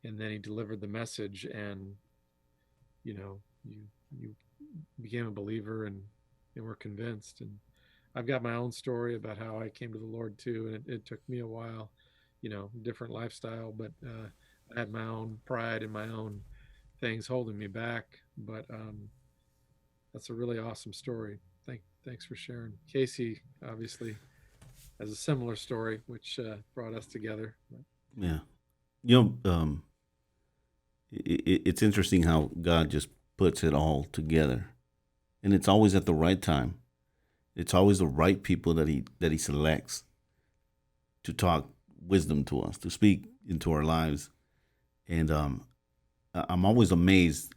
[SPEAKER 2] And then he delivered the message, and you became a believer, and were convinced. And I've got my own story about how I came to the Lord too, and it took me a while, different lifestyle, but I had my own pride and my own things holding me back. But that's a really awesome story. Thanks for sharing. Casey obviously has a similar story, which brought us together. But,
[SPEAKER 1] Yeah. You know, it's interesting how God just puts it all together, and it's always at the right time. It's always the right people that he selects to talk wisdom to us, to speak into our lives. And I'm always amazed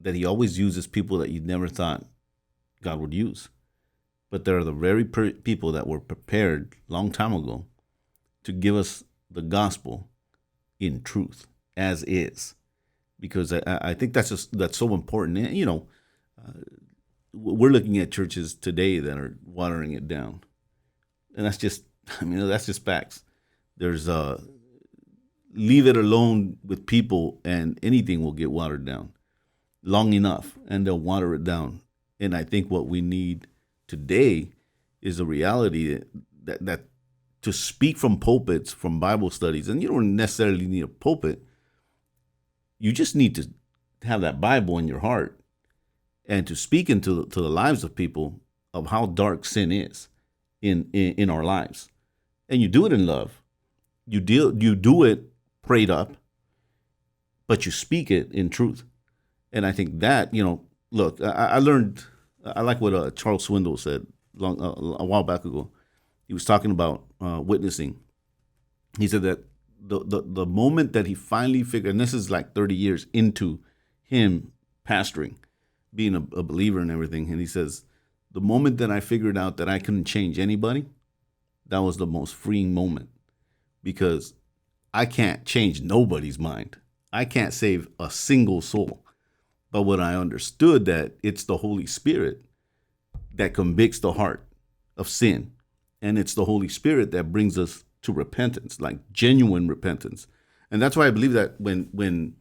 [SPEAKER 1] that he always uses people that you never thought God would use. But they're the very people that were prepared long time ago to give us the gospel in truth as is, because I think that's so important. And, we're looking at churches today that are watering it down, and that's just I mean that's just facts. There's leave it alone with people, and anything will get watered down long enough, and they'll water it down. And I think what we need today is a reality that to speak from pulpits, from Bible studies, and you don't necessarily need a pulpit. You just need to have that Bible in your heart and to speak into to the lives of people of how dark sin is in our lives. And you do it in love. You do it prayed up, but you speak it in truth. And I think that, look, I learned, I like what Charles Swindoll said a while back ago. He was talking about witnessing. He said that the moment that he finally figured, and this is like 30 years into him pastoring, being a believer and everything, and he says, the moment that I figured out that I couldn't change anybody, that was the most freeing moment, because I can't change nobody's mind. I can't save a single soul. But when I understood that it's the Holy Spirit that convicts the heart of sin, and it's the Holy Spirit that brings us to repentance, like genuine repentance. And that's why I believe that when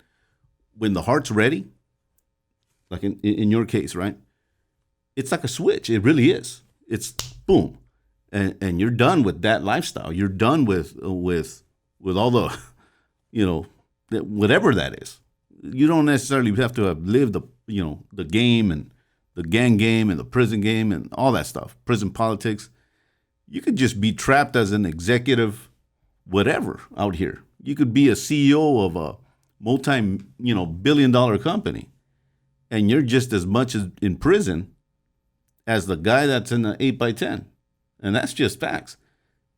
[SPEAKER 1] the heart's ready, like in your case, right? It's like a switch. It really is. It's boom, and you're done with that lifestyle. You're done with all the, whatever that is. You don't necessarily have to have lived the game and the gang game and the prison game and all that stuff, prison politics. You could just be trapped as an executive, whatever, out here. You could be a CEO of a multi-billion-dollar company, and you're just as much as in prison as the guy that's in the 8x10. And that's just facts.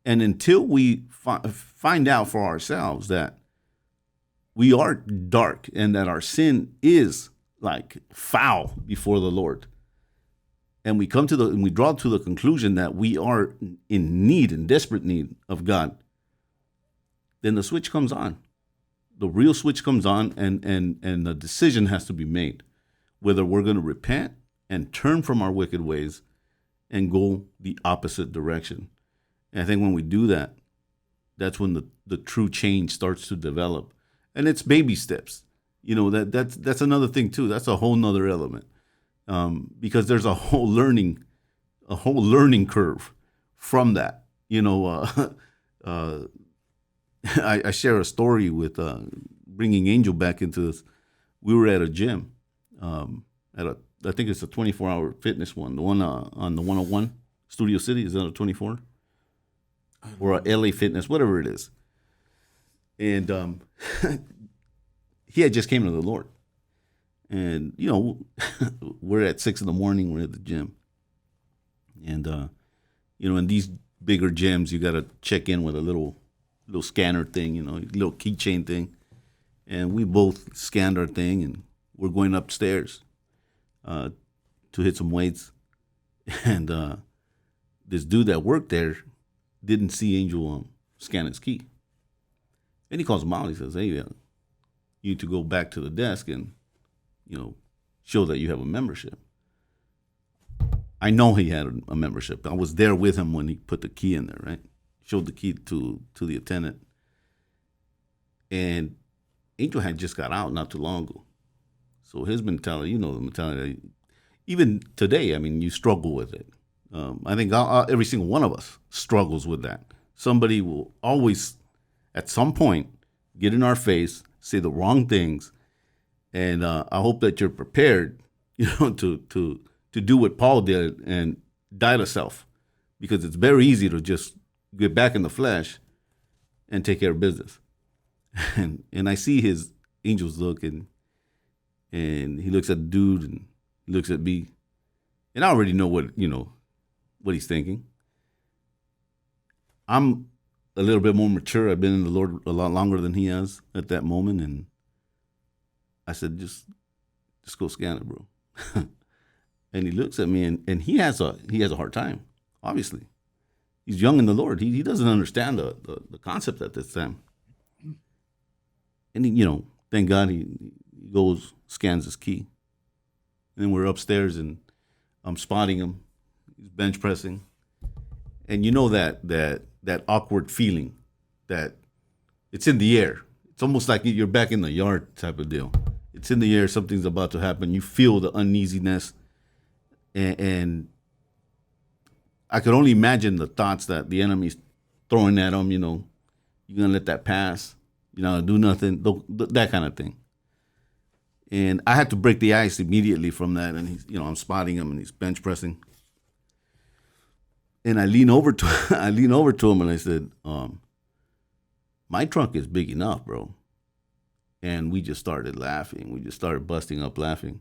[SPEAKER 1] And until we find out for ourselves that we are dark and that our sin is like foul before the Lord, and we draw to the conclusion that we are in desperate need of God, then the switch comes on. The real switch comes on, and the decision has to be made whether we're going to repent and turn from our wicked ways and go the opposite direction. And I think when we do that, that's when the true change starts to develop. And it's baby steps. That's another thing too. That's a whole nother element. Because there's a whole learning curve from that. I share a story with bringing Angel back into this. We were at a gym, at I think it's a 24-hour fitness one. The one on the 101 Studio City, is that a 24? Or a LA Fitness, whatever it is. And he had just came to the Lord. And, we're at 6 a.m, we're at the gym. And, in these bigger gyms, you got to check in with a little scanner thing, little keychain thing. And we both scanned our thing, and we're going upstairs to hit some weights. And this dude that worked there didn't see Angel scan his key. And he calls him out. He says, hey, you need to go back to the desk and, show that you have a membership. I know he had a membership. I was there with him when he put the key in there, right? Showed the key to the attendant. And Angel had just got out not too long ago. So his mentality, the mentality, even today, I mean, you struggle with it. I think every single one of us struggles with that. Somebody will always, at some point, get in our face, say the wrong things, and I hope that you're prepared, to do what Paul did and die to self, because it's very easy to just get back in the flesh and take care of business. And I see his Angel's look, and he looks at the dude and he looks at me, and I already know what he's thinking. I'm a little bit more mature. I've been in the Lord a lot longer than he has at that moment, and I said, just go scan it, bro. And he looks at me, and he has a hard time. Obviously, he's young in the Lord. He doesn't understand the concept at this time. And he, thank God he goes, scans his key, and then we're upstairs, and I'm spotting him. He's bench pressing, and that awkward feeling that it's in the air. It's almost like you're back in the yard type of deal. It's in the air. Something's about to happen. You feel the uneasiness, and I could only imagine the thoughts that the enemy's throwing at him. You're gonna let that pass. Do nothing. That kind of thing. And I had to break the ice immediately from that. And he's, I'm spotting him, and he's bench pressing. And I lean over to him, and I said, my trunk is big enough, bro. And we just started laughing. We just started busting up laughing.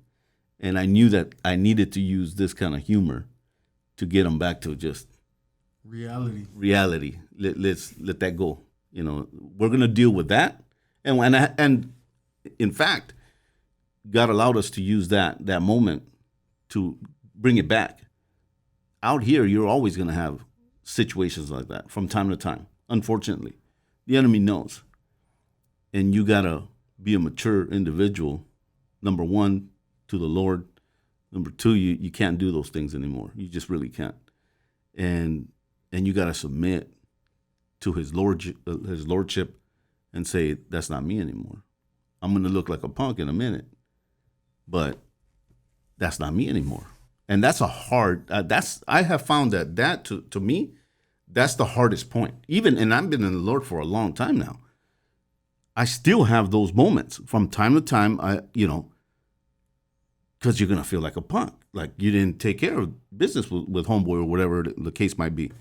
[SPEAKER 1] And I knew that I needed to use this kind of humor to get him back to just
[SPEAKER 3] reality.
[SPEAKER 1] Let's let that go. We're gonna deal with that. And in fact, God allowed us to use that moment to bring it back. Out here, you're always going to have situations like that from time to time. Unfortunately, the enemy knows. And you got to be a mature individual. Number one, to the Lord. Number two, you can't do those things anymore. You just really can't. And you got to submit to his lordship and say, that's not me anymore. I'm going to look like a punk in a minute, but that's not me anymore. And that's a hard, I have found that to me, that's the hardest point. And I've been in the Lord for a long time now. I still have those moments from time to time, because you're going to feel like a punk. Like you didn't take care of business with homeboy or whatever the case might be.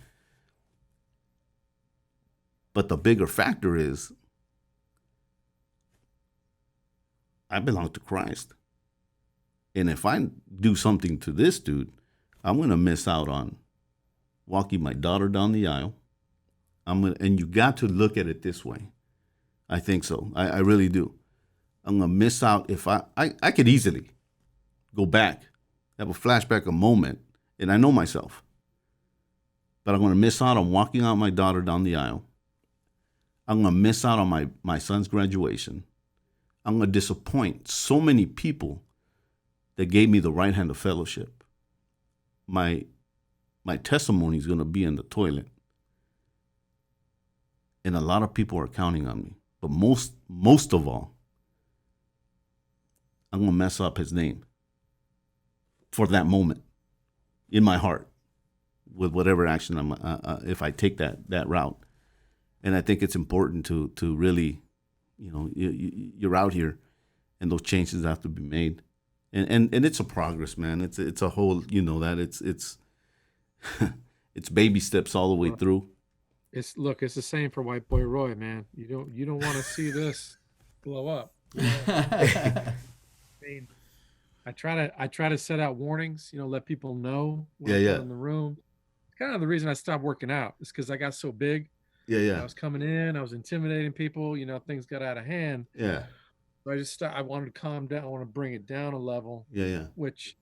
[SPEAKER 1] But the bigger factor is I belong to Christ. And if I do something to this dude, I'm going to miss out on walking my daughter down the aisle. And you got to look at it this way. I think so. I really do. I'm going to miss out if I could easily go back, have a flashback, a moment, and I know myself. But I'm going to miss out on walking out my daughter down the aisle. I'm going to miss out on my son's graduation. I'm going to disappoint so many people that gave me the right hand of fellowship. My testimony is going to be in the toilet. And a lot of people are counting on me. But most of all, I'm going to mess up his name for that moment in my heart with whatever action if I take that route. And I think it's important to really, you're out here and those changes have to be made. and it's a progress, man. It's a whole, that it's it's baby steps all the way through.
[SPEAKER 2] It's the same for White Boy Roy, man. You don't want to see this blow up. I mean, I try to set out warnings, let people know when
[SPEAKER 1] Yeah,
[SPEAKER 2] I
[SPEAKER 1] yeah,
[SPEAKER 2] come in the room. Kind of the reason I stopped working out is because I got so big.
[SPEAKER 1] yeah,
[SPEAKER 2] I
[SPEAKER 1] yeah,
[SPEAKER 2] was coming in, I was intimidating people, things got out of hand.
[SPEAKER 1] yeah,
[SPEAKER 2] So I wanted to calm down. I want to bring it down a level,
[SPEAKER 1] yeah, yeah.
[SPEAKER 2] which,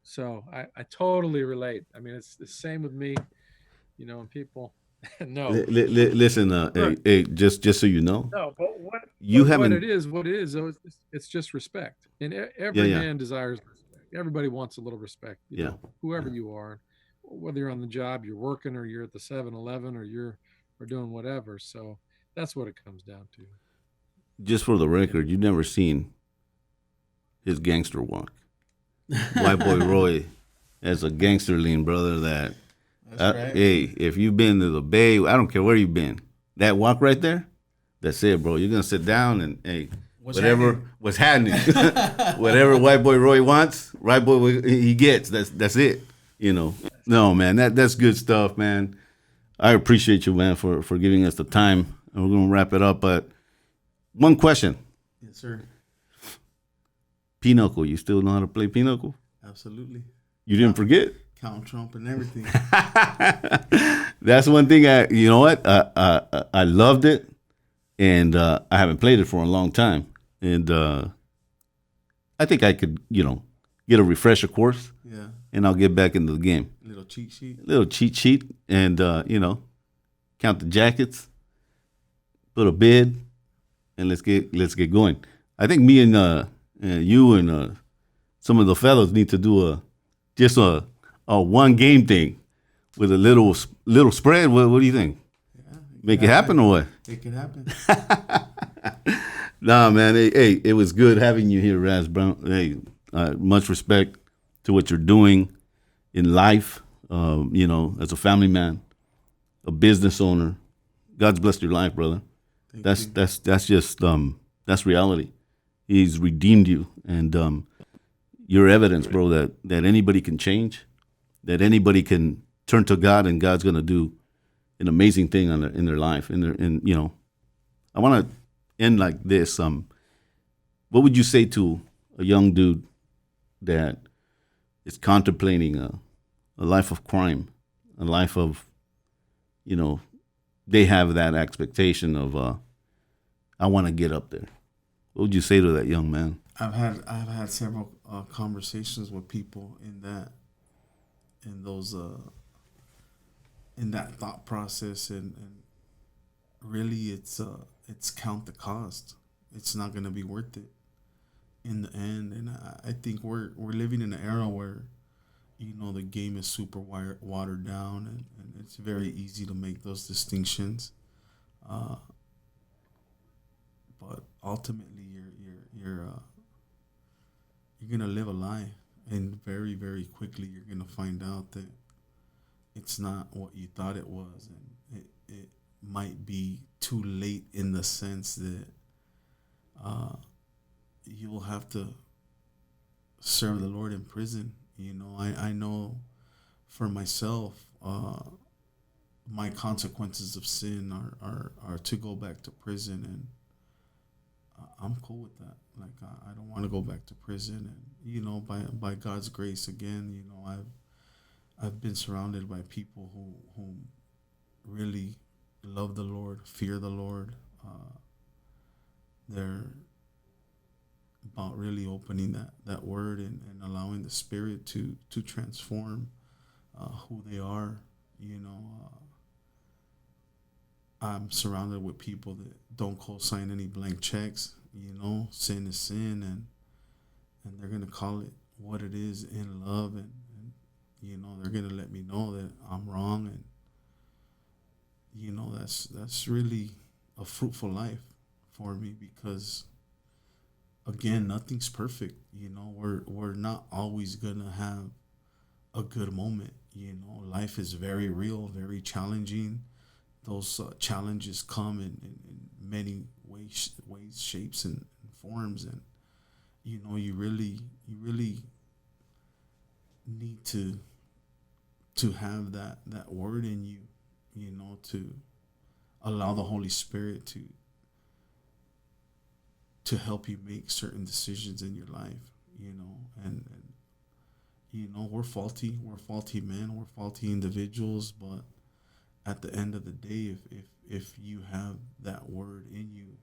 [SPEAKER 2] so I totally relate. I mean, it's the same with me, and people no.
[SPEAKER 1] Listen,
[SPEAKER 2] Right.
[SPEAKER 1] hey, just so you know,
[SPEAKER 2] No, but what
[SPEAKER 1] you
[SPEAKER 2] but what
[SPEAKER 1] haven't.
[SPEAKER 2] it is though, it's just respect. And
[SPEAKER 1] Yeah,
[SPEAKER 2] every
[SPEAKER 1] yeah,
[SPEAKER 2] man desires respect. Everybody wants a little respect,
[SPEAKER 1] yeah,
[SPEAKER 2] whoever
[SPEAKER 1] yeah.
[SPEAKER 2] you are, whether you're on the job, you're working, or you're at the 7-Eleven, or doing whatever. So that's what it comes down to.
[SPEAKER 1] Just for the
[SPEAKER 2] You know.
[SPEAKER 1] record, you've never seen his gangster walk. White Boy Roy as a gangster lean brother. That
[SPEAKER 3] That's right.
[SPEAKER 1] hey, if you've been to the Bay, I don't care where you've been. That walk right there, that's it, bro. You're gonna sit down and hey, what's happening, whatever White Boy Roy wants, White Boy he gets. That's it. No, man, that's good stuff, man. I appreciate you, man, for giving us the time, and we're gonna wrap it up. But one question:
[SPEAKER 3] Yes, sir.
[SPEAKER 1] Pinochle, you still know how to play Pinochle?
[SPEAKER 3] Absolutely.
[SPEAKER 1] You didn't forget?
[SPEAKER 3] Count Trump and everything.
[SPEAKER 1] That's one thing. You know what? I loved it, and I haven't played it for a long time, and I think I could, get a refresher course,
[SPEAKER 3] Yeah.
[SPEAKER 1] and I'll get back into the game.
[SPEAKER 3] Little cheat sheet.
[SPEAKER 1] Little cheat sheet, and count the jackets, put a bid, and let's get going. I think me and you and some of the fellows need to do just a one game thing with a little spread. What do you think?
[SPEAKER 3] Yeah.
[SPEAKER 1] Make it happen or what?
[SPEAKER 3] It can happen.
[SPEAKER 1] Nah, man. Hey, it was good having you here, Raz Brown. Hey, much respect to what you're doing in life. As a family man, a business owner. God's blessed your life, brother.
[SPEAKER 3] Thank you.
[SPEAKER 1] That's just that's reality. He's redeemed you, and you're evidence, bro, that anybody can change, that anybody can turn to God, and God's gonna do an amazing thing in their life. I want to end like this. What would you say to a young dude that is contemplating a life of crime, a life of, they have that expectation of, I want to get up there. What would you say to that young man?
[SPEAKER 3] I've had several conversations with people in that thought process, and really it's count the cost. It's not gonna be worth it in the end, and I think we're living in an era where the game is super watered down, and it's very easy to make those distinctions. Uh, but ultimately, you're gonna live a lie, and very very quickly you're gonna find out that it's not what you thought it was, and it might be too late in the sense that uh, you will have to serve the Lord in prison. I know for myself, my consequences of sin are to go back to prison, and I'm cool with that. Like I don't want to go back to prison, and by God's grace, again, I've been surrounded by people who really love the Lord, fear the Lord. They're about really opening that word, and allowing the Spirit to transform who they are. I'm surrounded with people that don't co-sign any blank checks. Sin is sin, and they're gonna call it what it is in love, and they're gonna let me know that I'm wrong, and that's really a fruitful life for me, because again, nothing's perfect. We're not always gonna have a good moment. Life is very real, very challenging. Those challenges come in many ways, shapes, and forms, and you really need to have that word in you, to allow the Holy Spirit to help you make certain decisions in your life, and we're faulty men, we're faulty individuals, but at the end of the day, if you have that word in you,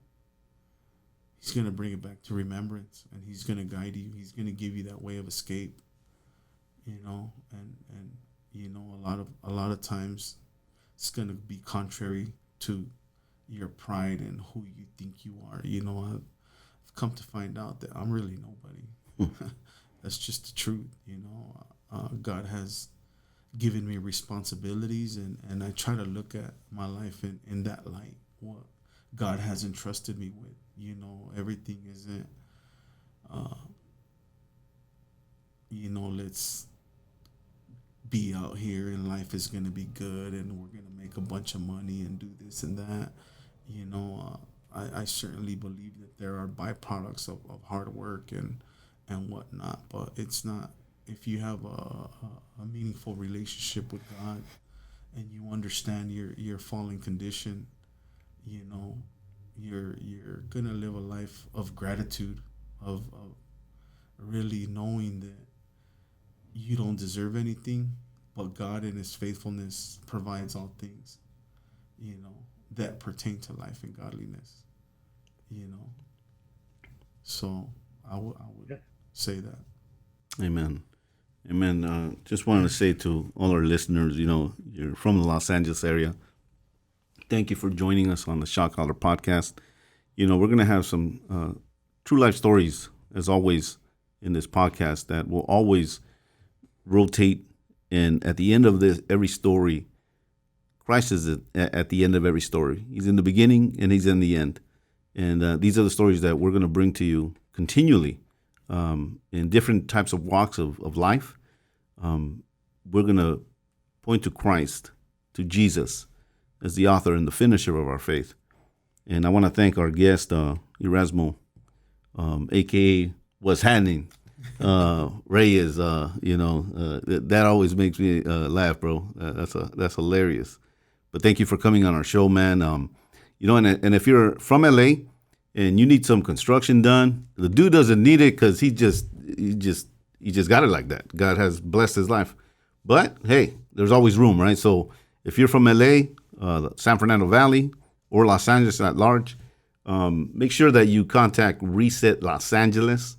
[SPEAKER 3] he's going to bring it back to remembrance, and he's going to guide you. He's going to give you that way of escape, and a lot of times it's going to be contrary to your pride and who you think you are. I've come to find out that I'm really nobody. That's just the truth. God has given me responsibilities, and I try to look at my life in that light, what God has entrusted me with. Everything isn't, let's be out here and life is going to be good and we're going to make a bunch of money and do this and that. I certainly believe that there are byproducts of hard work and whatnot, but it's not. If you have a meaningful relationship with God and you understand your fallen condition, you're gonna live a life of gratitude, of really knowing that you don't deserve anything, but God in His faithfulness provides all things, that pertain to life and godliness, So I would say that.
[SPEAKER 1] Amen. Just wanted to say to all our listeners, you're from the Los Angeles area. Thank you for joining us on the Shot Caller podcast. We're going to have some true life stories, as always, in this podcast that will always rotate. And at the end of every story, Christ is at the end of every story. He's in the beginning and He's in the end. And these are the stories that we're going to bring to you continually in different types of walks of life. We're going to point to Christ, to Jesus, as the author and the finisher of our faith. And I want to thank our guest, Erasmo, a.k.a. What's Happening, Reyes. That always makes me laugh, bro. That's hilarious. But thank you for coming on our show, man. And if you're from LA and you need some construction done, the dude doesn't need it because he just got it like that. God has blessed his life. But hey, there's always room, right? So if you're from LA, San Fernando Valley, or Los Angeles at large, make sure that you contact Reset Los Angeles.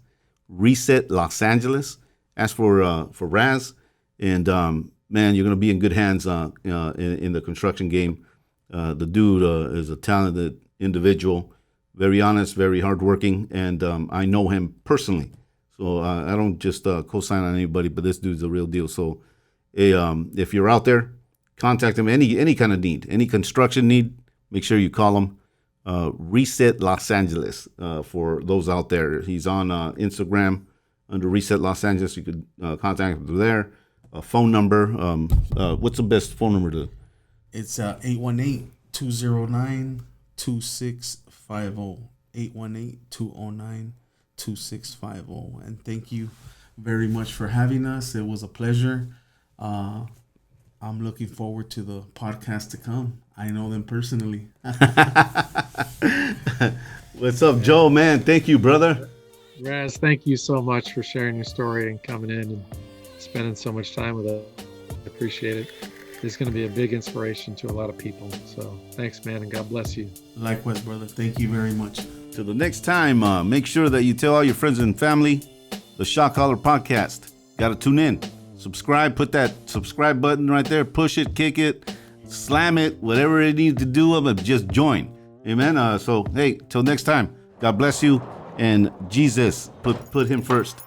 [SPEAKER 1] Reset Los Angeles. Ask for Raz, and man, you're gonna be in good hands in the construction game. The dude is a talented individual, very honest, very hardworking, and I know him personally. So I don't just co-sign on anybody, but this dude's a real deal. So if you're out there, contact him. Any kind of need, any construction need, make sure you call him. Reset Los Angeles for those out there. He's on Instagram under Reset Los Angeles. You could contact him there. Phone number. What's the best phone number to?
[SPEAKER 3] It's 818-209-2650. 818-209-2650. And thank you very much for having us. It was a pleasure. I'm looking forward to the podcast to come. I know them personally.
[SPEAKER 1] What's up, Joe, man? Thank you, brother.
[SPEAKER 2] Raz, thank you so much for sharing your story and coming in and spending so much time with us. I appreciate it. It's going to be a big inspiration to a lot of people. So thanks, man, and God bless you.
[SPEAKER 3] Likewise, brother. Thank you very much.
[SPEAKER 1] Till the next time, make sure that you tell all your friends and family the Shot Caller podcast. Got to tune in. Subscribe. Put that subscribe button right there. Push it, kick it, slam it, whatever it needs to do. Just join. Amen. So, hey, till next time, God bless you. And Jesus, put him first.